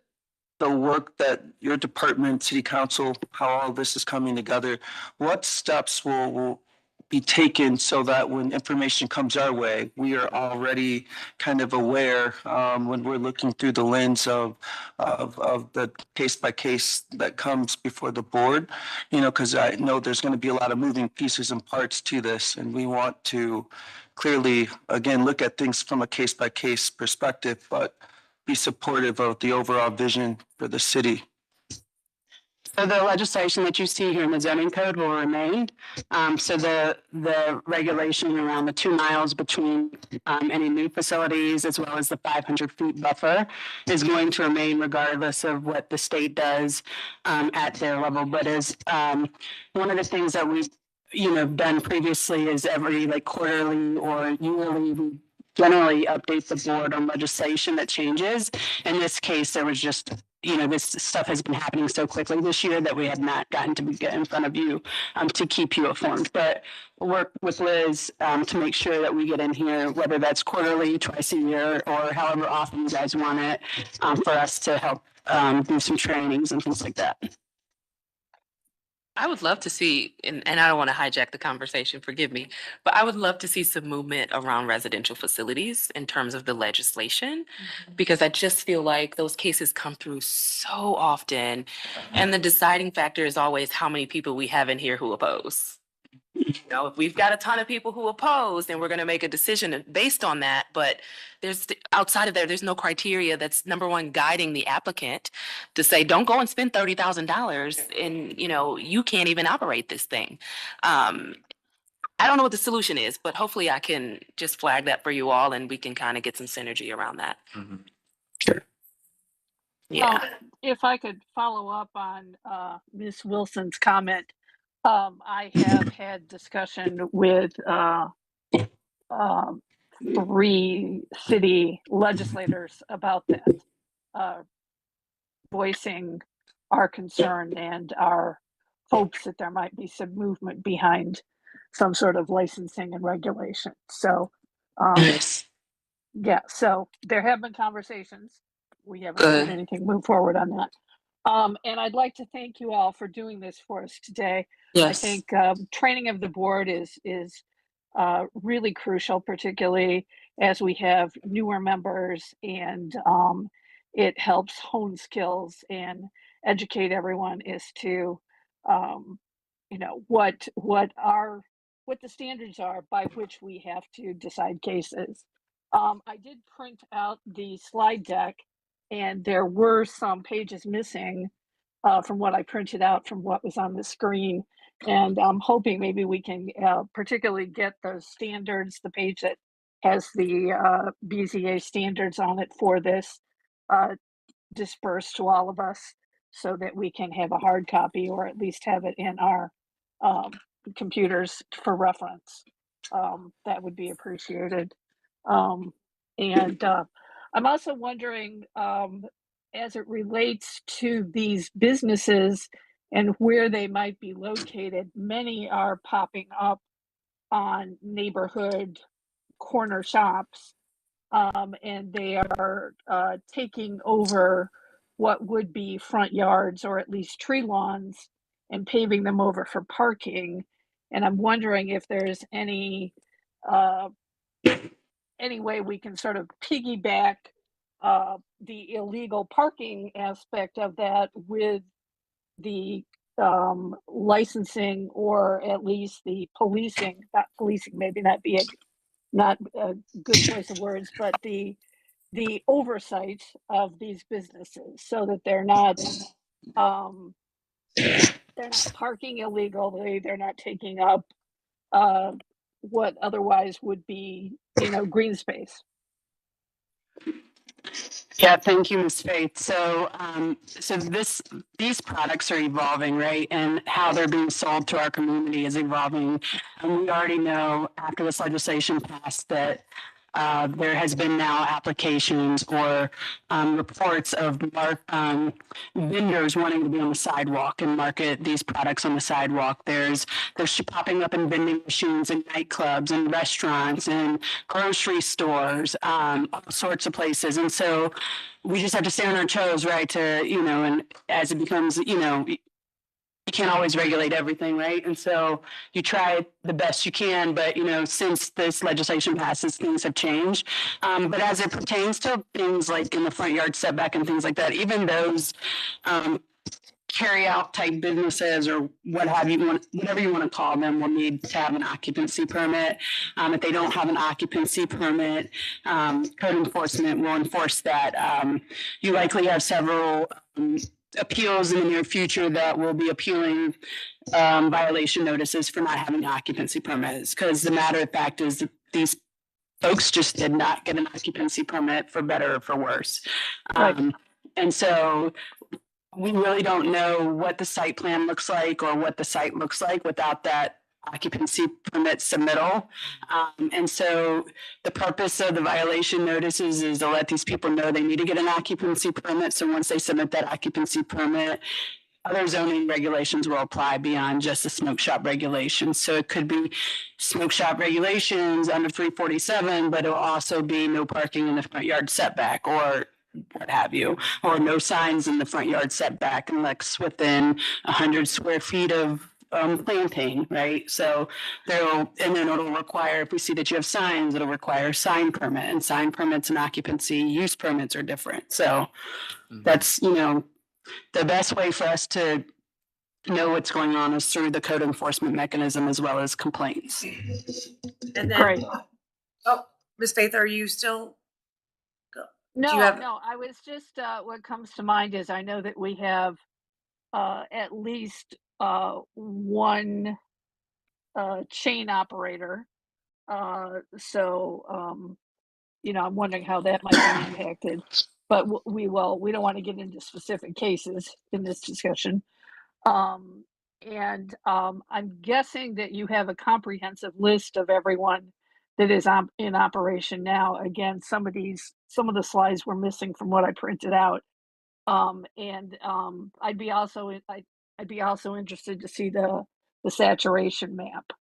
the work that your department, city council, how all this is coming together, what steps will be taken so that when information comes our way, we are already kind of aware when we're looking through the lens of the case by case that comes before the board, you know, because I know there's going to be a lot of moving pieces and parts to this, and we want to clearly, again, look at things from a case by case perspective, but be supportive of the overall vision for the city. So the legislation that you see here in the zoning code will remain. So the regulation around the 2 miles between any new facilities as well as the 500 feet buffer is going to remain regardless of what the state does at their level. But as one of the things that we've done previously is every like quarterly or yearly, we generally update the board on legislation that changes. In this case, there was just this stuff has been happening so quickly this year that we had not gotten to get in front of you to keep you informed. But we'll work with Liz to make sure that we get in here, whether that's quarterly, twice a year, or however often you guys want it, for us to help do some trainings and things like that. I would love to see, and I don't want to hijack the conversation, forgive me, but I would love to see some movement around residential facilities in terms of the legislation, because I just feel like those cases come through so often. And the deciding factor is always how many people we have in here who oppose. You know, if we've got a ton of people who oppose, then we're going to make a decision based on that. But there's outside of there, there's no criteria that's number one guiding the applicant to say, don't go and spend $30,000 and, you can't even operate this thing. I don't know what the solution is, but hopefully I can just flag that for you all and we can kind of get some synergy around that. Sure. Yeah. If I could follow up on Ms. Wilson's comment. I have had discussion with 3 city legislators about that, voicing our concern and our hopes that there might be some movement behind some sort of licensing and regulation. So, yeah, so there have been conversations. We haven't seen anything move forward on that. And I'd like to thank you all for doing this for us today. Yes. I think training of the board is really crucial, particularly as we have newer members, and it helps hone skills and educate everyone as to what the standards are by which we have to decide cases. I did print out the slide deck, and there were some pages missing from what I printed out from what was on the screen. And I'm hoping maybe we can particularly get those standards, the page that has the BZA standards on it for this, dispersed to all of us so that we can have a hard copy or at least have it in our computers for reference. That would be appreciated. And I'm also wondering, as it relates to these businesses and where they might be located, many are popping up on neighborhood corner shops, and they are taking over what would be front yards or at least tree lawns and paving them over for parking. And I'm wondering if there's any way we can sort of piggyback the illegal parking aspect of that with the licensing, or at least the policing, not policing, maybe not a good choice of words, but the oversight of these businesses so that they're not parking illegally, they're not taking up what otherwise would be, green space. Yeah, thank you, Ms. Faith. So, these products are evolving, right? And how they're being sold to our community is evolving. And we already know after this legislation passed that there has been now applications or reports of vendors wanting to be on the sidewalk and market these products on the sidewalk. They're popping up in vending machines in nightclubs and restaurants and grocery stores, all sorts of places. And so we just have to stay on our toes, right? To, and as it becomes, you can't always regulate everything, right? And so you try the best you can, but since this legislation passes, things have changed. But as it pertains to things like in the front yard setback and things like that, even those carry out type businesses or what have you, whatever you want to call them, will need to have an occupancy permit. If they don't have an occupancy permit, code enforcement will enforce that. You likely have several appeals in the near future that will be appealing violation notices for not having occupancy permits. Because the matter of fact is that these folks just did not get an occupancy permit, for better or for worse. And so we really don't know what the site plan looks like or what the site looks like without that occupancy permit submittal. And so the purpose of the violation notices is to let these people know they need to get an occupancy permit. So once they submit that occupancy permit, other zoning regulations will apply beyond just the smoke shop regulations. So it could be smoke shop regulations under 347, but it'll also be no parking in the front yard setback or what have you, or no signs in the front yard setback unless within 100 square feet of planting, right? So and then it'll require, if we see that you have signs, it'll require a sign permit, and sign permits and occupancy use permits are different. So that's, the best way for us to know what's going on is through the code enforcement mechanism as well as complaints. And then, Great. oh, Ms. Faith, are you still? No, you have- no, I was just, what comes to mind is I know that we have at least one chain operator. So, I'm wondering how that might be impacted. But we don't want to get into specific cases in this discussion. I'm guessing that you have a comprehensive list of everyone that is in operation now. Again, some of the slides were missing from what I printed out. I'd be also interested to see the saturation map.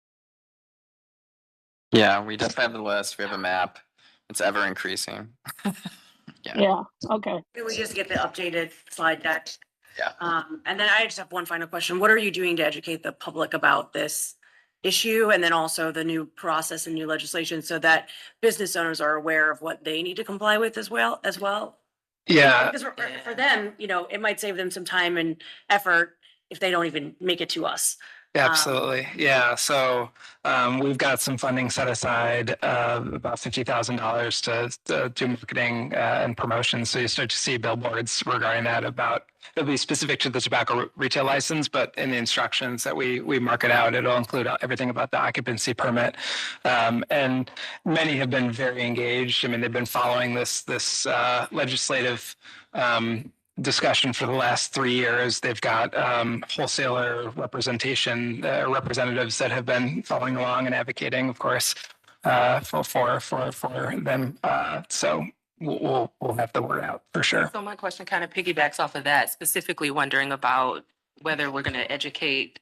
Yeah, we definitely have the list. We have a map. It's ever increasing. Yeah. Okay. Can we just get the updated slide deck? Yeah. And then I just have one final question. What are you doing to educate the public about this issue and then also the new process and new legislation so that business owners are aware of what they need to comply with as well? Yeah. Because for them, it might save them some time and effort if they don't even make it to us. Absolutely. Yeah. So we've got some funding set aside, about $50,000 to do marketing and promotion. So you start to see billboards regarding that. It'll be specific to the tobacco retail license, but in the instructions that we market out, it'll include everything about the occupancy permit. And many have been very engaged. I mean, they've been following this legislative discussion for the last 3 years. They've got wholesaler representatives that have been following along and advocating, of course, for them. So we'll have the word out for sure. So my question kind of piggybacks off of that, specifically wondering about whether we're going to educate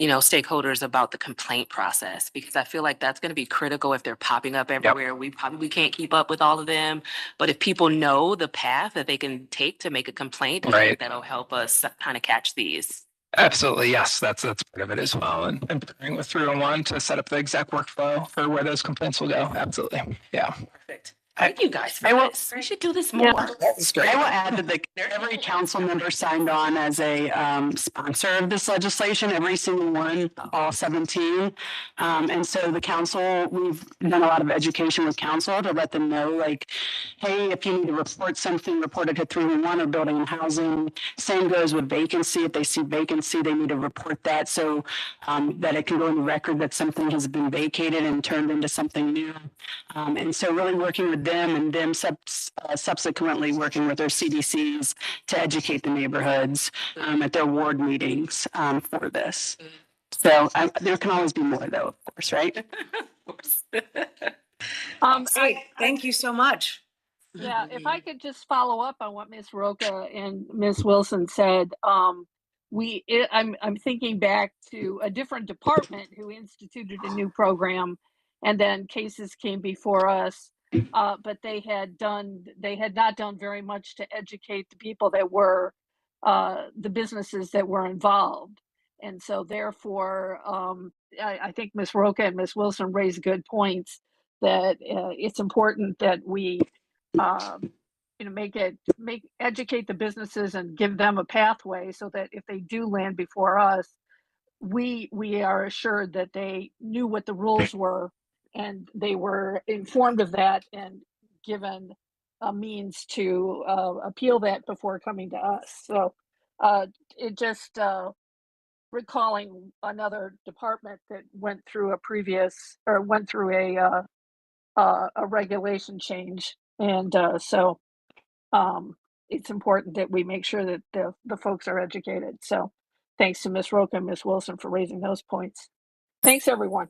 stakeholders about the complaint process, because I feel like that's going to be critical if they're popping up everywhere. We probably can't keep up with all of them, but if people know the path that they can take to make a complaint, I think that'll help us kind of catch these. Absolutely, yes, that's part of it as well, and partnering with 301 to set up the exact workflow for where those complaints will go. Absolutely, yeah. Perfect. Thank you guys for this. We should do this more. I will add that every council member signed on as a sponsor of this legislation, every single one, all 17. And so the council, we've done a lot of education with council to let them know, like, hey, if you need to report something, report it to 311 or Building and Housing. Same goes with vacancy. If they see vacancy, they need to report that so that it can go in the record that something has been vacated and turned into something new. And so really working with them and them subsequently working with their CDCs to educate the neighborhoods at their ward meetings for this. So there can always be more though, of course, right? Thank you so much. Yeah, if I could just follow up on what Ms. Roca and Ms. Wilson said, I'm thinking back to a different department who instituted a new program, and then cases came before us, but they had not done very much to educate the people that were the businesses that were involved. And so therefore, I think Ms. Roca and Ms. Wilson raised good points that it's important that we, educate the businesses and give them a pathway so that if they do land before us, we are assured that they knew what the rules were and they were informed of that and given a means to appeal that before coming to us. So it just recalling another department that went through a regulation change, and so it's important that we make sure that the folks are educated. So thanks to Ms. Roca and Ms. Wilson for raising those points. Thanks, everyone.